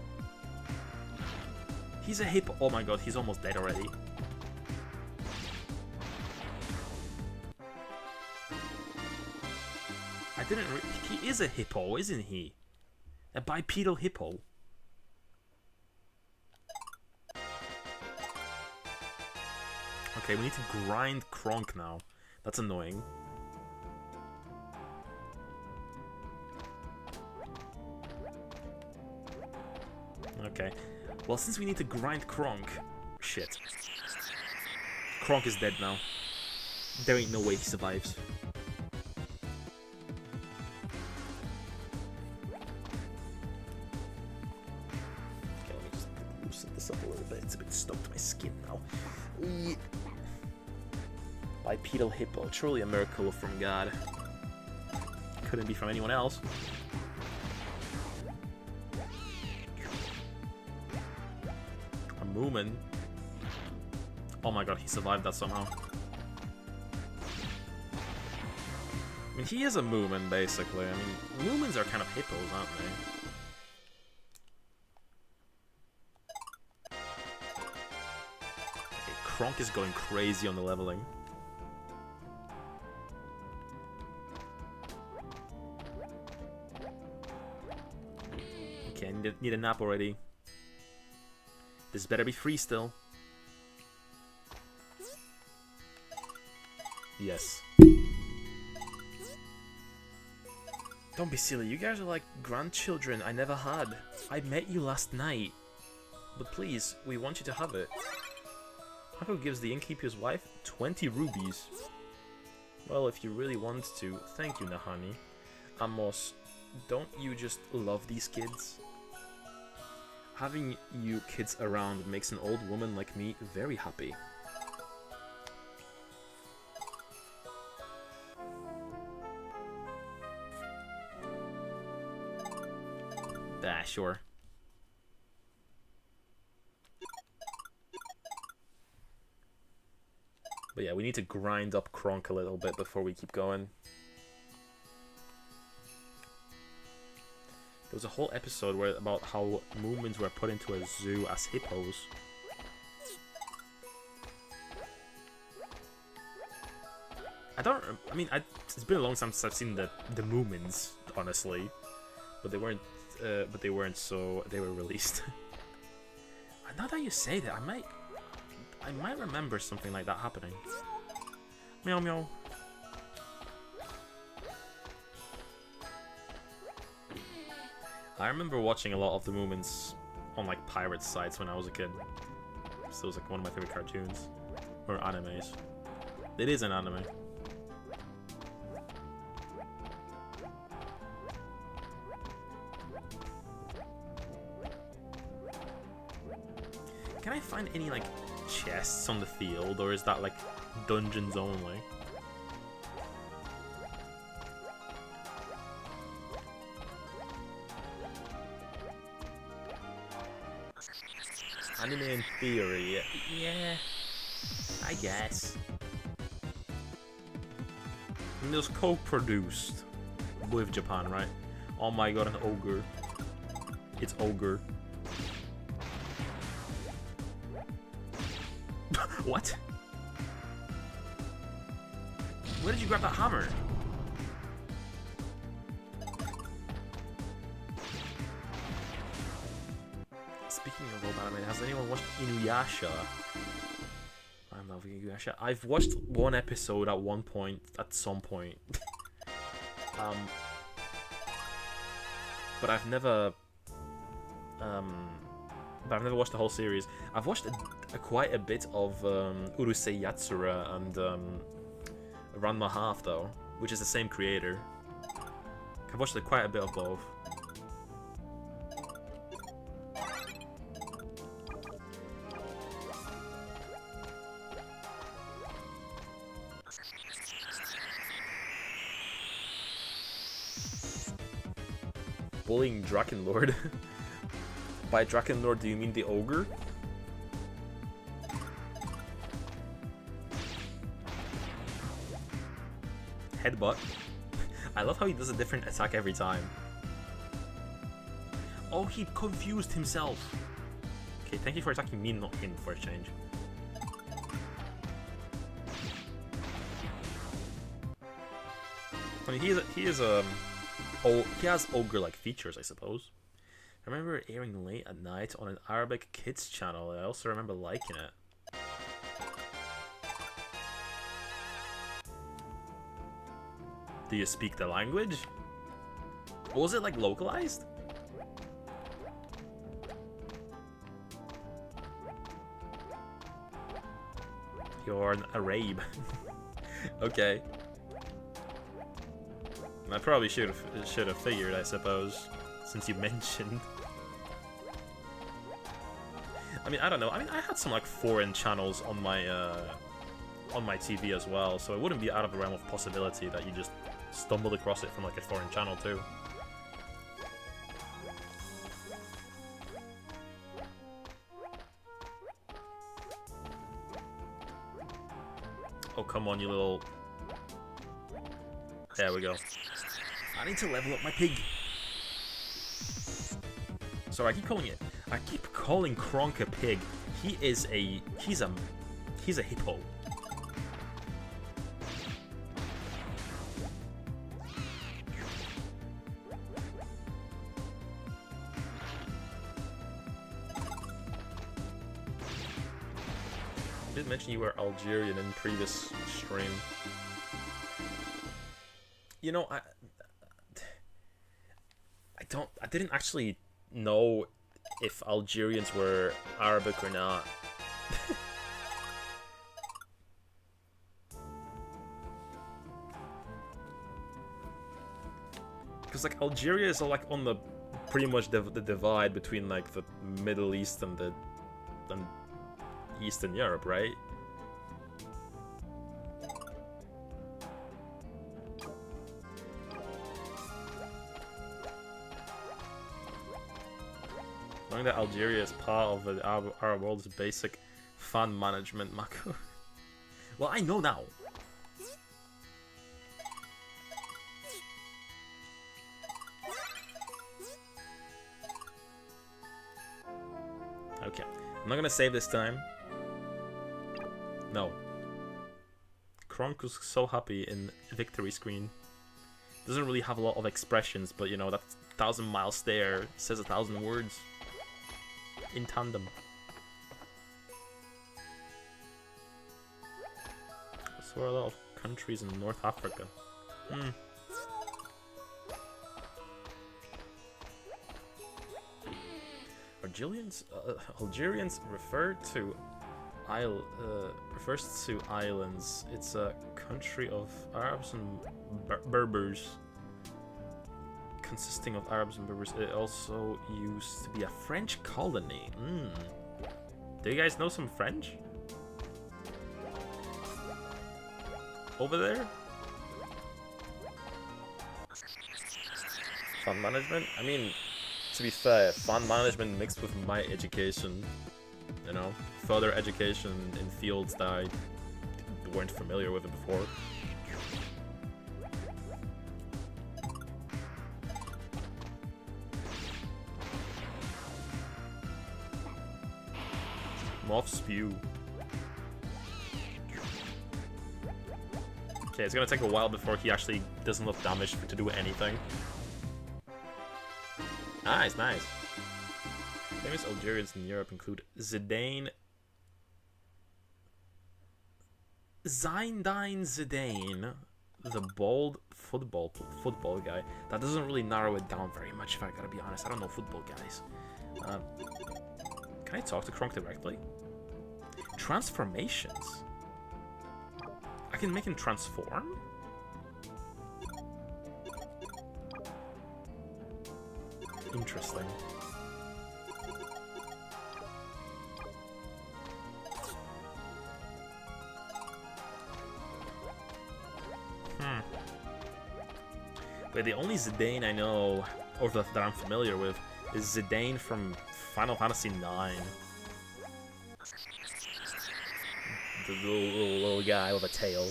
He's a hippo! Oh my god, he's almost dead already. He is a hippo, isn't he? A bipedal hippo. Okay, we need to grind Kronk now. That's annoying. Okay. Well, since we need to grind Kronk... Shit. Kronk is dead now. There ain't no way he survives. up a little bit. It's a bit stuck to my skin now. Bipedal hippo, truly a miracle from God. Couldn't be from anyone else. A Moomin. Oh my god, he survived that somehow. I mean, he is a Moomin, basically. I mean, Moomins are kind of hippos, aren't they? Okay, Kronk is going crazy on the leveling. Okay, I need a nap already. This better be free still. Yes. Don't be silly, you guys are like grandchildren I never had. I met you last night. But please, we want you to have it. Hako gives the innkeeper's wife 20 rubies. Well, if you really want to, thank you, Nahani. Amos, don't you just love these kids? Having you kids around makes an old woman like me very happy. Ah, sure. But yeah, we need to grind up Kronk a little bit before we keep going. There was a whole episode about how Moomins were put into a zoo as hippos. It's been a long time since I've seen the Moomins, honestly. But they weren't so they were released. Now that you say that, I might remember something like that happening. Meow meow. I remember watching a lot of the Moomins on like pirate sites when I was a kid. So it was like one of my favorite cartoons or animes. It is an anime. Can I find any like chests on the field, or is that like dungeons only? Anime in theory, yeah, I guess. And it was co-produced with Japan, right? Oh my god, an ogre. It's ogre. What? Where did you grab that hammer? Speaking of old anime, has anyone watched Inuyasha? I'm loving Inuyasha. I've watched one episode at one point, at some point. But I've never watched the whole series. I've watched quite a bit of Urusei Yatsura and Ranma Half though, which is the same creator. I've watched quite a bit of both. Bullying Drakenlord. By Drakenlord, do you mean the ogre? Headbutt. I love how he does a different attack every time. Oh, he confused himself. Okay, thank you for attacking me, not him, for a change. I mean, he has ogre-like features, I suppose. I remember it airing late at night on an Arabic kids channel. I also remember liking it. Do you speak the language? Was it like localized? You're an Arab. Okay. I probably should have figured, I suppose, since you mentioned. I mean, I don't know. I mean, I had some like foreign channels on my TV as well, so it wouldn't be out of the realm of possibility that you just stumbled across it from like a foreign channel too. Oh, come on, you little... There we go. I need to level up my pig. Sorry, I keep calling Kronk a pig. He's a hippo. I did mention you were Algerian in previous stream. You know, I didn't actually know if Algerians were Arabic or not. Because like Algeria is like on the pretty much the divide between like the Middle East and Eastern Europe, right? Knowing that Algeria is part of the Arab world is basic fan management, Mako. Well, I know now. Okay, I'm not gonna save this time. No. Kronk was so happy in victory screen. Doesn't really have a lot of expressions, but you know, that 1,000 mile stare says 1,000 words. In tandem. So are a lot of countries in North Africa. Algerians refers to islands. It's a country of Arabs and Berbers. Consisting of Arabs and Berbers. It also used to be a French colony. Do you guys know some French? Over there? Fund management? I mean, to be fair, fund management mixed with my education, you know, further education in fields that I weren't familiar with before. Moth spew. Okay, it's gonna take a while before he actually does enough damage to do anything. Nice, nice. Famous Algerians in Europe include Zidane Zidane, the bald football guy. That doesn't really narrow it down very much, if I gotta be honest. I don't know football guys. Can I talk to Kronk directly? Transformations? I can make him transform? Interesting. But the only Zidane I know, or that I'm familiar with, is Zidane from Final Fantasy IX. The little guy with a tail.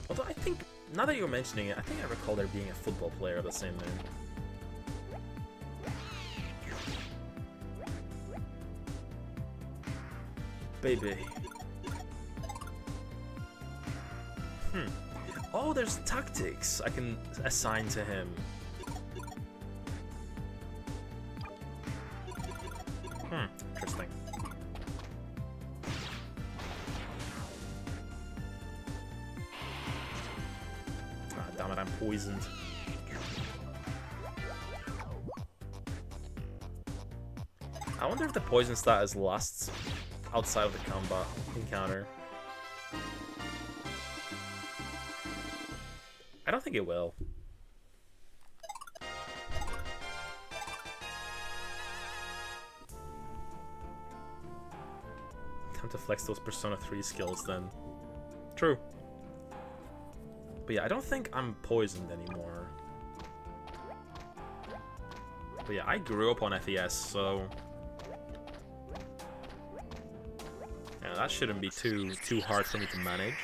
Although I think, now that you're mentioning it, I think I recall there being a football player of the same name. Baby. Oh, there's tactics I can assign to him. Interesting. Ah, damn it, I'm poisoned. I wonder if the poison status lasts outside of the combat encounter. I don't think it will. time to flex those Persona 3 skills then. True. But yeah, I don't think I'm poisoned anymore. But yeah, I grew up on FES, so... yeah, that shouldn't be too hard for me to manage.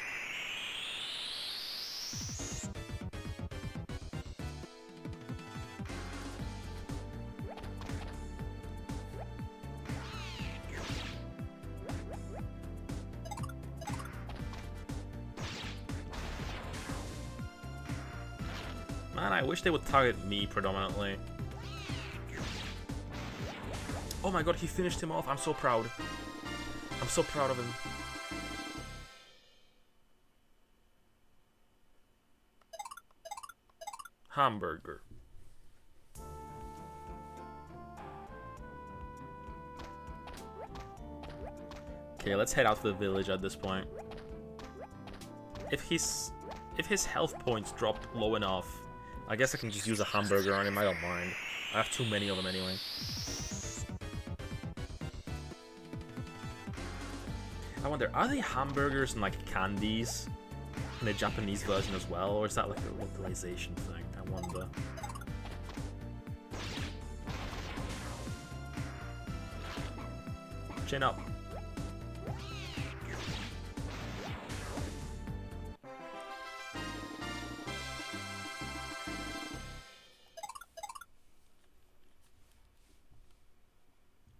Man, I wish they would target me predominantly. Oh my god, he finished him off. I'm so proud. I'm so proud of him. Hamburger. Okay, let's head out to the village at this point. If his health points drop low enough, I guess I can just use a hamburger on him. I don't mind. I have too many of them anyway. I wonder, are they hamburgers and like candies in the Japanese version as well, or is that like a localization thing? I wonder. Chin up.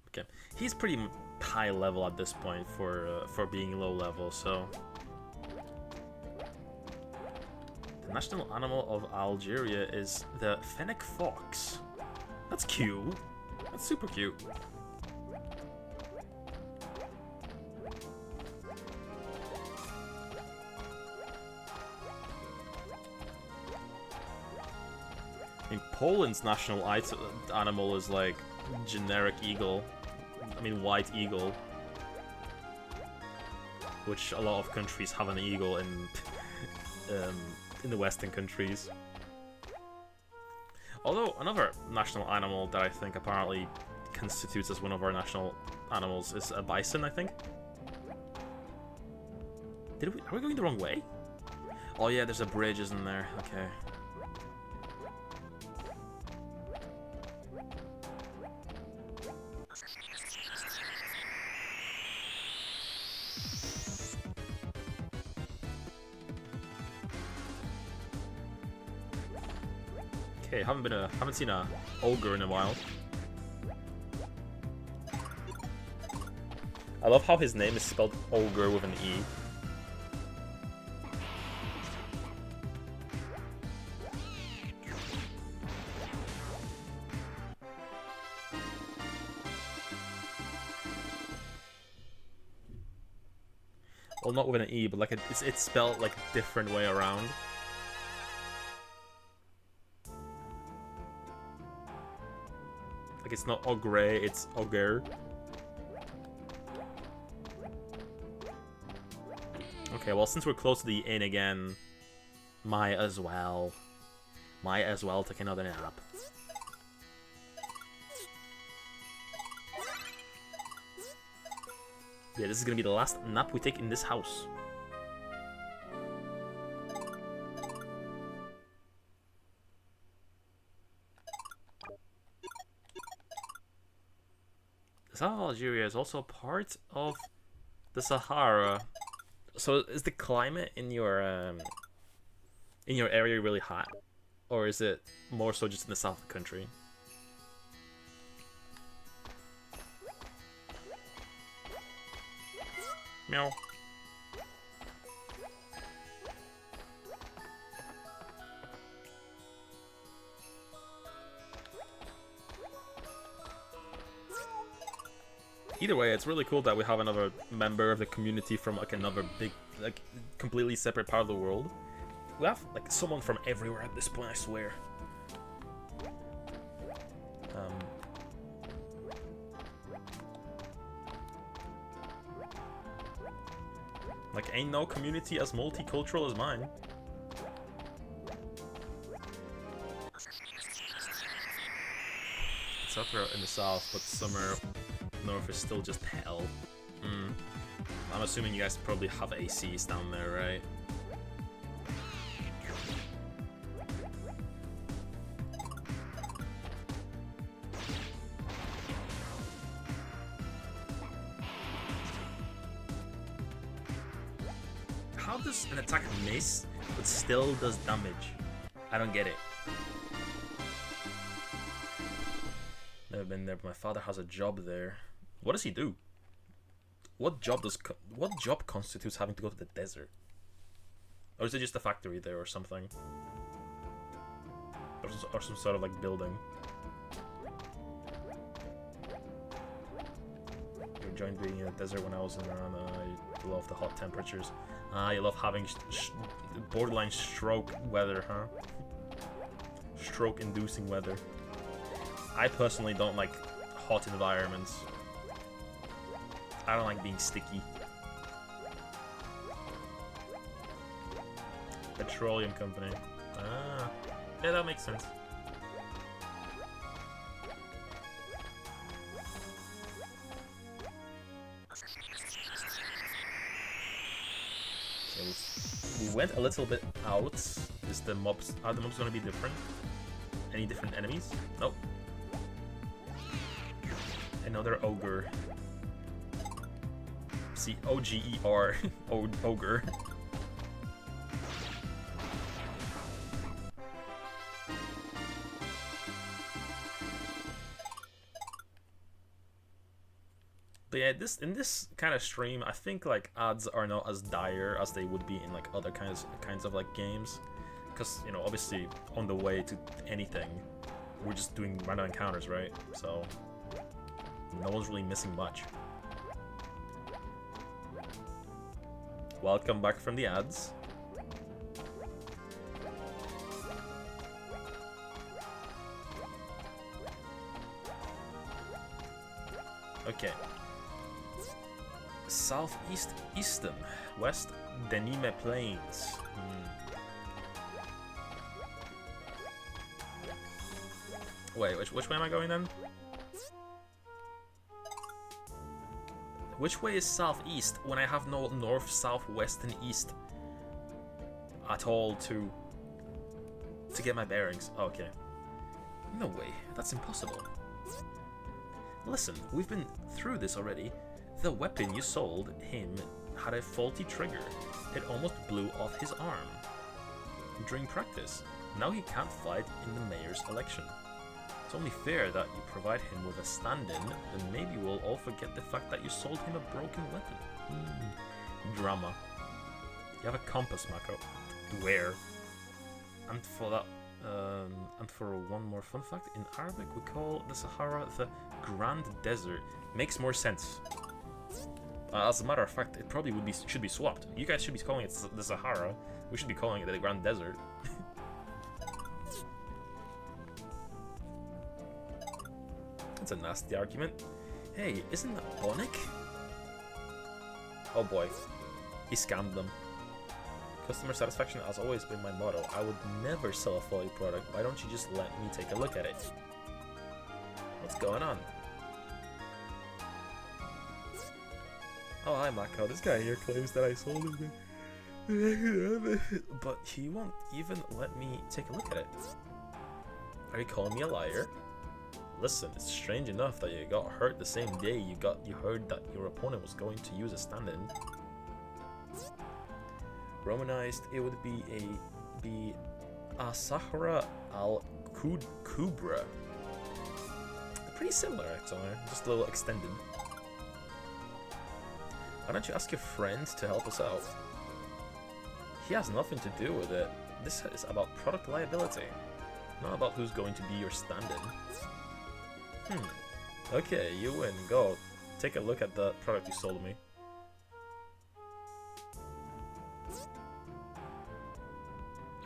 Okay, he's pretty high level at this point for being low level, so. The national animal of Algeria is the fennec fox. That's cute. That's super cute. I mean, Poland's national animal is like generic eagle. I mean, white eagle. Which a lot of countries have an eagle in the Western countries. Although another national animal that I think apparently constitutes as one of our national animals is a bison, I think. Are we going the wrong way? Oh yeah, there's a bridge, isn't there? Okay. Okay, haven't seen a ogre in a while. I love how his name is spelled ogre with an E. Well, not with an E, but like it's spelled like a different way around. Like it's not ogre, it's ogre. Okay, well, since we're close to the inn again, might as well take another nap. Yeah, this is gonna be the last nap we take in this house. South Algeria is also part of the Sahara. So is the climate in your area really hot, or is it more so just in the south of the country? Meow. Either way, it's really cool that we have another member of the community from like another big, like completely separate part of the world. We have like someone from everywhere at this point, I swear. Like ain't no community as multicultural as mine. It's up there in the south, but somewhere north is still just hell. I'm assuming you guys probably have ACs down there, right? How does an attack miss but still does damage? I don't get it. Never been there, but my father has a job there. What does he do? What job constitutes having to go to the desert? Or is it just a factory there or something? Or some sort of like building? I enjoyed being in the desert when I was in Iran. I love the hot temperatures. You love having borderline stroke weather, huh? Stroke-inducing weather. I personally don't like hot environments. I don't like being sticky. Petroleum company. Ah, yeah, that makes sense. We went a little bit out. Is the mobs? Are the mobs gonna be different? Any different enemies? Nope. Another ogre. See, O-G-E-R, ogre. But yeah, in this kind of stream, I think like ads are not as dire as they would be in like other kinds of like games, because you know obviously on the way to anything, we're just doing random encounters, right? So no one's really missing much. Welcome back from the ads. Okay. Southeast Eastern, West Denime Plains. Wait, which way am I going then? Which way is southeast when I have no north, south, west, and east at all to get my bearings? Oh, okay. No way, that's impossible. Listen, we've been through this already. The weapon you sold him had a faulty trigger. It almost blew off his arm during practice. Now he can't fight in the mayor's election. It's only fair that you provide him with a stand-in, then maybe we'll all forget the fact that you sold him a broken weapon. Drama. You have a compass, Mako. Where? And for that, and for one more fun fact, in Arabic we call the Sahara the Grand Desert. Makes more sense. As a matter of fact, it probably should be swapped. You guys should be calling it the Sahara. We should be calling it the Grand Desert. That's a nasty argument. Hey, isn't that Bonic? Oh boy, he scammed them. Customer satisfaction has always been my motto. I would never sell a faulty product. Why don't you just let me take a look at it? What's going on? Oh, hi Mako. This guy here claims that I sold him. But he won't even let me take a look at it. Are you calling me a liar? Listen, it's strange enough that you got hurt the same day you heard that your opponent was going to use a stand-in. Romanized, it would be a Sahara al-Kubra. Pretty similar, actually, just a little extended. Why don't you ask your friend to help us out? He has nothing to do with it. This is about product liability, not about who's going to be your stand-in. Okay, you win. Go. Take a look at the product you sold me.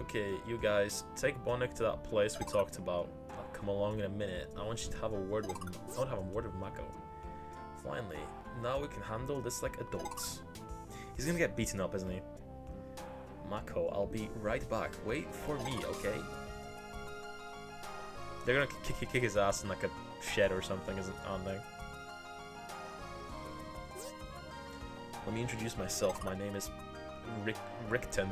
Okay, you guys, take Bonic to that place we talked about. I'll come along in a minute. I want you to have a word with Mako. Finally, now we can handle this like adults. He's gonna get beaten up, isn't he? Mako, I'll be right back. Wait for me, okay? They're gonna kick his ass in like a shed or something, aren't they? Let me introduce myself. My name is Rickton.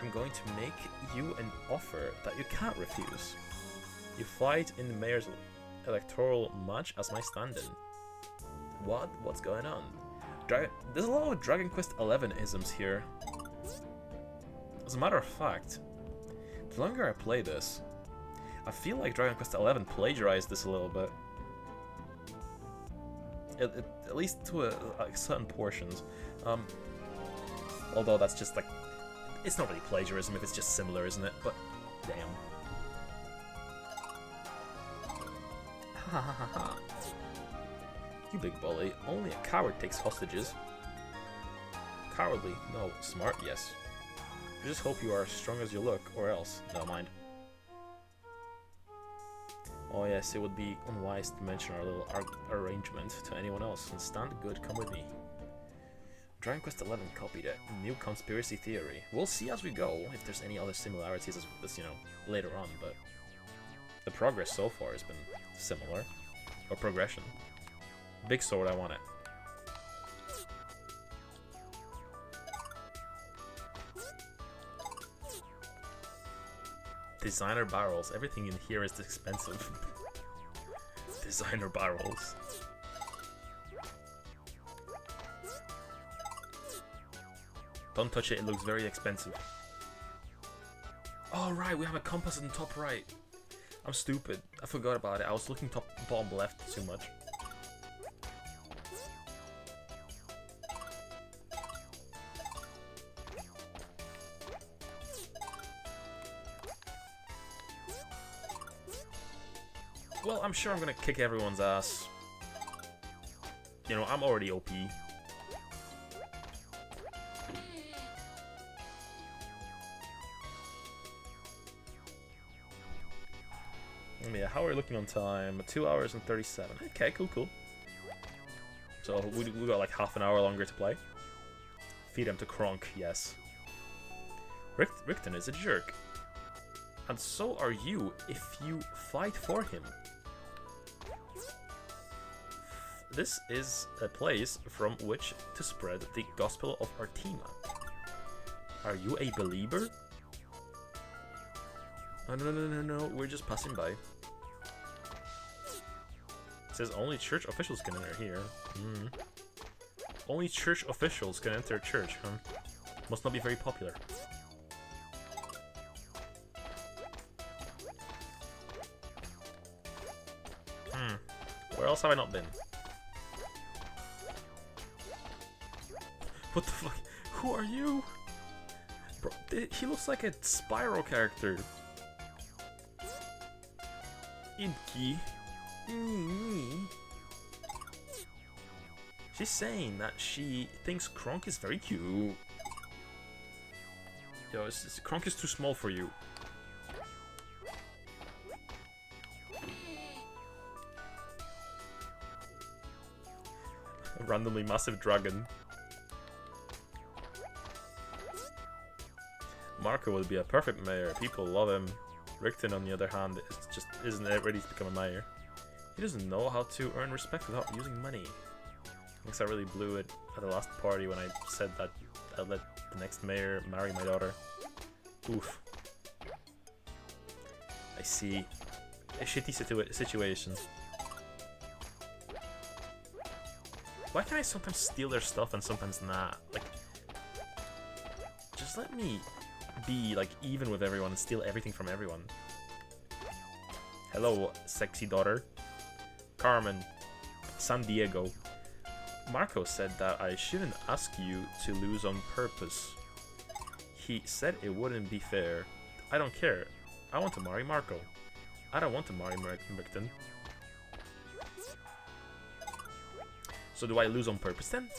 I'm going to make you an offer that you can't refuse. You fight in the mayor's electoral match as my stand-in. What? What's going on? There's a lot of Dragon Quest XI isms here. As a matter of fact, the longer I play this, I feel like Dragon Quest XI plagiarized this a little bit. At least to like certain portions. Although that's just like, it's not really plagiarism if it's just similar, isn't it? But damn. Ha ha ha ha. You big bully. Only a coward takes hostages. Cowardly? No. Smart? Yes. I just hope you are as strong as you look, or else. Never mind. Oh yes, it would be unwise to mention our little arrangement to anyone else. Instead, good, come with me. Dragon Quest XI copied a new conspiracy theory. We'll see as we go if there's any other similarities as this, you know, later on, but the progress so far has been similar. Or progression. Big sword, I want it. Designer barrels. Everything in here is expensive. Designer barrels. Don't touch it, it looks very expensive. Oh right, we have a compass in top right. I'm stupid. I forgot about it. I was looking top bottom left too much. Well, I'm sure I'm gonna kick everyone's ass. You know, I'm already OP. Yeah, how are we looking on time? 2 hours and 37. Okay, cool. So we got like half an hour longer to play. Feed him to Kronk, yes. Rickton is a jerk. And so are you if you fight for him. This is a place from which to spread the gospel of Artima. Are you a believer? Oh, no, we're just passing by. It says only church officials can enter here. Only church officials can enter a church, huh? Must not be very popular. Where else have I not been? What the fuck? Who are you? Bro, he looks like a Spyro character. Inky. She's saying that she thinks Kronk is very cute. Yo, Kronk is too small for you. A randomly massive dragon. Marco would be a perfect mayor. People love him. Rickton, on the other hand, isn't ready to become a mayor. He doesn't know how to earn respect without using money. I guess I really blew it at the last party when I said that I'd let the next mayor marry my daughter. Oof. I see. A shitty situation. Why can I sometimes steal their stuff and sometimes not? Like, just let me be like even with everyone and steal everything from everyone. Hello, sexy daughter. Carmen. San Diego. Marco said that I shouldn't ask you to lose on purpose. He said it wouldn't be fair. I don't care. I want to marry Marco. I don't want to marry Rickton. So do I lose on purpose then?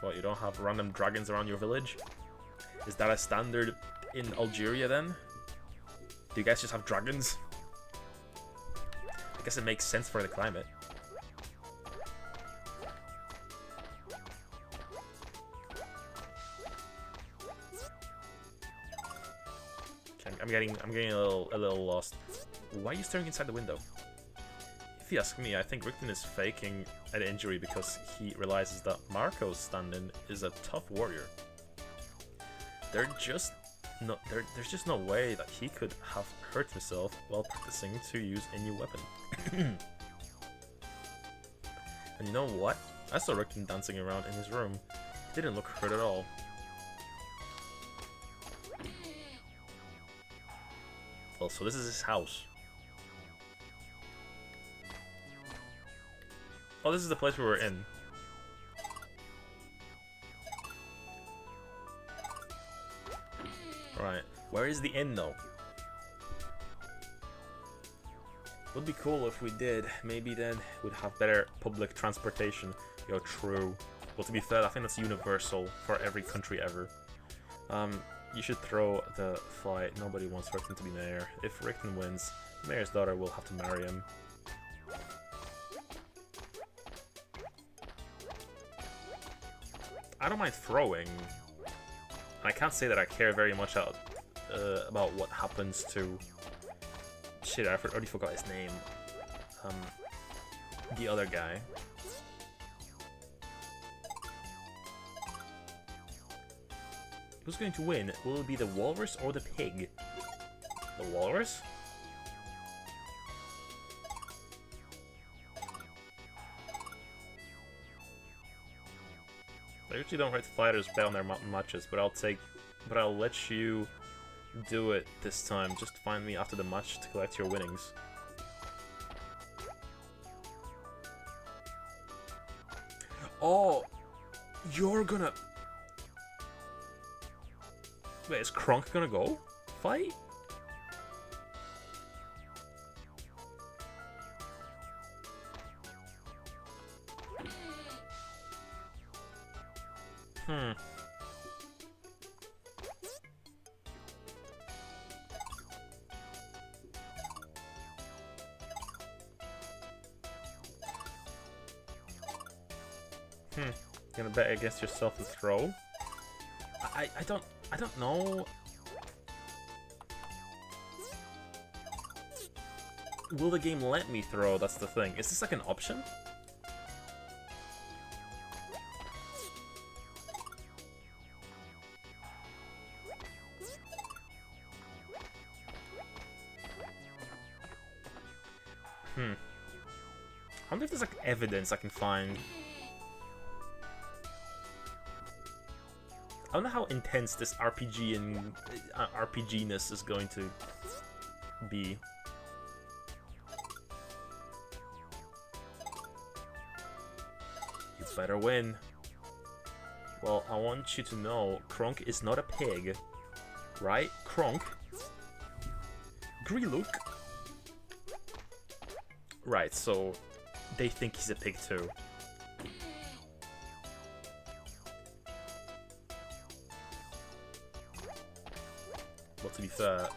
What, you don't have random dragons around your village? Is that a standard in Algeria then? Do you guys just have dragons? I guess it makes sense for the climate. Okay, I'm getting a little lost. Why are you staring inside the window? If you ask me, I think Rickton is faking an injury because he realizes that Marco's stand-in is a tough warrior. There's just no way that he could have hurt himself while practicing to use a new weapon. And you know what? I saw Rickton dancing around in his room. He didn't look hurt at all. Well, so this is his house. Oh, this is the place we were in. Right. Where is the inn, though? Would be cool if we did. Maybe then we'd have better public transportation. Yo, true. Well, to be fair, I think that's universal for every country ever. You should throw the fight. Nobody wants Rickton to be mayor. If Rickton wins, the mayor's daughter will have to marry him. I don't mind throwing. I can't say that I care very much about what happens to... Shit, I already forgot his name. The other guy. Who's going to win? Will it be the walrus or the pig? The walrus? I usually don't write fighters bet on their matches, but I'll let you do it this time. Just find me after the match to collect your winnings. Oh, you're gonna... Wait, is Kronk gonna go fight? Gonna bet against yourself to throw? I don't know. Will the game let me throw? That's the thing. Is this like an option? I wonder if there's like evidence I can find. I don't know how intense this RPG and RPG-ness is going to be. You better win. Well, I want you to know, Kronk is not a pig. Right? Kronk? Greluk? Right, so they think he's a pig too. Well, to be fair,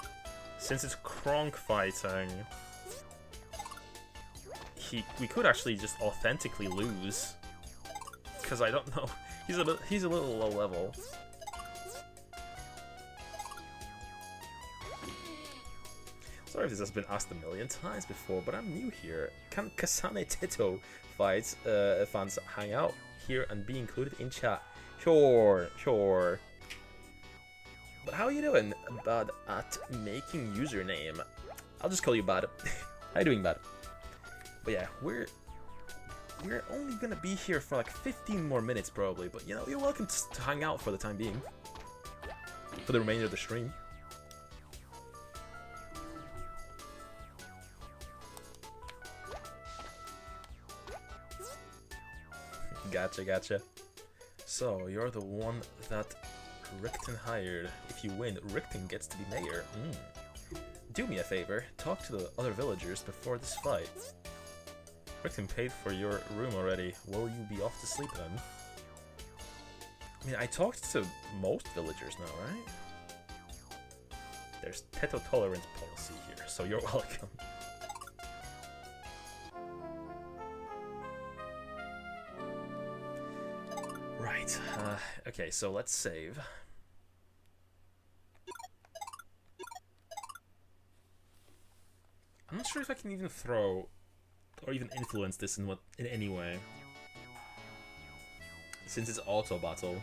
since it's Kronk fighting, we could actually just authentically lose. Because I don't know, he's a little low level. Sorry if this has been asked a million times before, but I'm new here. Can Kasane Teto fights fans hang out here and be included in chat? Sure. But how are you doing, Bad at making username? I'll just call you Bad. How you doing, Bad? But yeah, we're only gonna be here for like 15 more minutes probably, but you know, you're welcome to hang out for the time being. For the remainder of the stream. Gotcha. So, you're the one that Rickton hired. If you win, Rickton gets to be mayor. Do me a favor, talk to the other villagers before this fight. Rickton paid for your room already. Will you be off to sleep then? I mean, I talked to most villagers now, right? There's Teto tolerance policy here, so you're welcome. Right, okay, so let's save. I'm not sure if I can even throw or even influence this in any way. Since it's auto battle.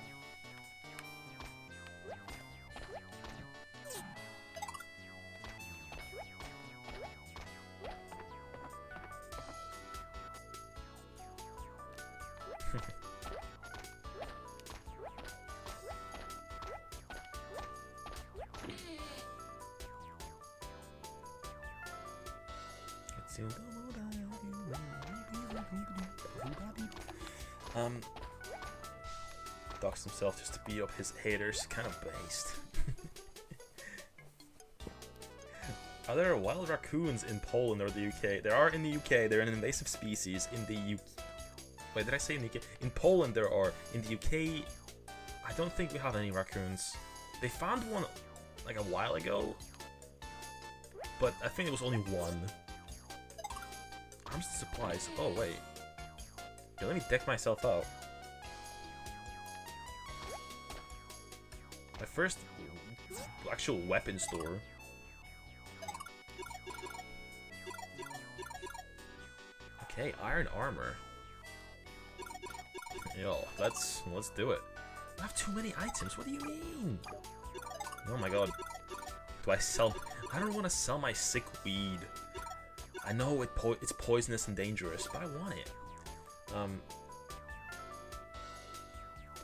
Doxed himself just to beat up his haters. Kind of based. Are there wild raccoons in Poland or the UK? There are in the UK. They're an invasive species. In the UK... Wait, did I say in the UK? In Poland there are. In the UK, I don't think we have any raccoons. They found one like a while ago, but I think it was only one. Arms and supplies. Oh, wait. Okay, let me deck myself out. My first actual weapon store. Okay, iron armor. Yo, let's do it. I have too many items. What do you mean? Oh my god. Do I sell? I don't want to sell my sick weed. I know it's poisonous and dangerous, but I want it.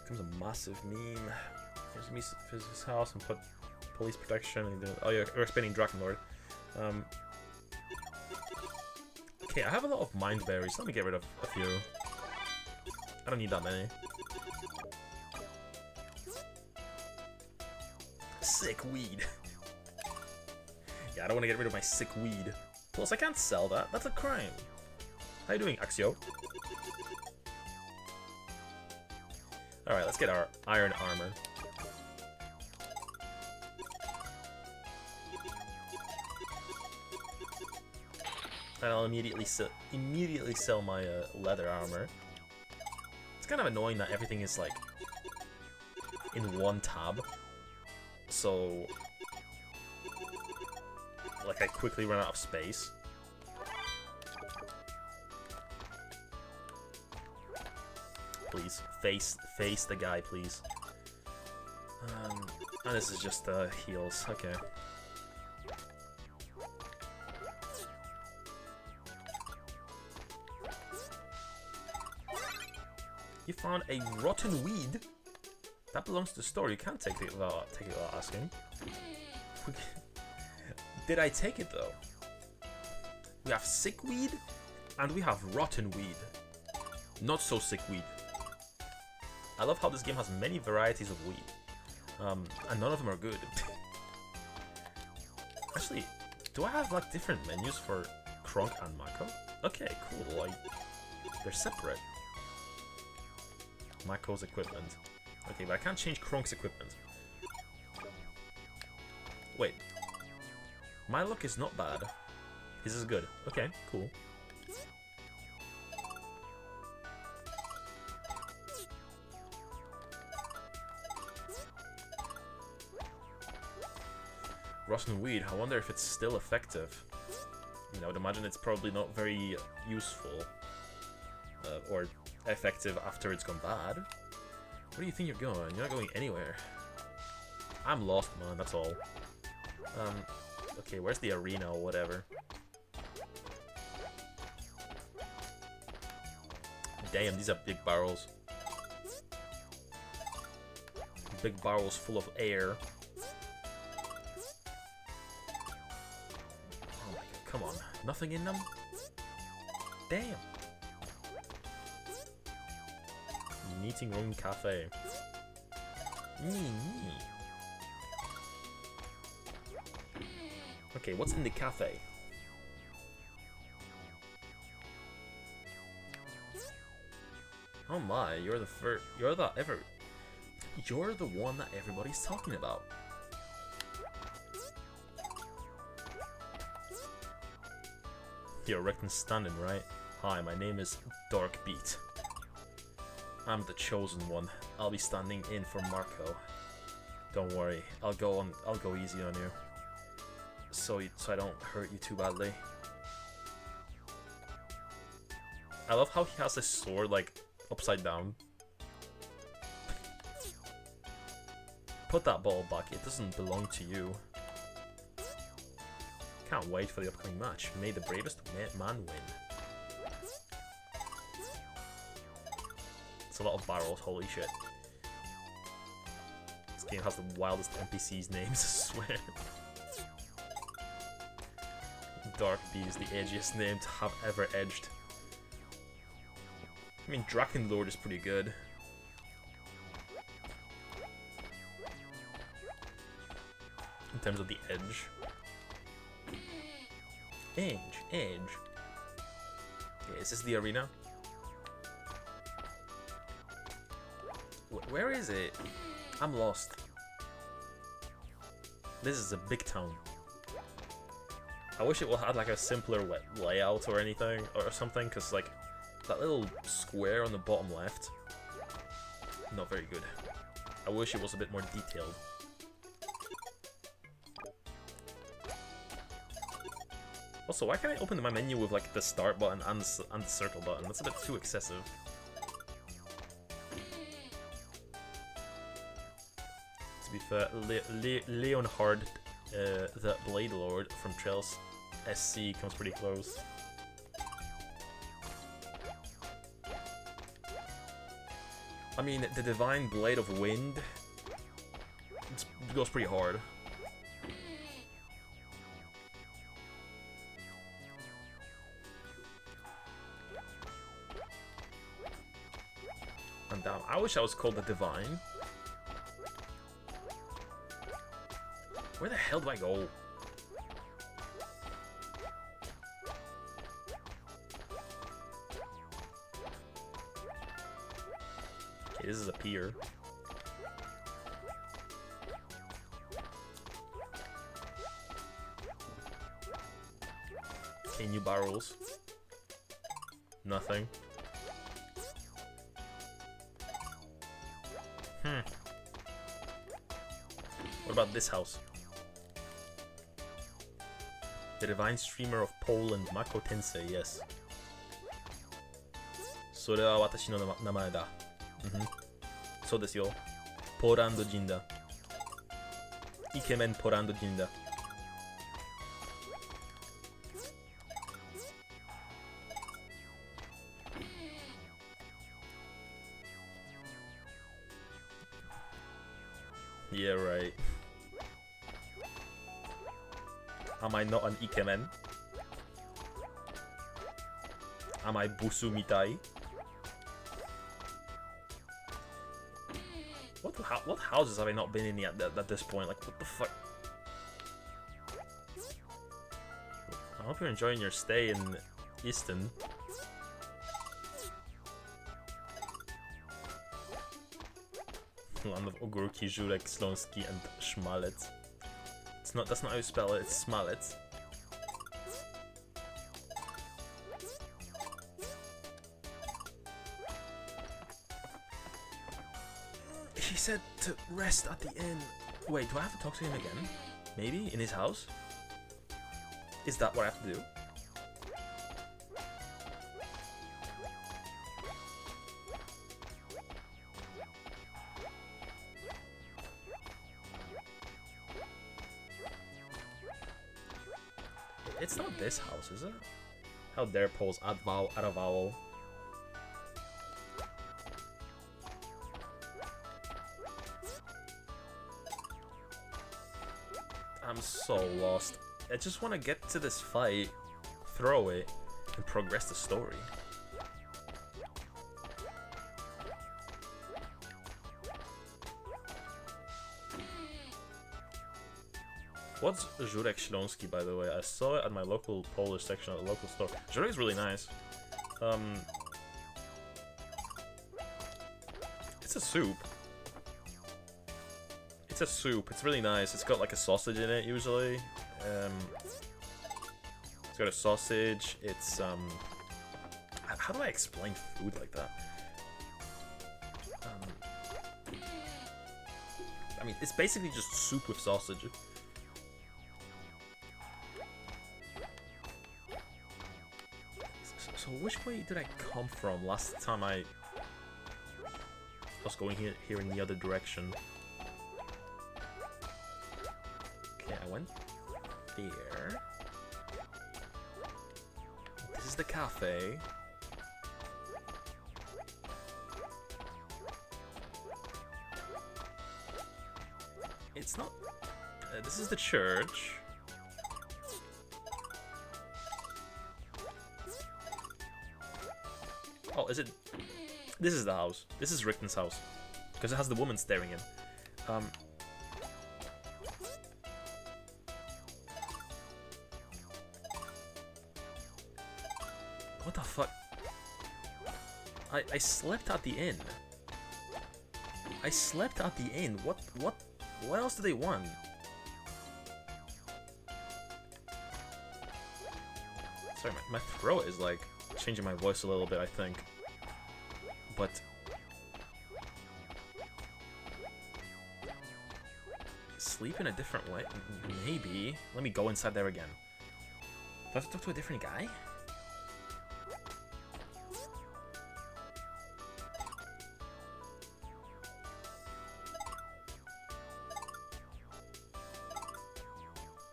Becomes a massive meme. Here's me his house and put police protection. And oh yeah, we're spinning Drakenlord. Okay, I have a lot of mind berries. Let me get rid of a few. I don't need that many. Sick weed. Yeah, I don't want to get rid of my sick weed. Plus, I can't sell that. That's a crime. How you doing, Axio? Alright, let's get our iron armor. And I'll immediately sell my leather armor. It's kind of annoying that everything is like in one tab. So like I quickly run out of space. Please face the guy, please. And this is just heals. Okay. You found a rotten weed? That belongs to the store. You can't take it without asking. Did I take it though? We have sick weed and we have rotten weed. Not so sick weed. I love how this game has many varieties of weed. And none of them are good. Actually, do I have like different menus for Kronk and Mako? Okay, cool. Like they're separate. Mako's equipment. Okay, but I can't change Kronk's equipment. Wait. My luck is not bad. His is good. Okay, cool. Rotten weed. I wonder if it's still effective. I would imagine it's probably not very useful. Or effective after it's gone bad. Where do you think you're going? You're not going anywhere. I'm lost, man, that's all. Okay, where's the arena or whatever? Damn, these are big barrels. Big barrels full of air. Oh my god, come on. Nothing in them? Damn. Meeting room cafe. Okay, what's in the cafe? Oh my, you're the one that everybody's talking about. You're Rick and standing, right? Hi, my name is Darkbeat. I'm the chosen one. I'll be standing in for Marco. Don't worry, I'll go easy on you. So I don't hurt you too badly. I love how he has his sword like upside down. Put that ball back, it doesn't belong to you. Can't wait for the upcoming match. May the bravest man win. It's a lot of barrels, holy shit. This game has the wildest NPCs names, I swear. Dark Bee is the edgiest name to have ever edged. I mean, Drakenlord is pretty good. In terms of the edge. Edge. Okay, is this the arena? Where is it? I'm lost. This is a big town. I wish it had like a simpler layout or anything or something, because like that little square on the bottom left, not very good. I wish it was a bit more detailed. Also, why can't I open my menu with like the start button and the circle button? That's a bit too excessive. To be fair, Leonhard, the Blade Lord from Trails SC, comes pretty close. I mean, the Divine Blade of Wind goes pretty hard. And damn, I wish I was called the Divine. Where the hell do I go? Okay, this is a pier. Okay, new barrels. Nothing. What about this house? The Divine Streamer of Poland, Mako Tensei, yes. それは私の名前だ。そうですよ。ポーランド人だ。イケメンポーランド人だ。Yeah, right. Am I not an ikemen? Am I busu mitai? What houses have I not been in yet at this point? Like, what the fuck? I hope you're enjoying your stay in Easton. Land of Ogórki, Żurek, Śląski, and Szmalec. That's not how you spell it, it's Smalec. He said to rest at the inn. Wait, do I have to talk to him again? Maybe? In his house? Is that what I have to do? It's not this house, is it? How dare Poles add a vowel? I'm so lost. I just want to get to this fight, throw it, and progress the story. What's Żurek Śląski, by the way? I saw it at my local Polish section at the local store. Żurek is really nice. It's a soup. It's a soup. It's really nice. It's got like a sausage in it usually. It's got a sausage. It's how do I explain food like that? I mean, it's basically just soup with sausage. So which way did I come from last time I was going here in the other direction? Okay, I went there. This is the cafe. It's not... this is the church. Oh, is it... This is the house. This is Richton's house. Because it has the woman staring in. What the fuck? I slept at the inn. I slept at the inn. What else do they want? Sorry, my throat is like changing my voice a little bit, I think. But sleep in a different way? Maybe. Let me go inside there again. Do I have to talk to a different guy?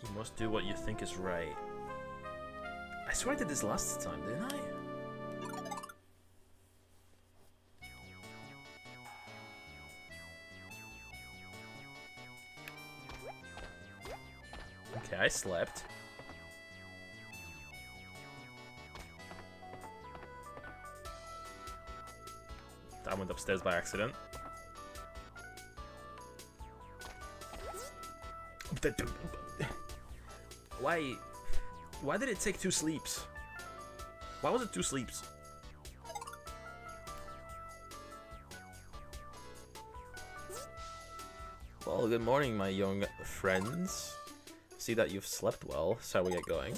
You must do what you think is right. I swear I did this last time, didn't I? Okay, I slept. I went upstairs by accident. Why did it take 2 sleeps? Why was it 2 sleeps? Well, good morning, my young friends. See that you've slept well. Shall we get going?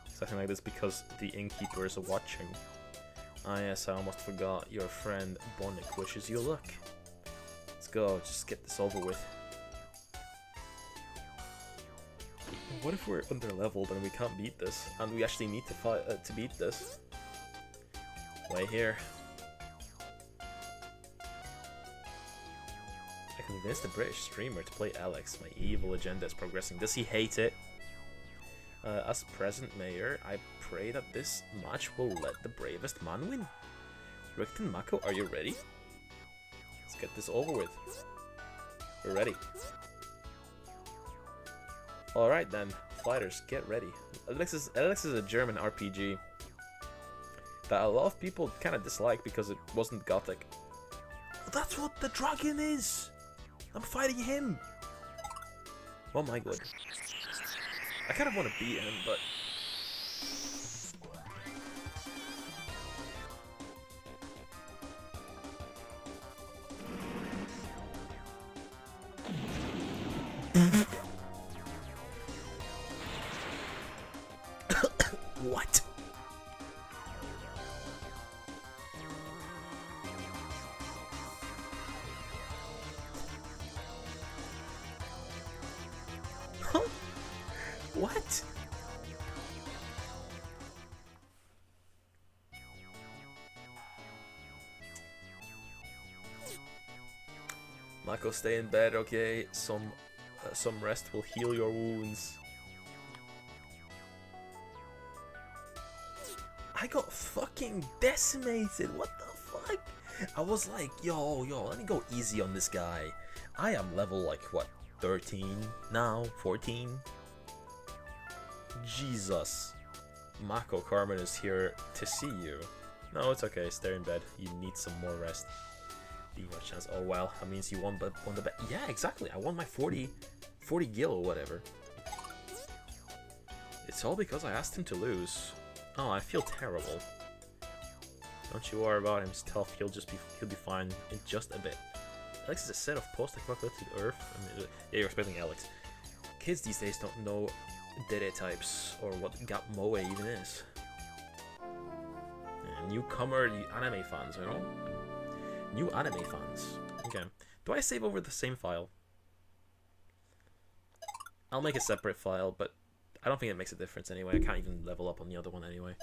Something like this because the innkeeper is watching. Ah yes, I almost forgot. Your friend Bonnick wishes you luck. Let's go, just get this over with. What if we're under-leveled and we can't beat this? And we actually need to fight to beat this? Wait here. I convinced the British streamer to play Alex. My evil agenda is progressing. Does he hate it? As present mayor, I pray that this match will let the bravest man win. Rick and Mako, are you ready? Let's get this over with. We're ready. Alright then, fighters, get ready. Alex is a German RPG that a lot of people kind of dislike because it wasn't gothic. That's what the dragon is! I'm fighting him! Oh my god. I kind of want to beat him, but... What? Huh? What? Mako, stay in bed, okay? Some rest will heal your wounds. I got fucking decimated. What the fuck? I was like, yo, let me go easy on this guy. I am level like what, 13 now, 14. Jesus. Mako Carmen is here to see you. No, it's okay. Stay in bed. You need some more rest. Diva chance. Oh well, that means you won the bet. Yeah, exactly. I won my 40 gil or whatever. It's all because I asked him to lose. Oh, I feel terrible. Don't you worry about him, he's tough, he'll be fine in just a bit. Alex is a set of post-apocalyptic Earth. I mean, yeah, you're expecting Alex. Kids these days don't know Dede types or what Moe even is. Yeah, newcomer anime fans, you know? New anime fans. Okay. Do I save over the same file? I'll make a separate file, but I don't think it makes a difference anyway. I can't even level up on the other one anyway.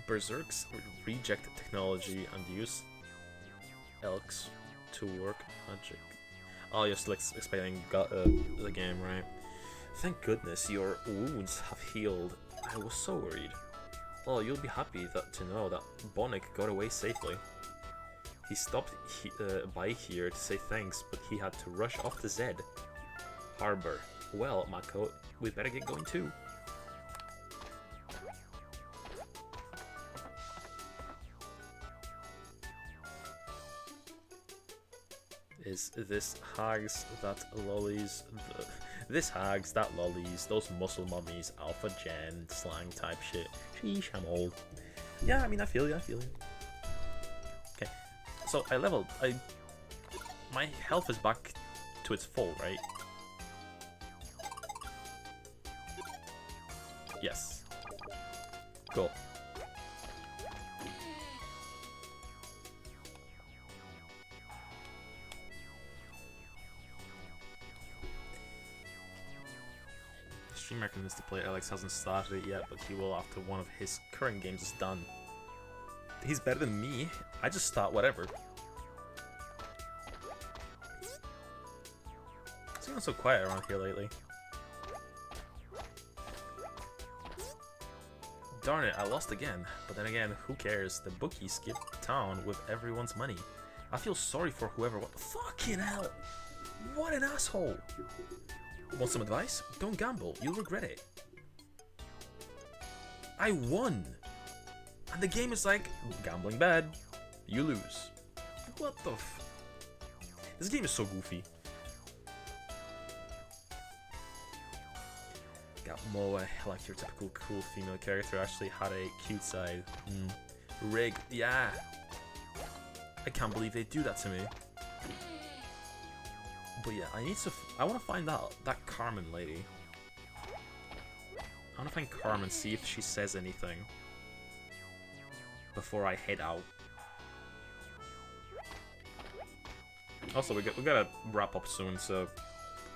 Berserks reject technology and use elks to work magic. Oh, you're still explaining the game, right? Thank goodness your wounds have healed. I was so worried. Well, you'll be happy to know that Bonnick got away safely. He stopped by here to say thanks, but he had to rush off to Zed Harbor. Well, Mako, we'd better get going too. Is this hags that lollies? This hags that lollies, those muscle mummies, alpha gen, slang type shit. Sheesh, I'm old. Yeah, I mean, I feel you. Okay, so I leveled. My health is back to its full, right? Yes. Cool. Stream recommends to play. Alex hasn't started it yet, but he will after one of his current games is done. He's better than me. I just start whatever. It's been so quiet around here lately. Darn it, I lost again. But then again, who cares? The bookie skipped town with everyone's money. I feel sorry for whoever. Fucking hell! What an asshole! Want some advice? Don't gamble. You'll regret it. I won! And the game is like, gambling bad. You lose. What the f... This game is so goofy. Got Moa, like your typical cool female character, actually had a cute side. Rig, yeah. I can't believe they do that to me. But yeah, I want to find out that Carmen lady. I want to find Carmen, see if she says anything before I head out. Also, we gotta wrap up soon, so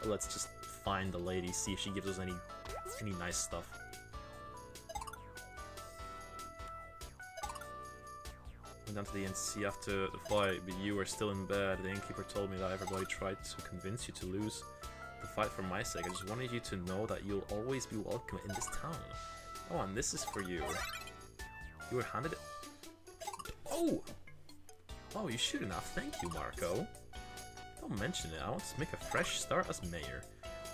let's just find the lady, see if she gives us any nice stuff. Went down to the NC after the fight, but you were still in bed. The innkeeper told me that everybody tried to convince you to lose the fight for my sake. I just wanted you to know that you'll always be welcome in this town. Oh, and this is for you. You were handed it. Oh! Oh, you shouldn't have. Thank you, Marco. Don't mention it. I want to make a fresh start as mayor.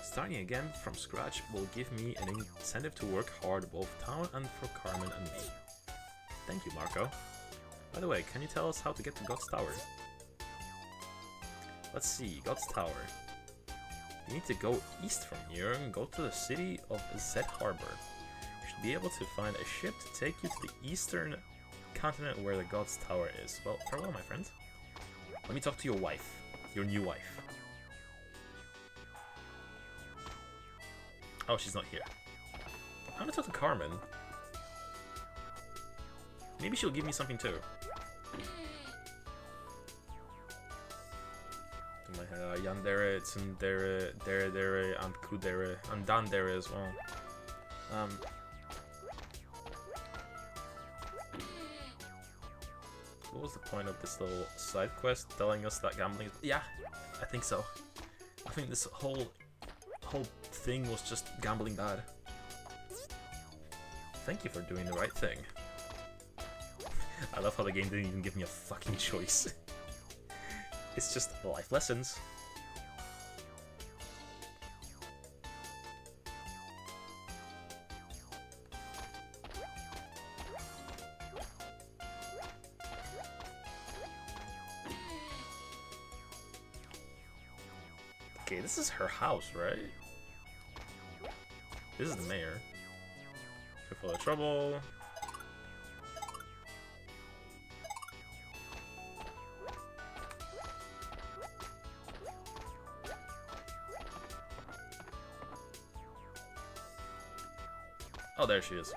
Starting again from scratch will give me an incentive to work hard both town and for Carmen and me. Thank you, Marco. By the way, can you tell us how to get to God's Tower? Let's see, God's Tower. You need to go east from here and go to the city of Zed Harbor. You should be able to find a ship to take you to the eastern continent where the God's Tower is. Well, farewell, my friend. Let me talk to your wife. Your new wife. Oh, she's not here. I'm gonna talk to Carmen. Maybe she'll give me something too. Yandere, Tsundere, Dere, and Kudere, and Dandere as well. What was the point of this little side quest telling us that gambling is... Yeah, I think so. I think this whole thing was just gambling bad. Thank you for doing the right thing. I love how the game didn't even give me a fucking choice. It's just life lessons. Okay, this is her house, right? This is the mayor. Careful of trouble. Oh, there she is.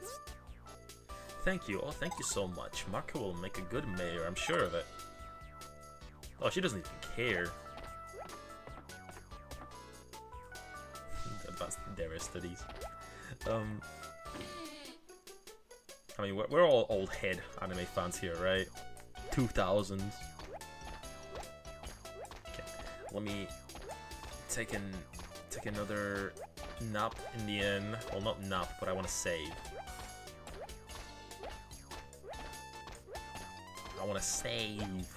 Thank you. Oh, thank you so much. Marco will make a good mayor, I'm sure of it. Oh, she doesn't even care. advanced their studies. I mean, we're all old head anime fans here, right? 2000s. Okay, let me take another nap in the end. Well, not nap, but I want to save. I want to save.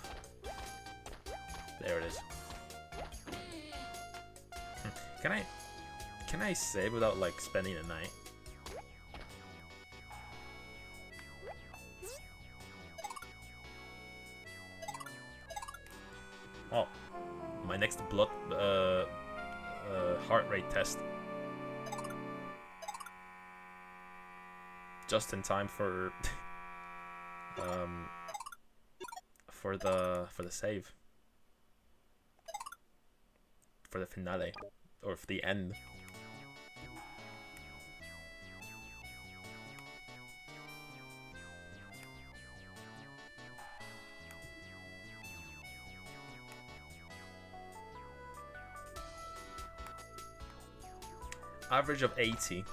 There it is. Can I save without like spending the night? Oh, my next blood heart rate test. Just in time for for the save. For the finale. Or for the end. Average of 80.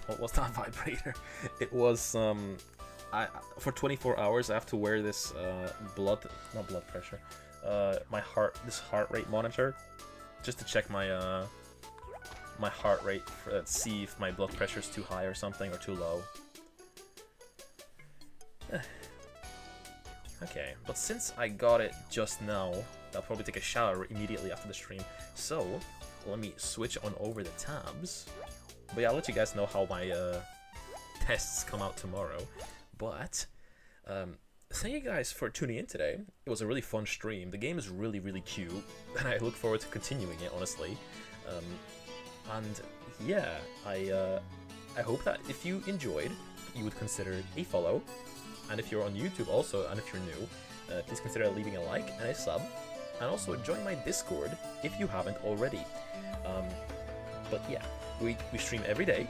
What was that vibrator? It was for 24 hours I have to wear this not blood pressure. This heart rate monitor, just to check my my heart rate, see if my blood pressure is too high or something, or too low. Okay, but since I got it just now, I'll probably take a shower immediately after the stream. So let me switch on over the tabs. But yeah, I'll let you guys know how my tests come out tomorrow. But thank you guys for tuning in today. It was a really fun stream. The game is really, really cute, and I look forward to continuing it, honestly. And yeah, I hope that if you enjoyed, you would consider a follow. And if you're on YouTube also, and if you're new, please consider leaving a like and a sub. And also join my Discord if you haven't already. But yeah, we stream every day.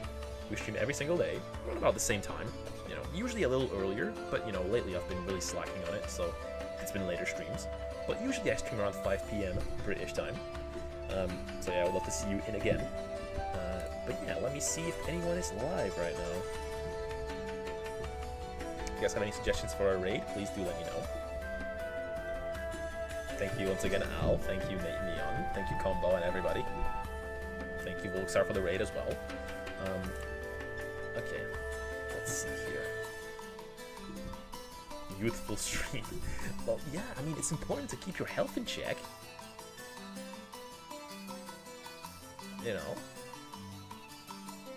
We stream every single day, around about the same time. You know, usually a little earlier, but you know, lately I've been really slacking on it, so it's been later streams. But usually I stream around 5 PM British time. So yeah, I would love to see you in again. But yeah, let me see if anyone is live right now. If you guys have any suggestions for our raid, please do let me know. Thank you once again, Al. Thank you, Nate Neon. Thank you, Combo, and everybody. Thank you, Volksar, for the raid as well. Okay, let's see here. Youthful stream. Well, yeah, I mean, it's important to keep your health in check. You know?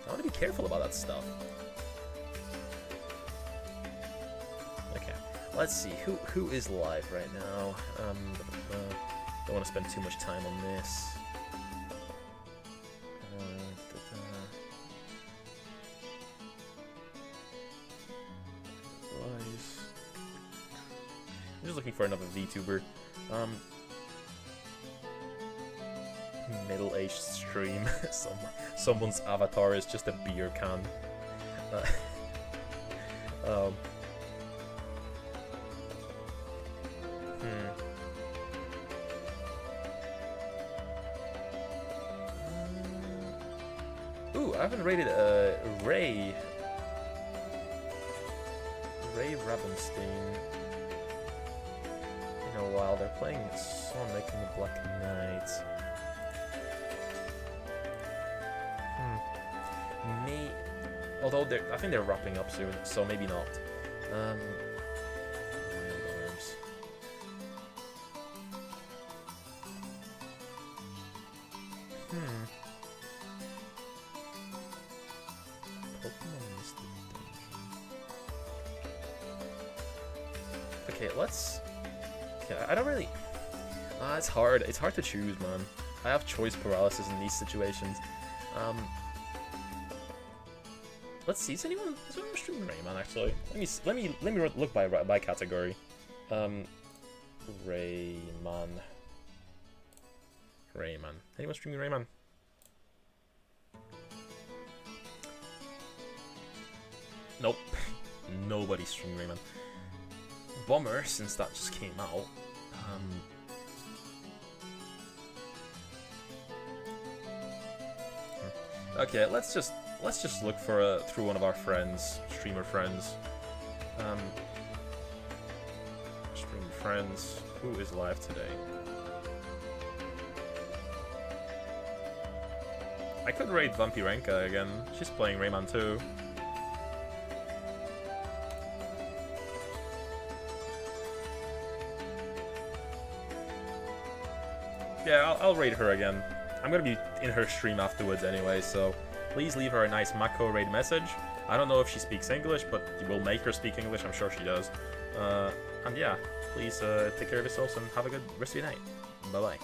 I want to be careful about that stuff. Okay, let's see. Who is live right now? Don't want to spend too much time on this. I'm just looking for another VTuber. Middle-aged stream. Someone's avatar is just a beer can. Ooh, I haven't rated Ray Rabenstein in a while. They're playing Sonic and the Black Knight. Although I think they're wrapping up soon, so maybe not. Wild Arms. Pokemon Mystic Dungeon. Okay, let's. Okay, I don't really. It's hard. It's hard to choose, man. I have choice paralysis in these situations. Let's see. Is anyone streaming Rayman? Actually, let me look by category. Rayman. Anyone streaming Rayman? Nope. Nobody's streaming Rayman. Bummer, since that just came out. Okay, let's just look for through one of our friends, streamer friends. Streamer friends. Who is live today? I could raid Vampirenka again. She's playing Rayman 2. Yeah, I'll raid her again. I'm gonna be in her stream afterwards anyway, so please leave her a nice Mako raid message. I don't know if she speaks English, but we'll make her speak English. I'm sure she does. And yeah, please take care of yourselves and have a good rest of your night. Bye-bye.